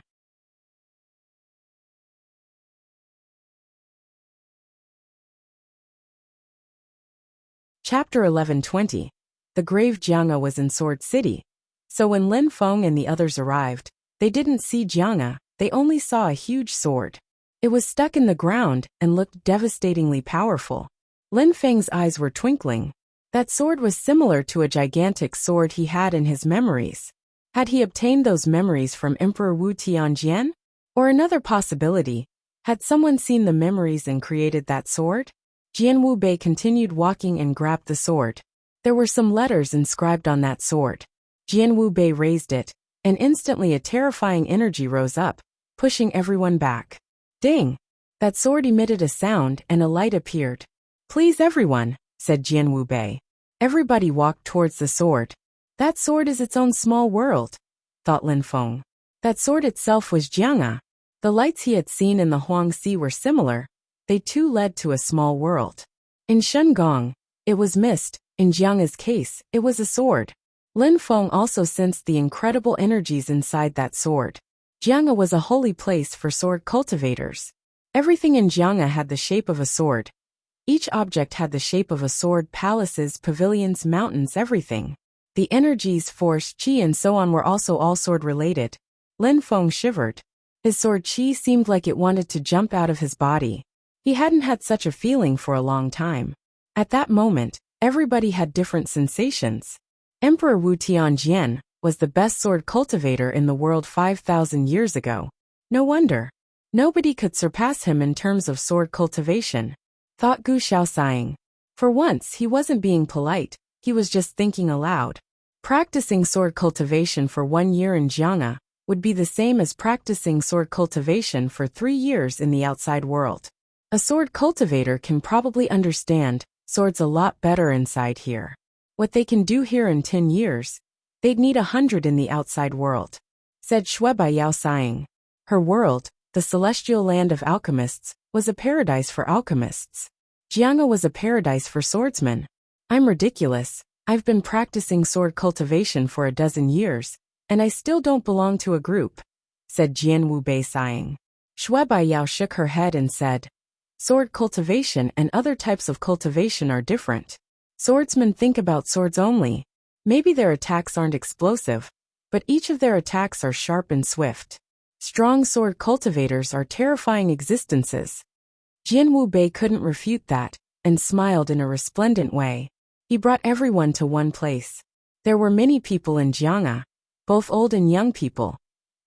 Chapter 11:20. The grave Jianga was in Sword City. So when Lin Feng and the others arrived, they didn't see Jianga, they only saw a huge sword. It was stuck in the ground and looked devastatingly powerful. Lin Feng's eyes were twinkling. That sword was similar to a gigantic sword he had in his memories. Had he obtained those memories from Emperor Wu Tianjian? Or another possibility, had someone seen the memories and created that sword? Jianwu Bei continued walking and grabbed the sword. There were some letters inscribed on that sword. Jianwu Bei raised it, and instantly a terrifying energy rose up, pushing everyone back. Ding! That sword emitted a sound and a light appeared. "Please everyone," said Jianwu Bei. Everybody walked towards the sword. That sword is its own small world, thought Lin Feng. That sword itself was Jianga. The lights he had seen in the Huangxi were similar. They too led to a small world. In Shengong, it was mist. In Jianga's case, it was a sword. Lin Feng also sensed the incredible energies inside that sword. Jianga was a holy place for sword cultivators. Everything in Jianga had the shape of a sword. Each object had the shape of a sword: palaces, pavilions, mountains, everything. The energies, force, qi and so on were also all sword-related. Lin Feng shivered. His sword qi seemed like it wanted to jump out of his body. He hadn't had such a feeling for a long time. At that moment, everybody had different sensations. Emperor Wu Tianjian was the best sword cultivator in the world 5,000 years ago. No wonder. Nobody could surpass him in terms of sword cultivation, thought Gu Xiao, sighing. For once, he wasn't being polite, he was just thinking aloud. Practicing sword cultivation for 1 year in Jianga would be the same as practicing sword cultivation for 3 years in the outside world. A sword cultivator can probably understand swords a lot better inside here. What they can do here in 10 years, they'd need 100 in the outside world, said Shui Baiyao, sighing. Her world, the celestial land of alchemists, was a paradise for alchemists. Jianga was a paradise for swordsmen. I'm ridiculous. I've been practicing sword cultivation for a dozen years, and I still don't belong to a group, said Jianwu Bei, sighing. Shui Baiyao shook her head and said, sword cultivation and other types of cultivation are different. Swordsmen think about swords only. Maybe their attacks aren't explosive, but each of their attacks are sharp and swift. Strong sword cultivators are terrifying existences. Jianwu Bei couldn't refute that, and smiled in a resplendent way. He brought everyone to one place. There were many people in Jianga, both old and young people.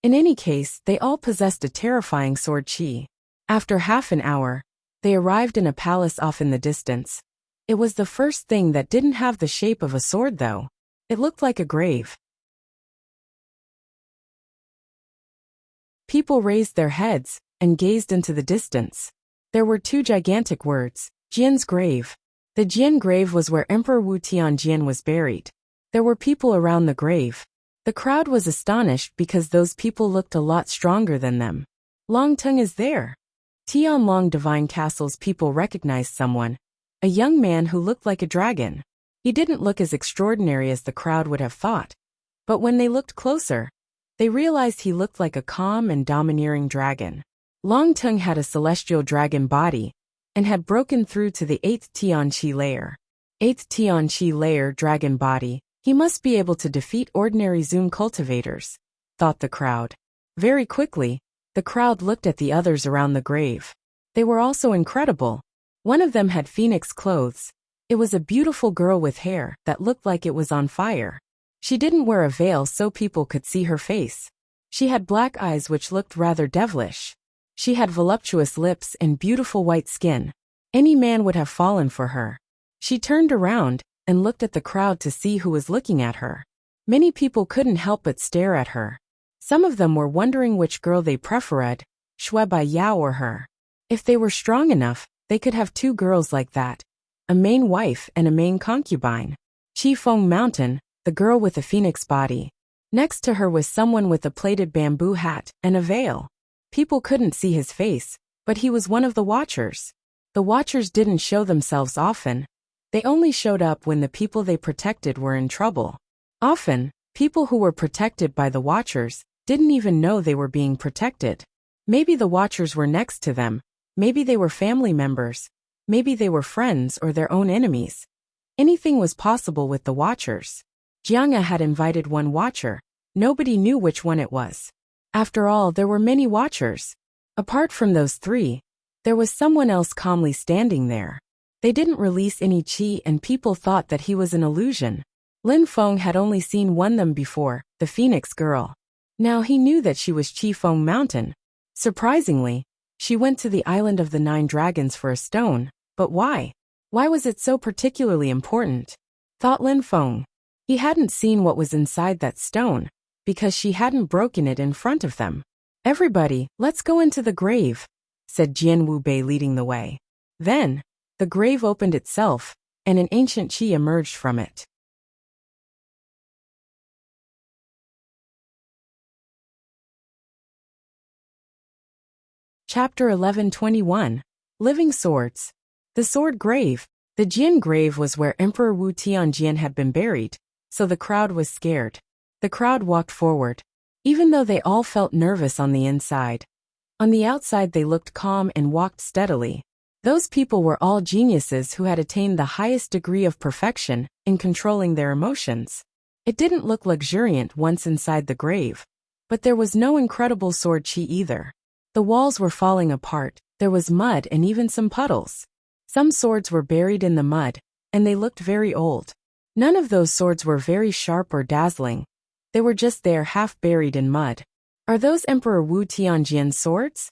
In any case, they all possessed a terrifying sword chi. After half an hour, they arrived in a palace off in the distance. It was the first thing that didn't have the shape of a sword though. It looked like a grave. People raised their heads and gazed into the distance. There were two gigantic words, Jian's grave. The Jian grave was where Emperor Wu Tianjian was buried. There were people around the grave. The crowd was astonished because those people looked a lot stronger than them. Longtung is there. Tianlong Divine Castle's people recognized someone, a young man who looked like a dragon. He didn't look as extraordinary as the crowd would have thought. But when they looked closer, they realized he looked like a calm and domineering dragon. Longtung had a celestial dragon body and had broken through to the 8th Tianqi layer. 8th Tianqi layer dragon body, he must be able to defeat ordinary Zoom cultivators, thought the crowd. Very quickly, the crowd looked at the others around the grave. They were also incredible. One of them had phoenix clothes. It was a beautiful girl with hair that looked like it was on fire. She didn't wear a veil so people could see her face. She had black eyes which looked rather devilish. She had voluptuous lips and beautiful white skin. Any man would have fallen for her. She turned around and looked at the crowd to see who was looking at her. Many people couldn't help but stare at her. Some of them were wondering which girl they preferred, Shui Bai Yao or her. If they were strong enough, they could have two girls like that, a main wife and a main concubine. Qifeng Mountain, the girl with a phoenix body. Next to her was someone with a plaited bamboo hat and a veil. People couldn't see his face, but he was one of the watchers. The watchers didn't show themselves often. They only showed up when the people they protected were in trouble. Often, people who were protected by the watchers didn't even know they were being protected. Maybe the watchers were next to them. Maybe they were family members. Maybe they were friends or their own enemies. Anything was possible with the watchers. Jianga had invited one watcher. Nobody knew which one it was. After all, there were many watchers. Apart from those three, there was someone else calmly standing there. They didn't release any qi and people thought that he was an illusion. Lin Feng had only seen one them before, the Phoenix girl. Now he knew that she was Qifeng Mountain. Surprisingly, she went to the island of the 9 dragons for a stone. But why? Why was it so particularly important? Thought Lin Feng. He hadn't seen what was inside that stone, because she hadn't broken it in front of them. Everybody, let's go into the grave, said Jian Wu Bei leading the way. Then, the grave opened itself, and an ancient qi emerged from it. Chapter 11:21. Living Swords. The Sword Grave. The Jian grave was where Emperor Wu Tianjian had been buried, so the crowd was scared. The crowd walked forward, even though they all felt nervous on the inside. On the outside they looked calm and walked steadily. Those people were all geniuses who had attained the highest degree of perfection in controlling their emotions. It didn't look luxuriant once inside the grave, but there was no incredible sword chi either. The walls were falling apart, there was mud and even some puddles. Some swords were buried in the mud, and they looked very old. None of those swords were very sharp or dazzling. They were just there half buried in mud. Are those Emperor Wu Tianjian's swords?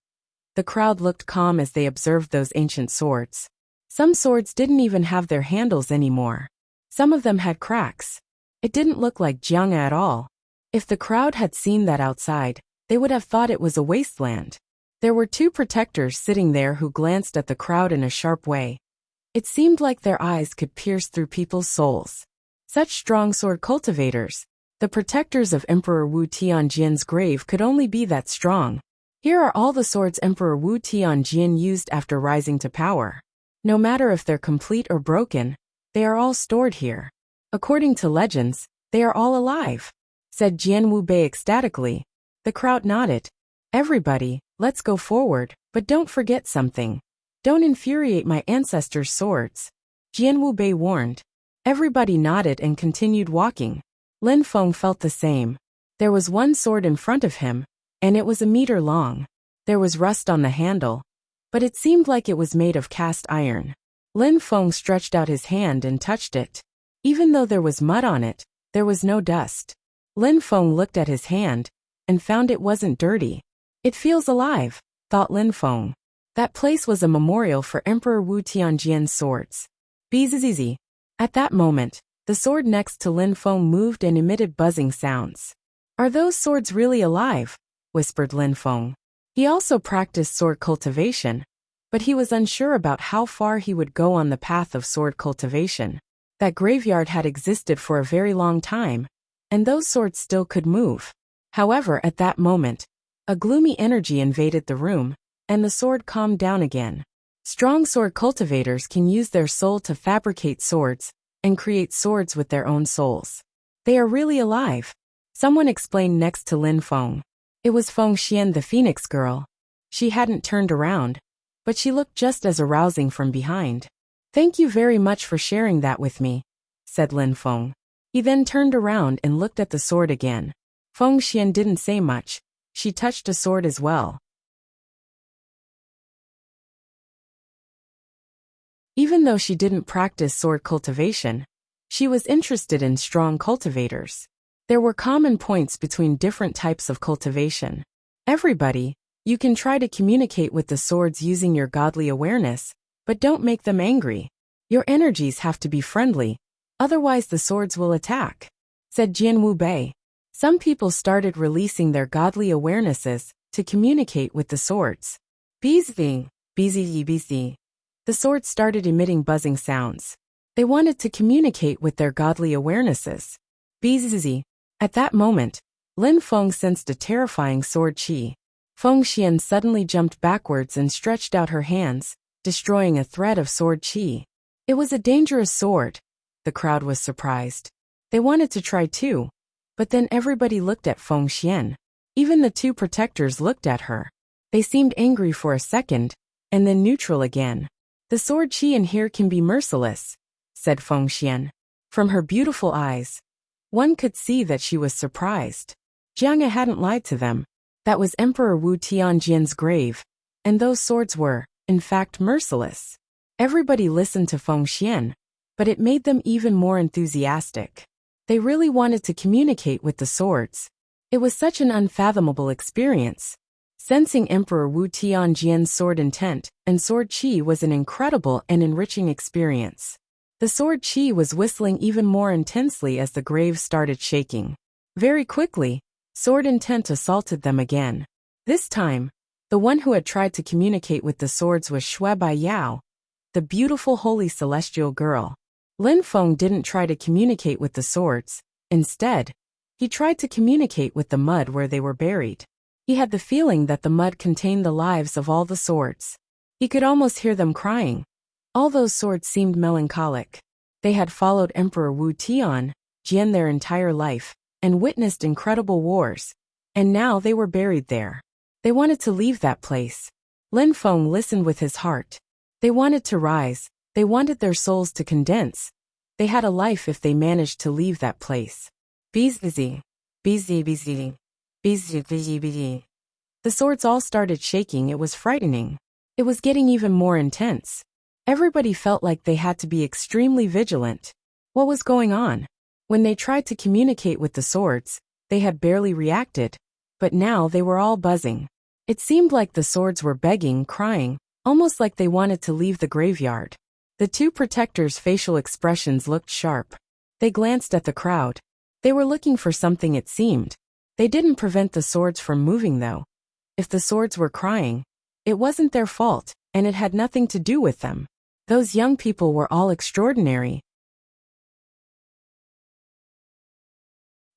The crowd looked calm as they observed those ancient swords. Some swords didn't even have their handles anymore. Some of them had cracks. It didn't look like Jianga at all. If the crowd had seen that outside, they would have thought it was a wasteland. There were 2 protectors sitting there who glanced at the crowd in a sharp way. It seemed like their eyes could pierce through people's souls. Such strong sword cultivators. The protectors of Emperor Wu Tianjian's grave could only be that strong. Here are all the swords Emperor Wu Tianjian used after rising to power. No matter if they're complete or broken, they are all stored here. According to legends, they are all alive, said Jian Wu Bei ecstatically. The crowd nodded. Everybody, let's go forward, but don't forget something. Don't infuriate my ancestors' swords, Jian Wu Bei warned. Everybody nodded and continued walking. Lin Feng felt the same. There was one sword in front of him, and it was a meter long. There was rust on the handle, but it seemed like it was made of cast iron. Lin Feng stretched out his hand and touched it. Even though there was mud on it, there was no dust. Lin Feng looked at his hand, and found it wasn't dirty. It feels alive, thought Lin Feng. That place was a memorial for Emperor Wu Tianjian's swords. Bzzz. At that moment, the sword next to Lin Feng moved and emitted buzzing sounds. Are those swords really alive? Whispered Lin Feng. He also practiced sword cultivation, but he was unsure about how far he would go on the path of sword cultivation. That graveyard had existed for a very long time, and those swords still could move. However, at that moment, a gloomy energy invaded the room, and the sword calmed down again. Strong sword cultivators can use their soul to fabricate swords and create swords with their own souls. They are really alive. Someone explained next to Lin Feng. It was Feng Xian, the Phoenix girl. She hadn't turned around, but she looked just as arousing from behind. Thank you very much for sharing that with me, said Lin Feng. He then turned around and looked at the sword again. Feng Xian didn't say much. She touched a sword as well. Even though she didn't practice sword cultivation, she was interested in strong cultivators. There were common points between different types of cultivation. Everybody, you can try to communicate with the swords using your godly awareness, but don't make them angry. Your energies have to be friendly, otherwise the swords will attack, said Jian Wu Bei. Some people started releasing their godly awarenesses to communicate with the swords. Bzzz. Bzzz. The swords started emitting buzzing sounds. They wanted to communicate with their godly awarenesses. Bzzz. At that moment, Lin Feng sensed a terrifying sword qi. Feng Xian suddenly jumped backwards and stretched out her hands, destroying a thread of sword qi. It was a dangerous sword. The crowd was surprised. They wanted to try too, but then everybody looked at Feng Xian. Even the two protectors looked at her. They seemed angry for a second, and then neutral again. The sword qi in here can be merciless, said Feng Xian. From her beautiful eyes, one could see that she was surprised. Jiang hadn't lied to them. That was Emperor Wu Tianjian's grave, and those swords were, in fact, merciless. Everybody listened to Feng Xian, but it made them even more enthusiastic. They really wanted to communicate with the swords. It was such an unfathomable experience. Sensing Emperor Wu Tianjian's sword intent and sword qi was an incredible and enriching experience. The sword qi was whistling even more intensely as the grave started shaking. Very quickly, sword intent assaulted them again. This time, the one who had tried to communicate with the swords was Shui Bai Yao, the beautiful holy celestial girl. Lin Feng didn't try to communicate with the swords. Instead, he tried to communicate with the mud where they were buried. He had the feeling that the mud contained the lives of all the swords. He could almost hear them crying. All those swords seemed melancholic. They had followed Emperor Wu Tianjian their entire life, and witnessed incredible wars, and now they were buried there. They wanted to leave that place. Lin Feng listened with his heart. They wanted to rise, they wanted their souls to condense. They had a life if they managed to leave that place. Bzzz. Bzzz. Bzzz. The swords all started shaking. It was frightening. It was getting even more intense. Everybody felt like they had to be extremely vigilant. What was going on? When they tried to communicate with the swords, they had barely reacted, but now they were all buzzing. It seemed like the swords were begging, crying, almost like they wanted to leave the graveyard. The two protectors' facial expressions looked sharp. They glanced at the crowd. They were looking for something, it seemed. They didn't prevent the swords from moving though. If the swords were crying, it wasn't their fault, and it had nothing to do with them. Those young people were all extraordinary.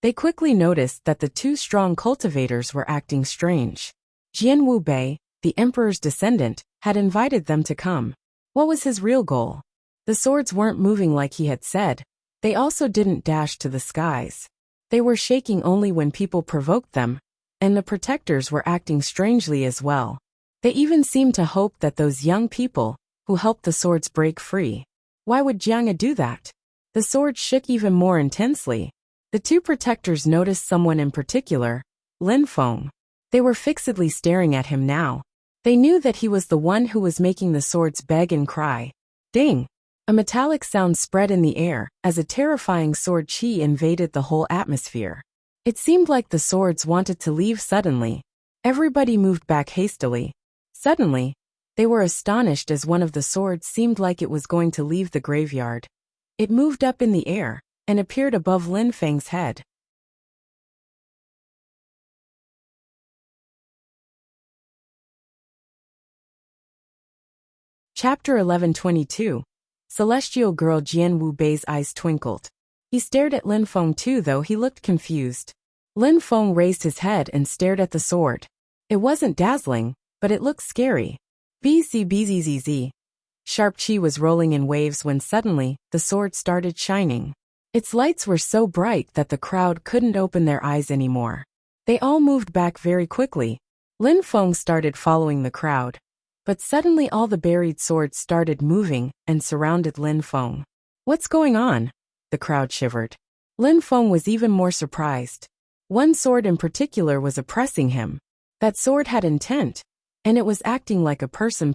They quickly noticed that the two strong cultivators were acting strange. Jian Wu Bei, the emperor's descendant, had invited them to come. What was his real goal? The swords weren't moving like he had said. They also didn't dash to the skies. They were shaking only when people provoked them, and the protectors were acting strangely as well. They even seemed to hope that those young people, who helped the swords break free. Why would Jiang do that? The swords shook even more intensely. The two protectors noticed someone in particular, Lin Feng. They were fixedly staring at him now. They knew that he was the one who was making the swords beg and cry. Ding! A metallic sound spread in the air as a terrifying sword qi invaded the whole atmosphere. It seemed like the swords wanted to leave suddenly. Everybody moved back hastily. Suddenly, they were astonished as one of the swords seemed like it was going to leave the graveyard. It moved up in the air and appeared above Lin Feng's head. Chapter 11:22. Celestial Girl. Jian Wu Bei's eyes twinkled. He stared at Lin Feng too, though he looked confused. Lin Feng raised his head and stared at the sword. It wasn't dazzling, but it looked scary. Bzzz. Sharp chi was rolling in waves when suddenly, the sword started shining. Its lights were so bright that the crowd couldn't open their eyes anymore. They all moved back very quickly. Lin Feng started following the crowd. But suddenly all the buried swords started moving and surrounded Lin Feng. What's going on? The crowd shivered. Lin Feng was even more surprised. One sword in particular was oppressing him. That sword had intent, and it was acting like a person.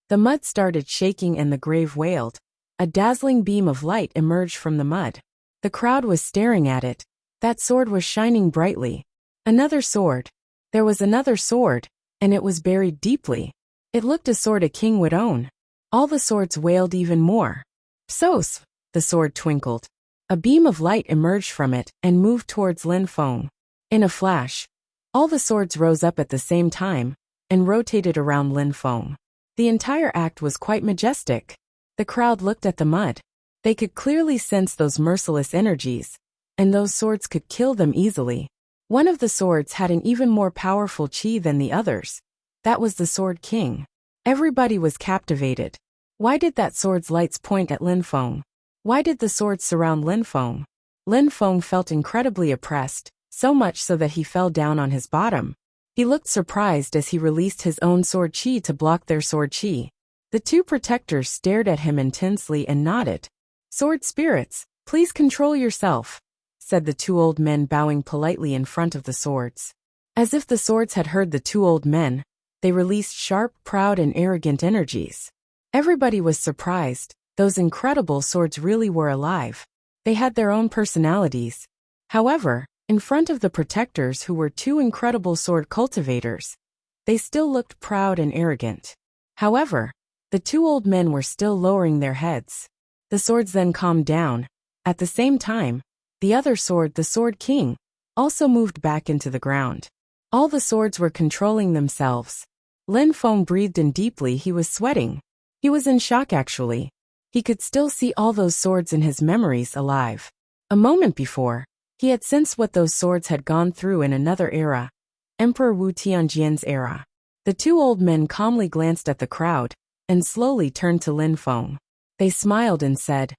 The mud started shaking and the grave wailed. A dazzling beam of light emerged from the mud. The crowd was staring at it. That sword was shining brightly. Another sword. There was another sword, and it was buried deeply. It looked a sword a king would own. All the swords wailed even more. Psos! The sword twinkled. A beam of light emerged from it and moved towards Lin Feng. In a flash, all the swords rose up at the same time and rotated around Lin Feng. The entire act was quite majestic. The crowd looked at the mud. They could clearly sense those merciless energies, and those swords could kill them easily. One of the swords had an even more powerful chi than the others. That was the Sword King. Everybody was captivated. Why did that sword's lights point at Lin Feng? Why did the swords surround Lin Feng? Lin Feng felt incredibly oppressed, so much so that he fell down on his bottom. He looked surprised as he released his own sword chi to block their sword chi. The two protectors stared at him intensely and nodded. Sword spirits, please control yourself, said the two old men, bowing politely in front of the swords. As if the swords had heard the two old men, they released sharp, proud and arrogant energies. Everybody was surprised. Those incredible swords really were alive. They had their own personalities. However, in front of the protectors, who were two incredible sword cultivators, they still looked proud and arrogant. However, the two old men were still lowering their heads. The swords then calmed down. At the same time, the other sword, the Sword King, also moved back into the ground. All the swords were controlling themselves. Lin Feng breathed in deeply. He was sweating. He was in shock actually. He could still see all those swords in his memories alive. A moment before, he had sensed what those swords had gone through in another era, Emperor Wu Tianjian's era. The two old men calmly glanced at the crowd and slowly turned to Lin Feng. They smiled and said,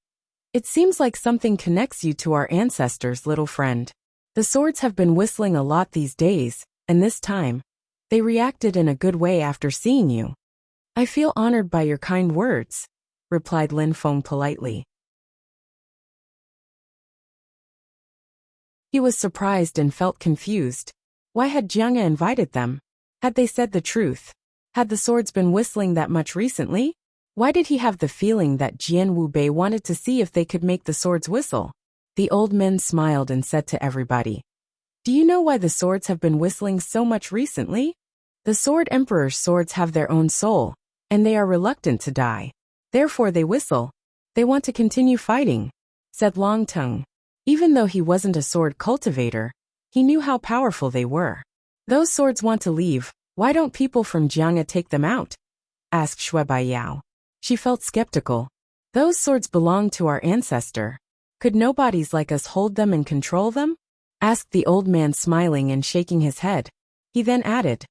"It seems like something connects you to our ancestors, little friend. The swords have been whistling a lot these days, and this time, they reacted in a good way after seeing you." "I feel honored by your kind words," replied Lin Feng politely. He was surprised and felt confused. Why had Jiangya invited them? Had they said the truth? Had the swords been whistling that much recently? Why did he have the feeling that Jian Wu Bei wanted to see if they could make the swords whistle? The old men smiled and said to everybody, "Do you know why the swords have been whistling so much recently? The Sword Emperor's swords have their own soul, and they are reluctant to die. Therefore they whistle. They want to continue fighting," said Long Tongue. Even though he wasn't a sword cultivator, he knew how powerful they were. "Those swords want to leave. Why don't people from Jiangya take them out?" asked Shui Baiyao. She felt skeptical. "Those swords belong to our ancestor. Could nobodies like us hold them and control them?" asked the old man, smiling and shaking his head. He then added,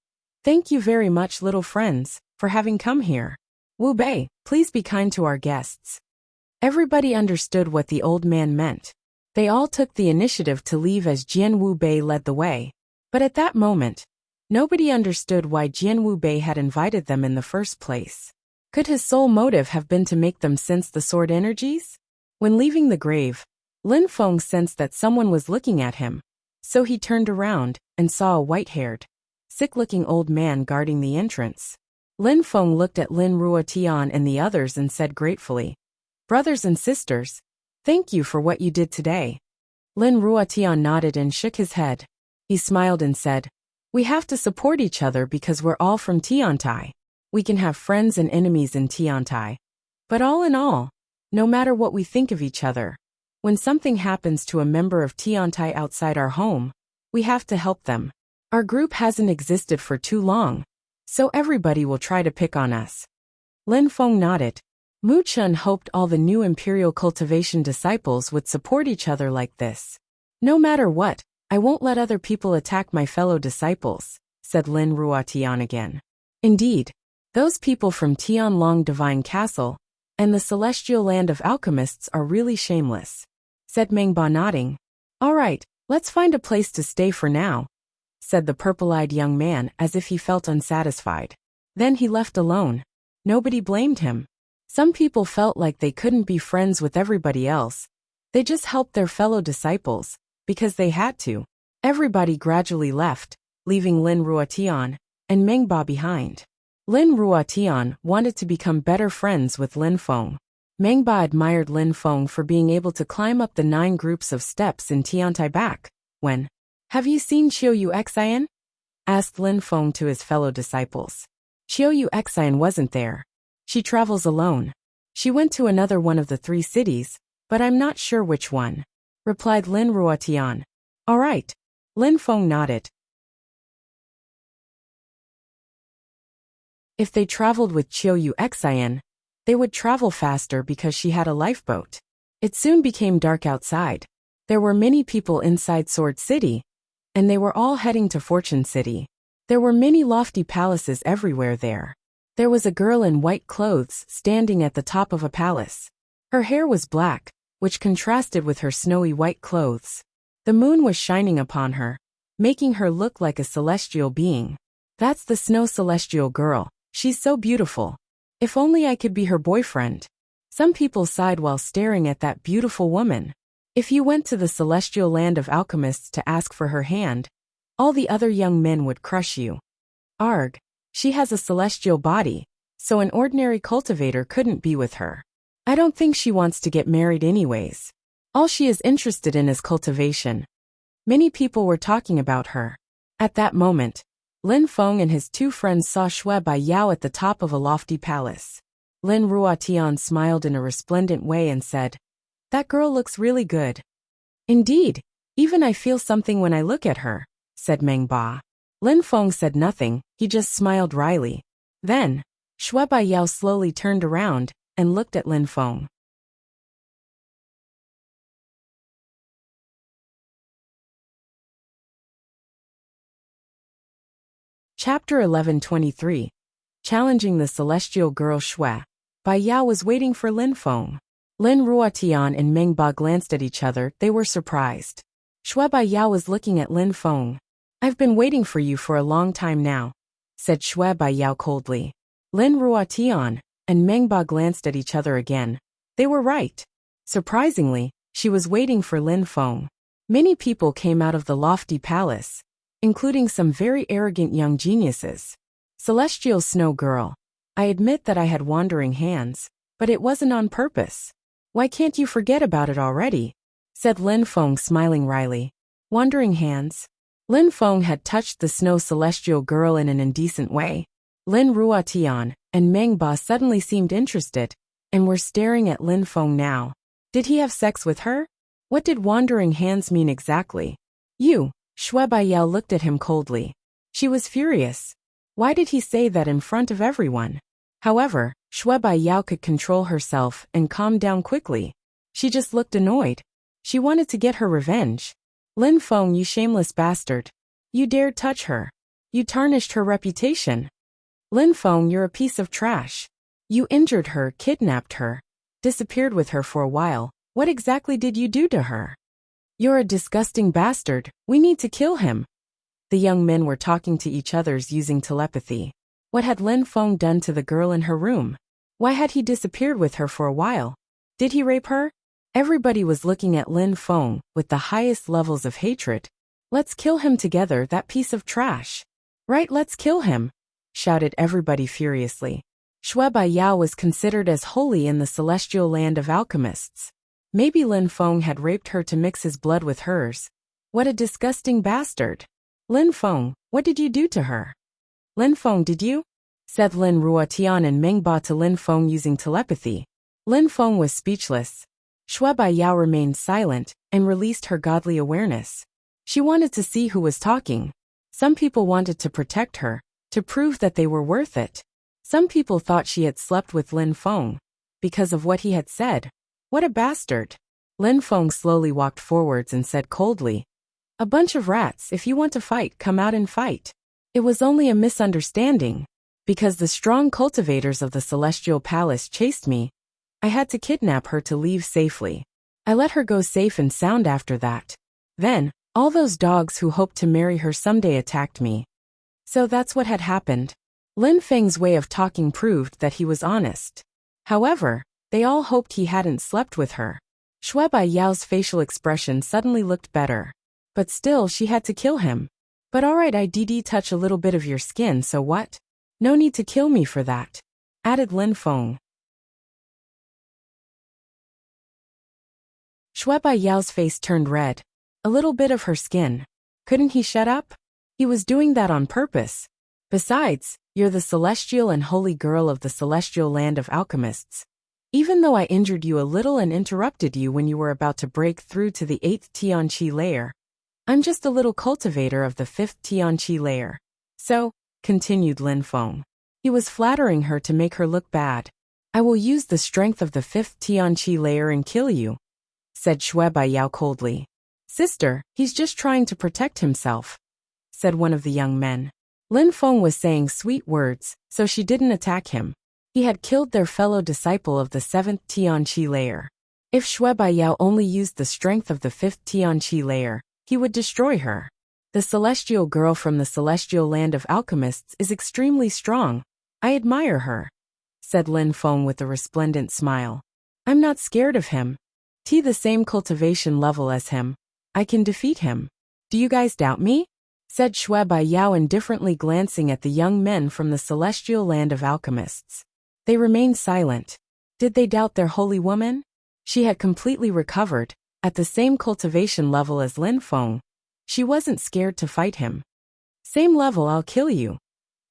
"Thank you very much, little friends, for having come here. Wu Bei, please be kind to our guests." Everybody understood what the old man meant. They all took the initiative to leave as Jian Wu Bei led the way. But at that moment, nobody understood why Jian Wu Bei had invited them in the first place. Could his sole motive have been to make them sense the sword energies? When leaving the grave, Lin Feng sensed that someone was looking at him. So he turned around and saw a white-haired, sick-looking old man guarding the entrance. Lin Feng looked at Lin Ruotian and the others and said gratefully, "Brothers and sisters, thank you for what you did today." Lin Ruotian nodded and shook his head. He smiled and said, "We have to support each other because we're all from Tiantai. We can have friends and enemies in Tiantai. But all in all, no matter what we think of each other, when something happens to a member of Tiantai outside our home, we have to help them. Our group hasn't existed for too long, so everybody will try to pick on us." Lin Feng nodded. Mu Chun hoped all the new imperial cultivation disciples would support each other like this. "No matter what, I won't let other people attack my fellow disciples," said Lin Ruotian again. "Indeed, those people from Tianlong Divine Castle and the celestial land of alchemists are really shameless," said Mengba nodding. "All right, let's find a place to stay for now," said the purple-eyed young man as if he felt unsatisfied. Then he left alone. Nobody blamed him. Some people felt like they couldn't be friends with everybody else. They just helped their fellow disciples, because they had to. Everybody gradually left, leaving Lin Ruotian and Mengba behind. Lin Ruotian wanted to become better friends with Lin Feng. Mengba admired Lin Feng for being able to climb up the 9 groups of steps in Tiantai back. When, "Have you seen Qiu Xian?" asked Lin Feng to his fellow disciples. Qiu Xian wasn't there. "She travels alone. She went to another one of the 3 cities, but I'm not sure which one," replied Lin Ruotian. "All right." Lin Feng nodded. If they traveled with Qiu Xian, they would travel faster because she had a lifeboat. It soon became dark outside. There were many people inside Sword City, and they were all heading to Fortune City. There were many lofty palaces everywhere there. There was a girl in white clothes standing at the top of a palace. Her hair was black, which contrasted with her snowy white clothes. The moon was shining upon her, making her look like a celestial being. "That's the Snow Celestial Girl. She's so beautiful. If only I could be her boyfriend." Some people sighed while staring at that beautiful woman. If you went to the celestial land of alchemists to ask for her hand, all the other young men would crush you. Arg. She has a celestial body, so an ordinary cultivator couldn't be with her. I don't think she wants to get married anyways. All she is interested in is cultivation. Many people were talking about her. At that moment, Lin Feng and his 2 friends saw Shui Bai Yao at the top of a lofty palace. Lin Ruotian smiled in a resplendent way and said, "That girl looks really good." "Indeed, even I feel something when I look at her," said Mengba. Lin Feng said nothing, he just smiled wryly. Then, Shui Bai Yao slowly turned around and looked at Lin Feng. Chapter 11:23. Challenging the Celestial Girl. Shui Bai Yao was waiting for Lin Feng. Lin Ruotian and Mengba glanced at each other. They were surprised. Shui Bai Yao was looking at Lin Feng. "I've been waiting for you for a long time now," said Shui Bai Yao coldly. Lin Ruotian and Mengba glanced at each other again. They were right. Surprisingly, she was waiting for Lin Feng. Many people came out of the lofty palace, including some very arrogant young geniuses. "Celestial Snow Girl, I admit that I had wandering hands, but it wasn't on purpose. Why can't you forget about it already?" said Lin Feng, smiling wryly. "Wandering hands?" Lin Feng had touched the Snow Celestial Girl in an indecent way. Lin Ruotian and Mengba suddenly seemed interested, and were staring at Lin Feng now. Did he have sex with her? What did wandering hands mean exactly? "You," Shui Bai Yao looked at him coldly. She was furious. Why did he say that in front of everyone? However, Shui Bai Yao could control herself and calm down quickly. She just looked annoyed. She wanted to get her revenge. "Lin Feng, you shameless bastard. You dared touch her. You tarnished her reputation. Lin Feng, you're a piece of trash. You injured her, kidnapped her, disappeared with her for a while. What exactly did you do to her? You're a disgusting bastard. We need to kill him." The young men were talking to each other using telepathy. What had Lin Feng done to the girl in her room? Why had he disappeared with her for a while? Did he rape her? Everybody was looking at Lin Feng with the highest levels of hatred. "Let's kill him together, that piece of trash." "Right, let's kill him," shouted everybody furiously. Shui Bai Yao was considered as holy in the celestial land of alchemists. Maybe Lin Feng had raped her to mix his blood with hers. What a disgusting bastard. Lin Feng, what did you do to her? Lin Feng, did you? Said Lin Ruotian and Mengba to Lin Feng using telepathy. Lin Feng was speechless. Shui Baiyao remained silent and released her godly awareness. She wanted to see who was talking. Some people wanted to protect her, to prove that they were worth it. Some people thought she had slept with Lin Feng because of what he had said. What a bastard. Lin Feng slowly walked forwards and said coldly, "A bunch of rats, if you want to fight, come out and fight. It was only a misunderstanding. Because the strong cultivators of the Celestial Palace chased me, I had to kidnap her to leave safely. I let her go safe and sound after that. Then, all those dogs who hoped to marry her someday attacked me. So that's what had happened." Lin Feng's way of talking proved that he was honest. However, they all hoped he hadn't slept with her. Shui Baiyao's facial expression suddenly looked better. But still she had to kill him. But alright, I did touch a little bit of your skin, so what? No need to kill me for that, added Lin Feng. Shui Baiyao's face turned red. A little bit of her skin. Couldn't he shut up? He was doing that on purpose. Besides, you're the celestial and holy girl of the celestial land of alchemists. Even though I injured you a little and interrupted you when you were about to break through to the 8th Tianqi layer, I'm just a little cultivator of the 5th Tianqi layer. So, continued Lin Feng. He was flattering her to make her look bad. I will use the strength of the 5th Tianqi layer and kill you, said Shui Baiyao coldly. Sister, he's just trying to protect himself, said one of the young men. Lin Feng was saying sweet words, so she didn't attack him. He had killed their fellow disciple of the 7th Tianqi layer. If Shui Baiyao only used the strength of the 5th Tianqi layer, he would destroy her. The celestial girl from the celestial land of alchemists is extremely strong. I admire her, said Lin Feng with a resplendent smile. I'm not scared of him. The same cultivation level as him. I can defeat him. Do you guys doubt me? Said Shui Baiyao indifferently, glancing at the young men from the celestial land of alchemists. They remained silent. Did they doubt their holy woman? She had completely recovered, at the same cultivation level as Lin Feng. She wasn't scared to fight him. Same level, I'll kill you,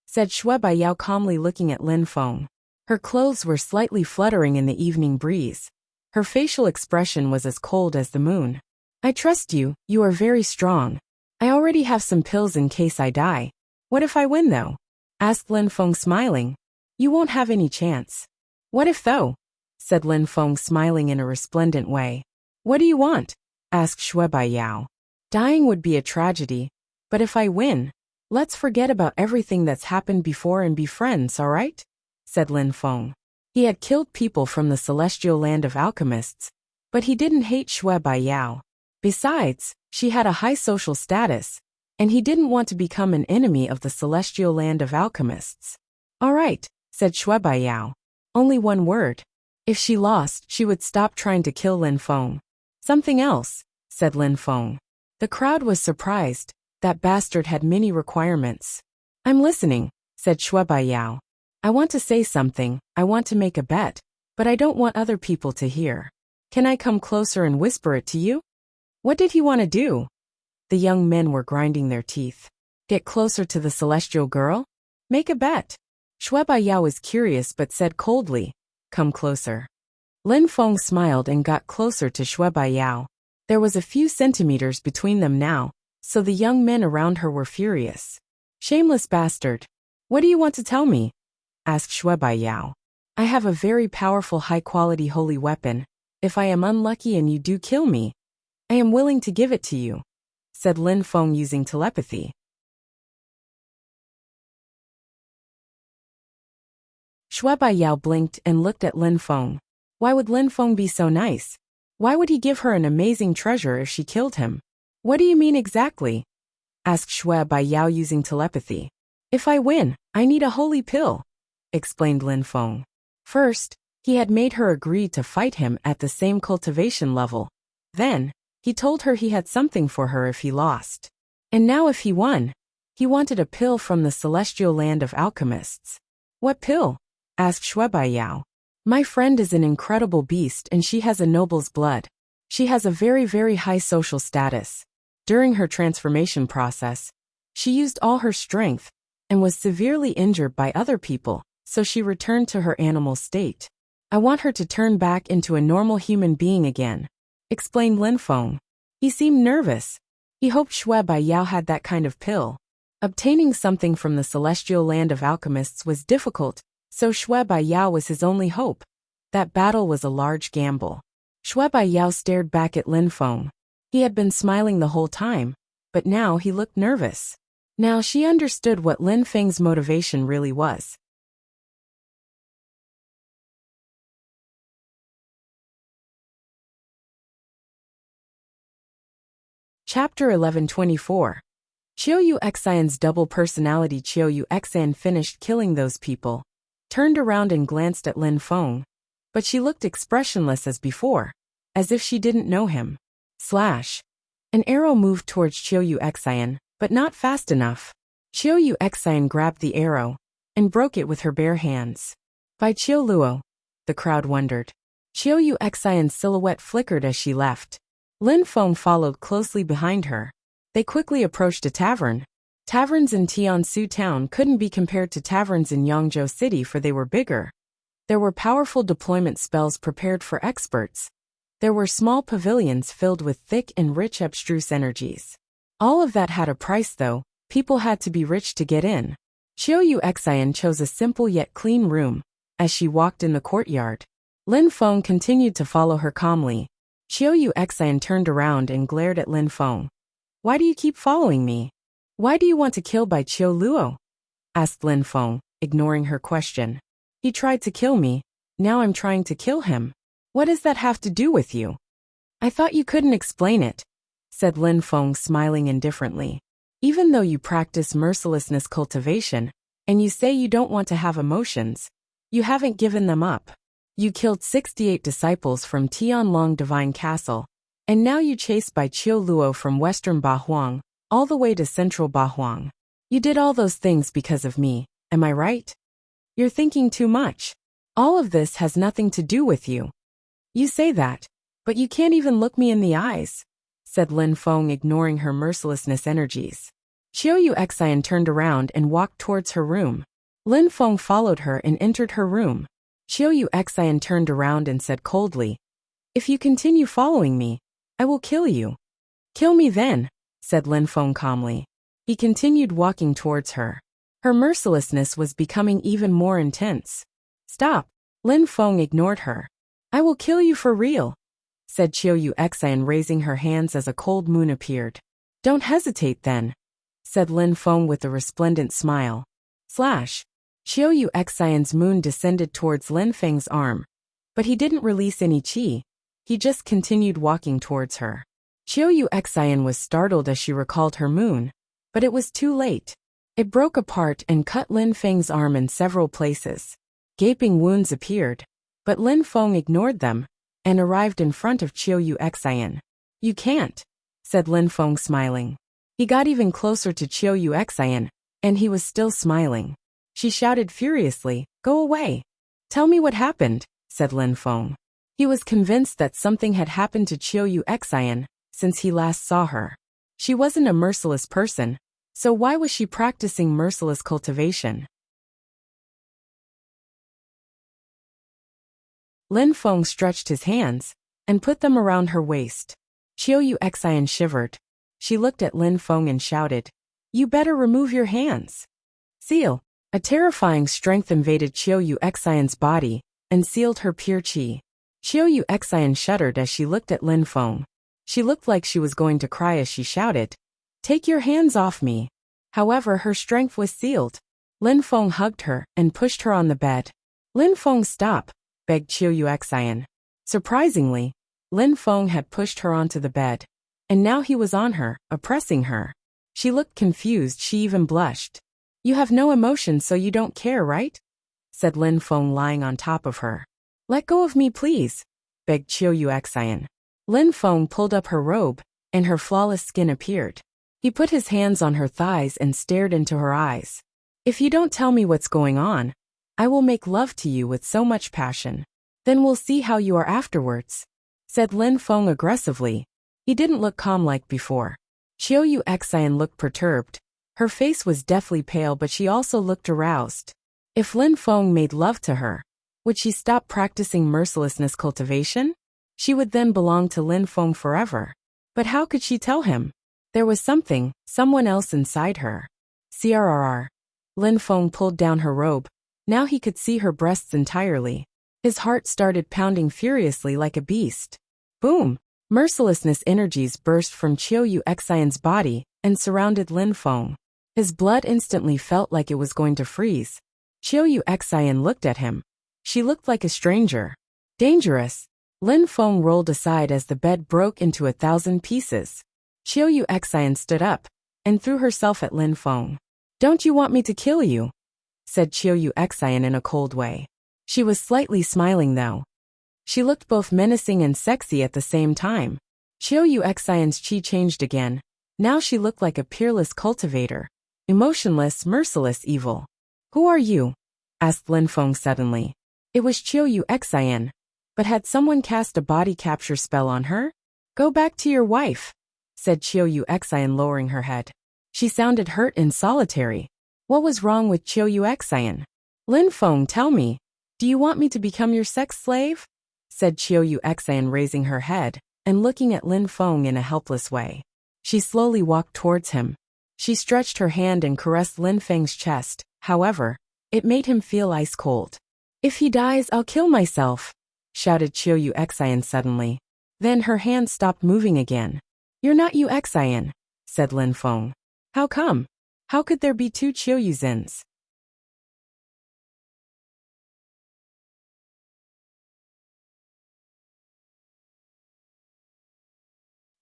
said Shui Baiyao calmly, looking at Lin Feng. Her clothes were slightly fluttering in the evening breeze. Her facial expression was as cold as the moon. I trust you, you are very strong. I already have some pills in case I die. What if I win though? Asked Lin Feng, smiling. You won't have any chance. What if though? Said Lin Feng, smiling in a resplendent way. What do you want? Asked Shui Baiyao. Dying would be a tragedy, but if I win, let's forget about everything that's happened before and be friends, alright? Said Lin Feng. He had killed people from the celestial land of alchemists, but he didn't hate Shui Baiyao. Besides, she had a high social status, and he didn't want to become an enemy of the celestial land of alchemists. Alright, said Shui Baiyao. Only one word. If she lost, she would stop trying to kill Lin Feng. Something else, said Lin Feng. The crowd was surprised. That bastard had many requirements. I'm listening, said Shui Baiyao. I want to say something, I want to make a bet, but I don't want other people to hear. Can I come closer and whisper it to you? What did he want to do? The young men were grinding their teeth. Get closer to the celestial girl? Make a bet. Shui Baiyao was curious but said coldly, come closer. Lin Feng smiled and got closer to Shui Baiyao. There was a few centimeters between them now, so the young men around her were furious. Shameless bastard. What do you want to tell me? Asked Shui Baiyao. I have a very powerful high-quality holy weapon. If I am unlucky and you do kill me, I am willing to give it to you, said Lin Feng using telepathy. Shui Baiyao blinked and looked at Lin Feng. Why would Lin Feng be so nice? Why would he give her an amazing treasure if she killed him? What do you mean exactly? Asked Shui Baiyao using telepathy. If I win, I need a holy pill, explained Lin Feng. First, he had made her agree to fight him at the same cultivation level. Then, he told her he had something for her if he lost. And now if he won, he wanted a pill from the celestial land of alchemists. What pill? Asked Shui Baiyao. My friend is an incredible beast and she has a noble's blood. She has a very, very high social status. During her transformation process, she used all her strength and was severely injured by other people, so she returned to her animal state. I want her to turn back into a normal human being again, explained Lin Feng. He seemed nervous. He hoped Shui Bai Yao had that kind of pill. Obtaining something from the celestial land of alchemists was difficult, so Shui Bai Yao was his only hope. That battle was a large gamble. Shui Bai Yao stared back at Lin Feng. He had been smiling the whole time, but now he looked nervous. Now she understood what Lin Feng's motivation really was. Chapter 1124. Qiu Yu Xian's double personality. Qiu Yu Xian finished killing those people, turned around and glanced at Lin Feng, but she looked expressionless as before, as if she didn't know him. Slash. An arrow moved towards Qiu Yu Xian, but not fast enough. Qiu Yu Xian grabbed the arrow and broke it with her bare hands. By Qiu Luo, the crowd wondered. Qiu Yu Xian's silhouette flickered as she left. Lin Feng followed closely behind her. They quickly approached a tavern. Taverns in Tiansu town couldn't be compared to taverns in Yangzhou city, for they were bigger. There were powerful deployment spells prepared for experts. There were small pavilions filled with thick and rich abstruse energies. All of that had a price though. People had to be rich to get in. Qiu Yu Xian chose a simple yet clean room. As she walked in the courtyard, Lin Feng continued to follow her calmly. Qiu Yu Xian turned around and glared at Lin Feng. Why do you keep following me? Why do you want to kill Bai Qiu Luo? Asked Lin Feng, ignoring her question. He tried to kill me. Now I'm trying to kill him. What does that have to do with you? I thought you couldn't explain it, said Lin Feng, smiling indifferently. Even though you practice mercilessness cultivation, and you say you don't want to have emotions, you haven't given them up. You killed 68 disciples from Tianlong Divine Castle, and now you chase Bai Qiu Luo from western Bahuang, all the way to central Bahuang. You did all those things because of me, am I right? You're thinking too much. All of this has nothing to do with you. You say that, but you can't even look me in the eyes, said Lin Feng, ignoring her mercilessness energies. Qiu Yu Xian turned around and walked towards her room. Lin Feng followed her and entered her room. Qiu Yu Xian turned around and said coldly, "If you continue following me, I will kill you." "Kill me then," said Lin Feng calmly. He continued walking towards her. Her mercilessness was becoming even more intense. "Stop." Lin Feng ignored her. "I will kill you for real," said Qiu Yu Xian, raising her hands as a cold moon appeared. "Don't hesitate then," said Lin Feng with a resplendent smile. Slash. Qiu Yu Xian's moon descended towards Lin Feng's arm, but he didn't release any qi. He just continued walking towards her. Qiu Yu Xian was startled as she recalled her moon, but it was too late. It broke apart and cut Lin Feng's arm in several places. Gaping wounds appeared, but Lin Feng ignored them and arrived in front of Qiu Yu Xian. "You can't," said Lin Feng, smiling. He got even closer to Qiu Yu Xian, and he was still smiling. She shouted furiously, "Go away." "Tell me what happened," said Lin Feng. He was convinced that something had happened to Qiu Yu Xian since he last saw her. She wasn't a merciless person, so why was she practicing merciless cultivation? Lin Feng stretched his hands and put them around her waist. Qiu Yu Xian shivered. She looked at Lin Feng and shouted, "You better remove your hands." Seal. A terrifying strength invaded Qiu Yu Xian's body and sealed her pure qi. Qiu Yu Xian shuddered as she looked at Lin Feng. She looked like she was going to cry as she shouted, "Take your hands off me." However, her strength was sealed. Lin Feng hugged her and pushed her on the bed. "Lin Feng, stop," begged Qiu Yu Xian. Surprisingly, Lin Feng had pushed her onto the bed, and now he was on her, oppressing her. She looked confused, she even blushed. "You have no emotion, so you don't care, right?" said Lin Feng, lying on top of her. "Let go of me, please," begged Qiu Yu Xian. Lin Feng pulled up her robe, and her flawless skin appeared. He put his hands on her thighs and stared into her eyes. "If you don't tell me what's going on, I will make love to you with so much passion." Then we'll see how you are afterwards, said Lin Feng aggressively. He didn't look calm like before. Qiu Yu Xian looked perturbed. Her face was deathly pale, but she also looked aroused. If Lin Feng made love to her, would she stop practicing mercilessness cultivation? She would then belong to Lin Feng forever. But how could she tell him? There was someone else inside her. CRRR. Lin Feng pulled down her robe. Now he could see her breasts entirely. His heart started pounding furiously like a beast. Boom! Mercilessness energies burst from Qiu Yu Xian's body and surrounded Lin Feng. His blood instantly felt like it was going to freeze. Qiu Yu Xian looked at him. She looked like a stranger. Dangerous. Lin Feng rolled aside as the bed broke into 1,000 pieces. Qiu Yu Xian stood up and threw herself at Lin Feng. Don't you want me to kill you? Said Qiu Yu Xian in a cold way. She was slightly smiling though. She looked both menacing and sexy at the same time. Qiu Yu Xian's chi changed again. Now she looked like a peerless cultivator. Emotionless, merciless evil. Who are you? Asked Lin Feng suddenly. It was Qiu Yu Xian. But had someone cast a body capture spell on her? Go back to your wife, said Qiu Yu Xian, lowering her head. She sounded hurt and solitary. What was wrong with Qiu Yu Xian? Lin Feng, tell me. Do you want me to become your sex slave? Said Qiu Yu Xian, raising her head and looking at Lin Feng in a helpless way. She slowly walked towards him. She stretched her hand and caressed Lin Feng's chest. However, it made him feel ice cold. If he dies, I'll kill myself, shouted Qiu Yu Xian suddenly. Then her hand stopped moving again. You're not Yu Xian, said Lin Feng. How come? How could there be two Qiu Yuzins?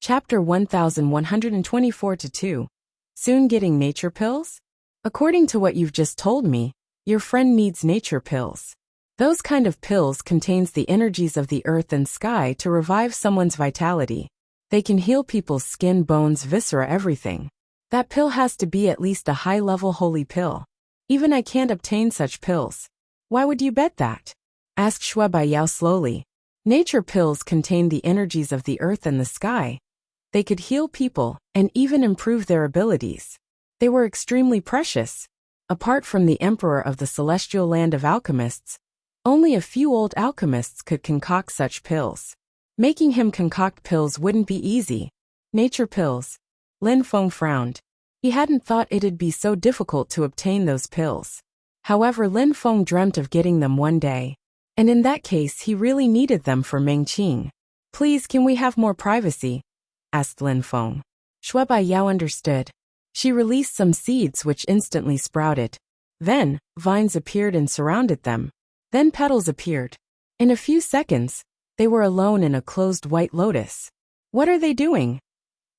Chapter 1124-2. Soon getting nature pills? According to what you've just told me, your friend needs nature pills. Those kind of pills contains the energies of the earth and sky to revive someone's vitality. They can heal people's skin, bones, viscera, everything. That pill has to be at least a high-level holy pill. Even I can't obtain such pills. Why would you bet that? Asked Shui Baiyao slowly. Nature pills contain the energies of the earth and the sky. They could heal people and even improve their abilities. They were extremely precious. Apart from the emperor of the celestial land of alchemists, only a few old alchemists could concoct such pills. Making him concoct pills wouldn't be easy. Nature pills. Lin Feng frowned. He hadn't thought it'd be so difficult to obtain those pills. However, Lin Feng dreamt of getting them one day. And in that case, he really needed them for Mengqing. Please, can we have more privacy? Asked Lin Feng. Shui Baiyao understood. She released some seeds which instantly sprouted. Then, vines appeared and surrounded them. Then petals appeared. In a few seconds, they were alone in a closed white lotus. What are they doing?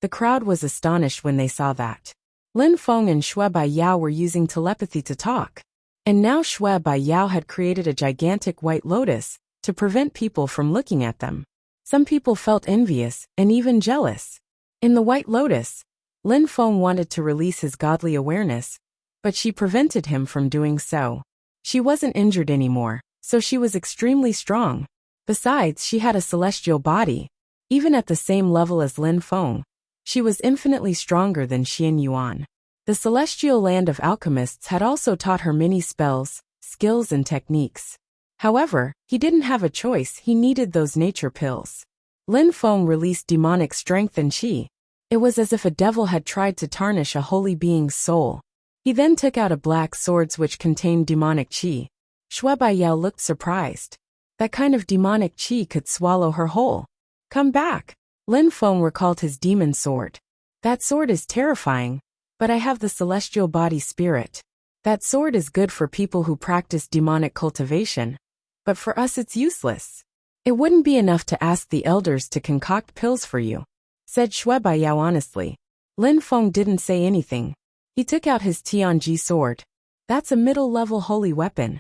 The crowd was astonished when they saw that. Lin Feng and Shui Baiyao were using telepathy to talk. And now Shui Baiyao had created a gigantic white lotus to prevent people from looking at them. Some people felt envious and even jealous. In the white lotus, Lin Feng wanted to release his godly awareness, but she prevented him from doing so. She wasn't injured anymore, so she was extremely strong. Besides, she had a celestial body. Even at the same level as Lin Feng, she was infinitely stronger than Xian Yuan. The celestial land of alchemists had also taught her many spells, skills and techniques. However, he didn't have a choice, he needed those nature pills. Lin Feng released demonic strength and qi. It was as if a devil had tried to tarnish a holy being's soul. He then took out a black sword which contained demonic qi. Shui Baiyao looked surprised. That kind of demonic qi could swallow her whole. Come back. Lin Feng recalled his demon sword. That sword is terrifying, but I have the celestial body spirit. That sword is good for people who practice demonic cultivation. But for us it's useless. It wouldn't be enough to ask the elders to concoct pills for you, said Shui Baiyao honestly. Lin Feng didn't say anything. He took out his Tianji sword. That's a middle-level holy weapon.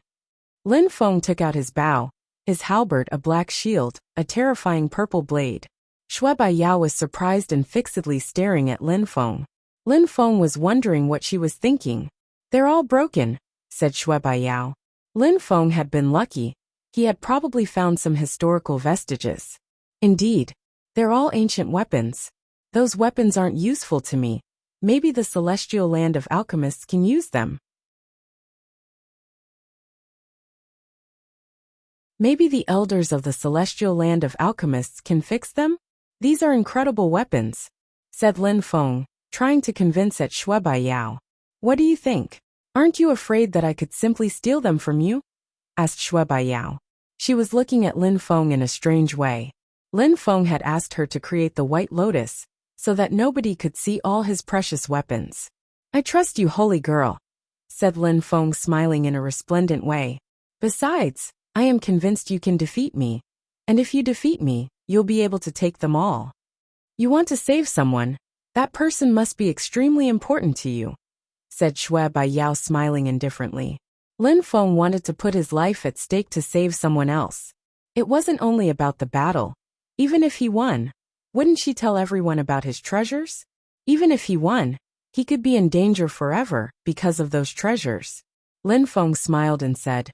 Lin Feng took out his bow, his halberd, a black shield, a terrifying purple blade. Shui Baiyao was surprised and fixedly staring at Lin Feng. Lin Feng was wondering what she was thinking. They're all broken, said Shui Baiyao. Lin Feng had been lucky. He had probably found some historical vestiges. Indeed, they're all ancient weapons. Those weapons aren't useful to me. Maybe the celestial land of alchemists can use them. Maybe the elders of the celestial land of alchemists can fix them? These are incredible weapons, said Lin Feng, trying to convince at Shui Bai Yao. What do you think? Aren't you afraid that I could simply steal them from you? Asked Shui Bai Yao. She was looking at Lin Feng in a strange way. Lin Feng had asked her to create the White Lotus, so that nobody could see all his precious weapons. I trust you, holy girl, said Lin Feng, smiling in a resplendent way. Besides, I am convinced you can defeat me. And if you defeat me, you'll be able to take them all. You want to save someone? That person must be extremely important to you, said Shui Bai Yao, smiling indifferently. Lin Feng wanted to put his life at stake to save someone else. It wasn't only about the battle. Even if he won, wouldn't she tell everyone about his treasures? Even if he won, he could be in danger forever because of those treasures. Lin Feng smiled and said,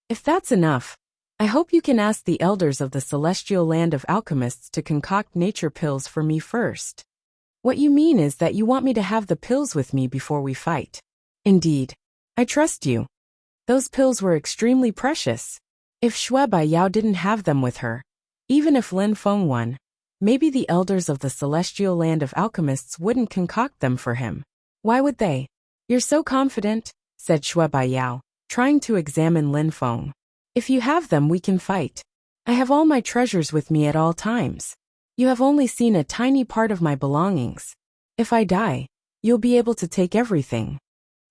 If that's enough, I hope you can ask the elders of the celestial land of alchemists to concoct nature pills for me first. What you mean is that you want me to have the pills with me before we fight. Indeed. I trust you. Those pills were extremely precious. If Shui Bai Yao didn't have them with her, even if Lin Feng won, maybe the elders of the celestial land of alchemists wouldn't concoct them for him. Why would they? You're so confident, said Shui Bai Yao, trying to examine Lin Feng. If you have them, we can fight. I have all my treasures with me at all times. You have only seen a tiny part of my belongings. If I die, you'll be able to take everything.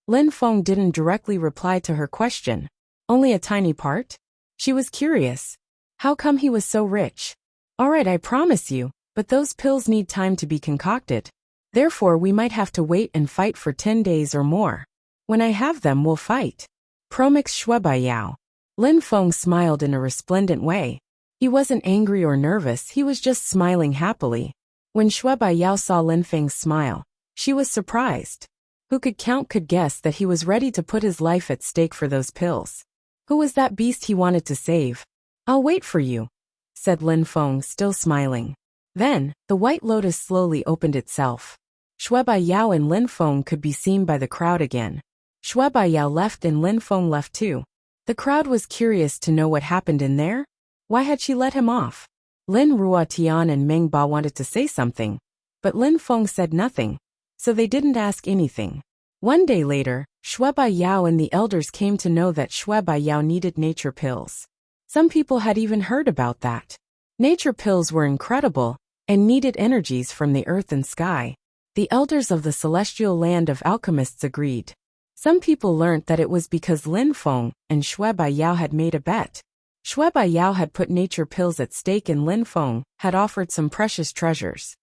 Lin Feng didn't directly reply to her question. Only a tiny part? She was curious. How come he was so rich? All right, I promise you, but those pills need time to be concocted. Therefore, we might have to wait and fight for 10 days or more. When I have them, we'll fight. Promix Shui Bai Yao. Lin Feng smiled in a resplendent way. He wasn't angry or nervous, he was just smiling happily. When Shui Bai Yao saw Lin Feng's smile, she was surprised. Who could guess that he was ready to put his life at stake for those pills? Who was that beast he wanted to save? I'll wait for you, said Lin Feng, still smiling. Then, the White Lotus slowly opened itself. Shui Bai Yao and Lin Feng could be seen by the crowd again. Shui Bai Yao left and Lin Feng left too. The crowd was curious to know what happened in there. Why had she let him off? Lin Ruotian and Meng Ba wanted to say something, but Lin Feng said nothing, so they didn't ask anything. One day later, Shui Bai Yao and the elders came to know that Shui Bai Yao needed nature pills. Some people had even heard about that. Nature pills were incredible and needed energies from the earth and sky. The elders of the celestial land of alchemists agreed. Some people learnt that it was because Lin Feng and Shui Bai Yao had made a bet. Shui Bai Yao had put nature pills at stake and Lin Feng had offered some precious treasures.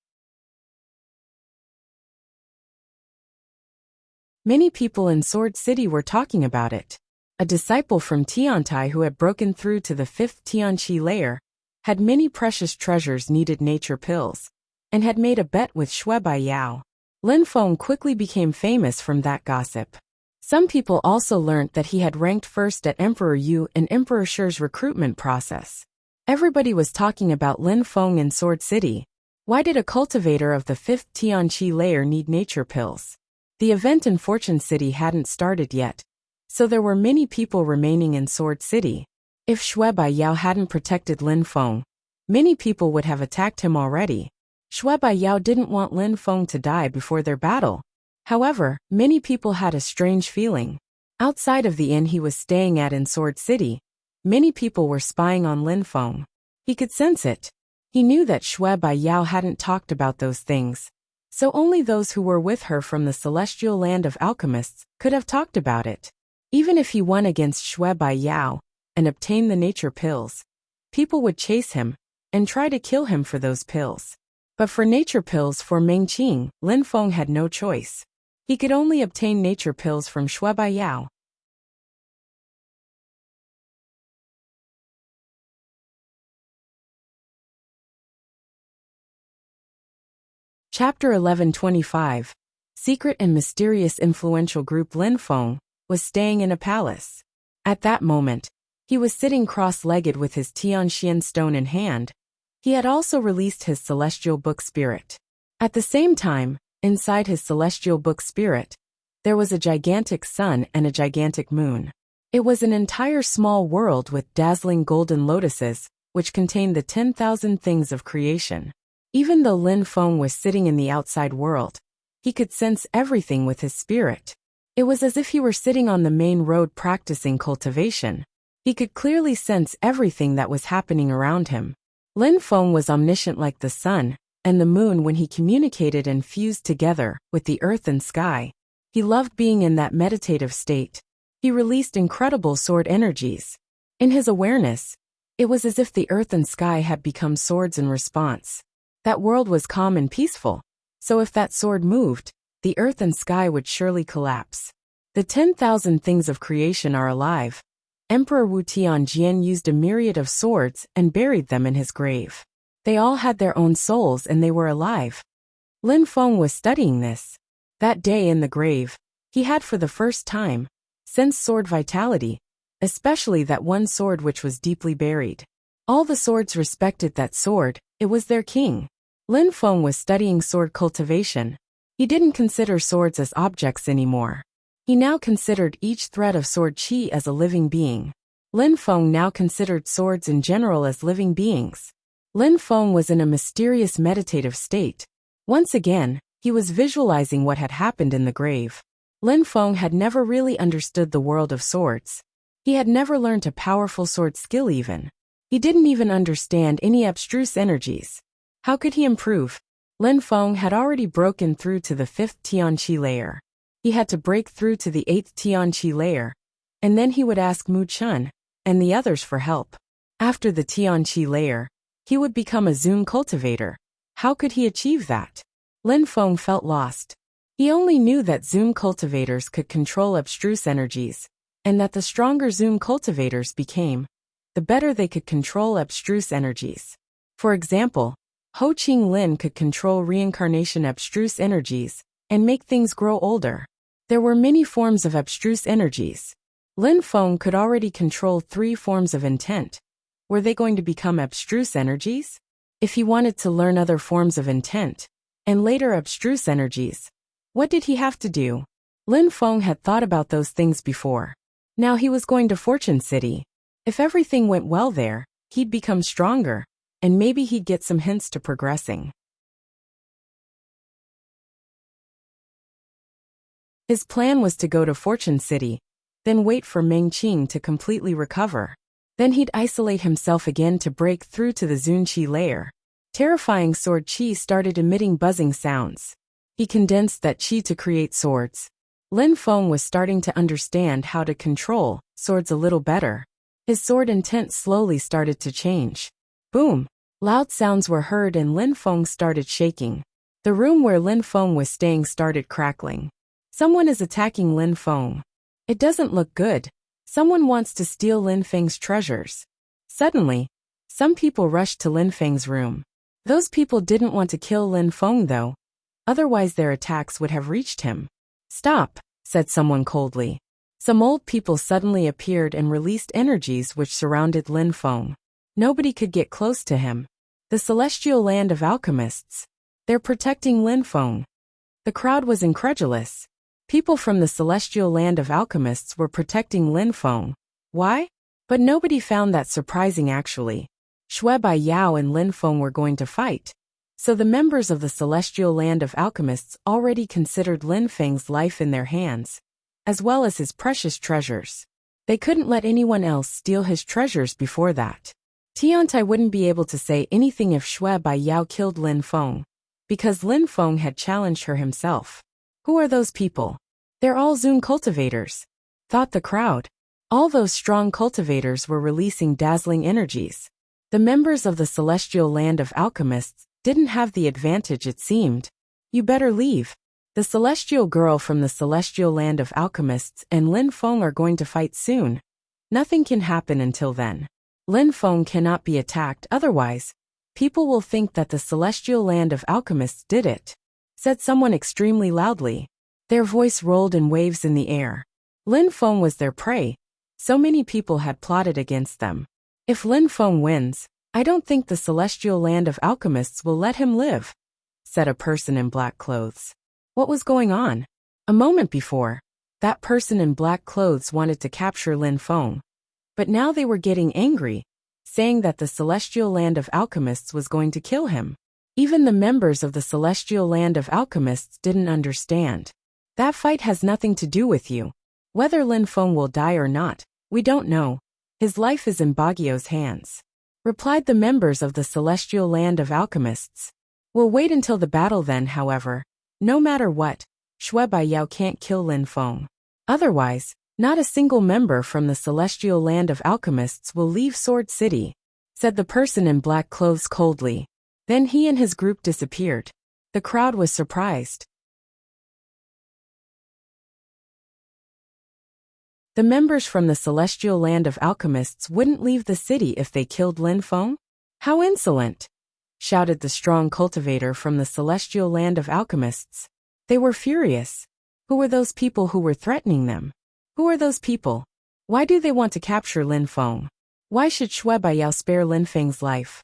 Many people in Sword City were talking about it. A disciple from Tiantai who had broken through to the 5th Tianqi layer had many precious treasures, needed nature pills, and had made a bet with Shui Bai Yao. Lin Feng quickly became famous from that gossip. Some people also learnt that he had ranked first at Emperor Yu in Emperor Shi's recruitment process. Everybody was talking about Lin Feng in Sword City. Why did a cultivator of the 5th Tianqi layer need nature pills? The event in Fortune City hadn't started yet, so there were many people remaining in Sword City. If Shui Bai Yao hadn't protected Lin Feng, many people would have attacked him already. Shui Bai Yao didn't want Lin Feng to die before their battle. However, many people had a strange feeling. Outside of the inn he was staying at in Sword City, many people were spying on Lin Feng. He could sense it. He knew that Shui Bai Yao hadn't talked about those things, so only those who were with her from the celestial land of alchemists could have talked about it. Even if he won against Shui Bai Yao and obtained the nature pills, people would chase him and try to kill him for those pills. But for nature pills for Mengqing, Lin Feng had no choice. He could only obtain nature pills from Shui Bai Yao. Chapter 1125. Secret and mysterious influential group. Lin Feng was staying in a palace. At that moment, He was sitting cross-legged with his Tianxian stone in hand. He had also released his celestial book spirit. At the same time, inside his celestial book spirit, there was a gigantic sun and a gigantic moon. It was an entire small world with dazzling golden lotuses, which contained the 10,000 things of creation. Even though Lin Feng was sitting in the outside world, he could sense everything with his spirit. It was as if he were sitting on the main road practicing cultivation. He could clearly sense everything that was happening around him. Lin Feng was omniscient like the sun and the moon when he communicated and fused together with the earth and sky. He loved being in that meditative state. He released incredible sword energies. In his awareness, it was as if the earth and sky had become swords in response. That world was calm and peaceful, so if that sword moved, the earth and sky would surely collapse. The 10,000 things of creation are alive. Emperor Wu Tianjian used a myriad of swords and buried them in his grave. They all had their own souls and they were alive. Lin Feng was studying this. That day in the grave, he had for the first time sensed sword vitality, especially that one sword which was deeply buried. All the swords respected that sword, it was their king. Lin Feng was studying sword cultivation. He didn't consider swords as objects anymore. He now considered each thread of sword qi as a living being. Lin Feng now considered swords in general as living beings. Lin Feng was in a mysterious meditative state. Once again, he was visualizing what had happened in the grave. Lin Feng had never really understood the world of swords. He had never learned a powerful sword skill even. He didn't even understand any abstruse energies. How could he improve? Lin Feng had already broken through to the 5th Tianqi layer. He had to break through to the 8th Tianqi layer, and then he would ask Mu Chun and the others for help. After the Tianqi layer, he would become a Zun cultivator. How could he achieve that? Lin Feng felt lost. He only knew that Zun cultivators could control abstruse energies, and that the stronger Zun cultivators became, the better they could control abstruse energies. For example, Ho Qing Lin could control reincarnation abstruse energies and make things grow older. There were many forms of abstruse energies. Lin Feng could already control 3 forms of intent. Were they going to become abstruse energies? If he wanted to learn other forms of intent, and later abstruse energies, what did he have to do? Lin Feng had thought about those things before. Now he was going to Fortune City. If everything went well there, he'd become stronger, and maybe he'd get some hints to progressing. His plan was to go to Fortune City, then wait for Meng Qing to completely recover. Then he'd isolate himself again to break through to the Zun Qi layer. Terrifying sword qi started emitting buzzing sounds. He condensed that qi to create swords. Lin Feng was starting to understand how to control swords a little better. His sword intent slowly started to change. Boom! Loud sounds were heard and Lin Feng started shaking. The room where Lin Feng was staying started crackling. Someone is attacking Lin Feng. It doesn't look good. Someone wants to steal Lin Feng's treasures. Suddenly, some people rushed to Lin Feng's room. Those people didn't want to kill Lin Feng though. Otherwise their attacks would have reached him. Stop, said someone coldly. Some old people suddenly appeared and released energies which surrounded Lin Feng. Nobody could get close to him. The celestial land of alchemists. They're protecting Lin Feng. The crowd was incredulous. People from the celestial land of alchemists were protecting Lin Feng. Why? But nobody found that surprising actually. Shui Bai Yao and Lin Feng were going to fight. So the members of the celestial land of alchemists already considered Lin Feng's life in their hands, as well as his precious treasures. They couldn't let anyone else steal his treasures before that. Tiantai wouldn't be able to say anything if Shui Bai Yao killed Lin Feng, because Lin Feng had challenged her himself. Who are those people? They're all Zun cultivators, thought the crowd. All those strong cultivators were releasing dazzling energies. The members of the celestial land of alchemists didn't have the advantage it seemed. You better leave. The celestial girl from the celestial land of alchemists and Lin Feng are going to fight soon. Nothing can happen until then. Lin Feng cannot be attacked otherwise. People will think that the celestial land of alchemists did it, said someone extremely loudly. Their voice rolled in waves in the air. Lin Feng was their prey, So many people had plotted against them. If Lin Feng wins, I don't think the celestial land of alchemists will let him live, said a person in black clothes. What was going on? A moment before, that person in black clothes wanted to capture Lin Feng. But now they were getting angry, saying that the celestial land of alchemists was going to kill him. Even the members of the celestial land of alchemists didn't understand. That fight has nothing to do with you. Whether Lin Feng will die or not, we don't know. His life is in Baguio's hands, replied the members of the celestial land of alchemists. We'll wait until the battle then, however. No matter what, Shui Baiyao can't kill Lin Feng. Otherwise, not a single member from the celestial land of alchemists will leave Sword City, said the person in black clothes coldly. Then he and his group disappeared. The crowd was surprised. The members from the celestial land of alchemists wouldn't leave the city if they killed Lin Feng? How insolent! Shouted the strong cultivator from the celestial land of alchemists. They were furious. Who were those people who were threatening them? Who are those people? Why do they want to capture Lin Feng? Why should Shui Baiyao spare Lin Feng's life?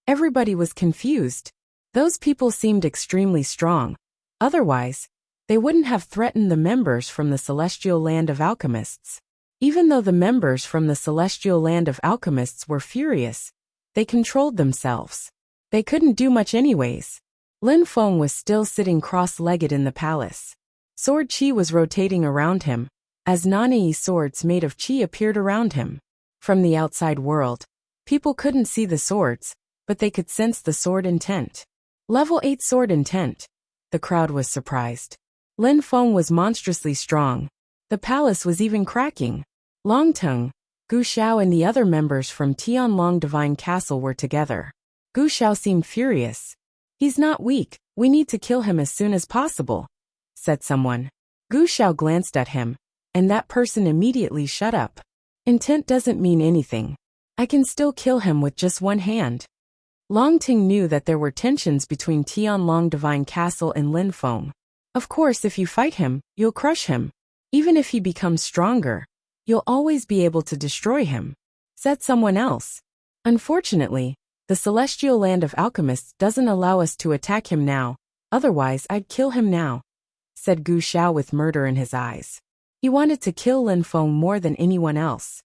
Everybody was confused. Those people seemed extremely strong. Otherwise, they wouldn't have threatened the members from the celestial land of alchemists. Even though the members from the celestial land of alchemists were furious, they controlled themselves. They couldn't do much anyways. Lin Feng was still sitting cross-legged in the palace. Sword chi was rotating around him, as Nanai swords made of chi appeared around him. From the outside world, people couldn't see the swords, but they could sense the sword intent. Level 8 sword intent. The crowd was surprised. Lin Feng was monstrously strong. The palace was even cracking. Longtung, Gu Xiao and the other members from Tianlong Divine Castle were together. Gu Xiao seemed furious. He's not weak, we need to kill him as soon as possible, said someone. Gu Xiao glanced at him, and that person immediately shut up. Intent doesn't mean anything. I can still kill him with just one hand. Longting knew that there were tensions between Tianlong Divine Castle and Lin Feng. Of course, if you fight him, you'll crush him. Even if he becomes stronger, you'll always be able to destroy him, said someone else. Unfortunately, the celestial land of alchemists doesn't allow us to attack him now, otherwise I'd kill him now, said Gu Xiao with murder in his eyes. He wanted to kill Lin Feng more than anyone else.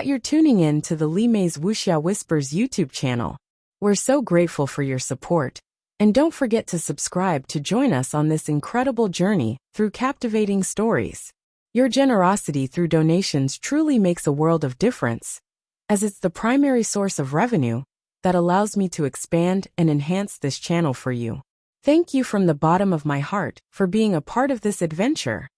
You're tuning in to the Li Mei's Wuxia Whispers YouTube channel. We're so grateful for your support. And don't forget to subscribe to join us on this incredible journey through captivating stories. Your generosity through donations truly makes a world of difference, as it's the primary source of revenue that allows me to expand and enhance this channel for you. Thank you from the bottom of my heart for being a part of this adventure.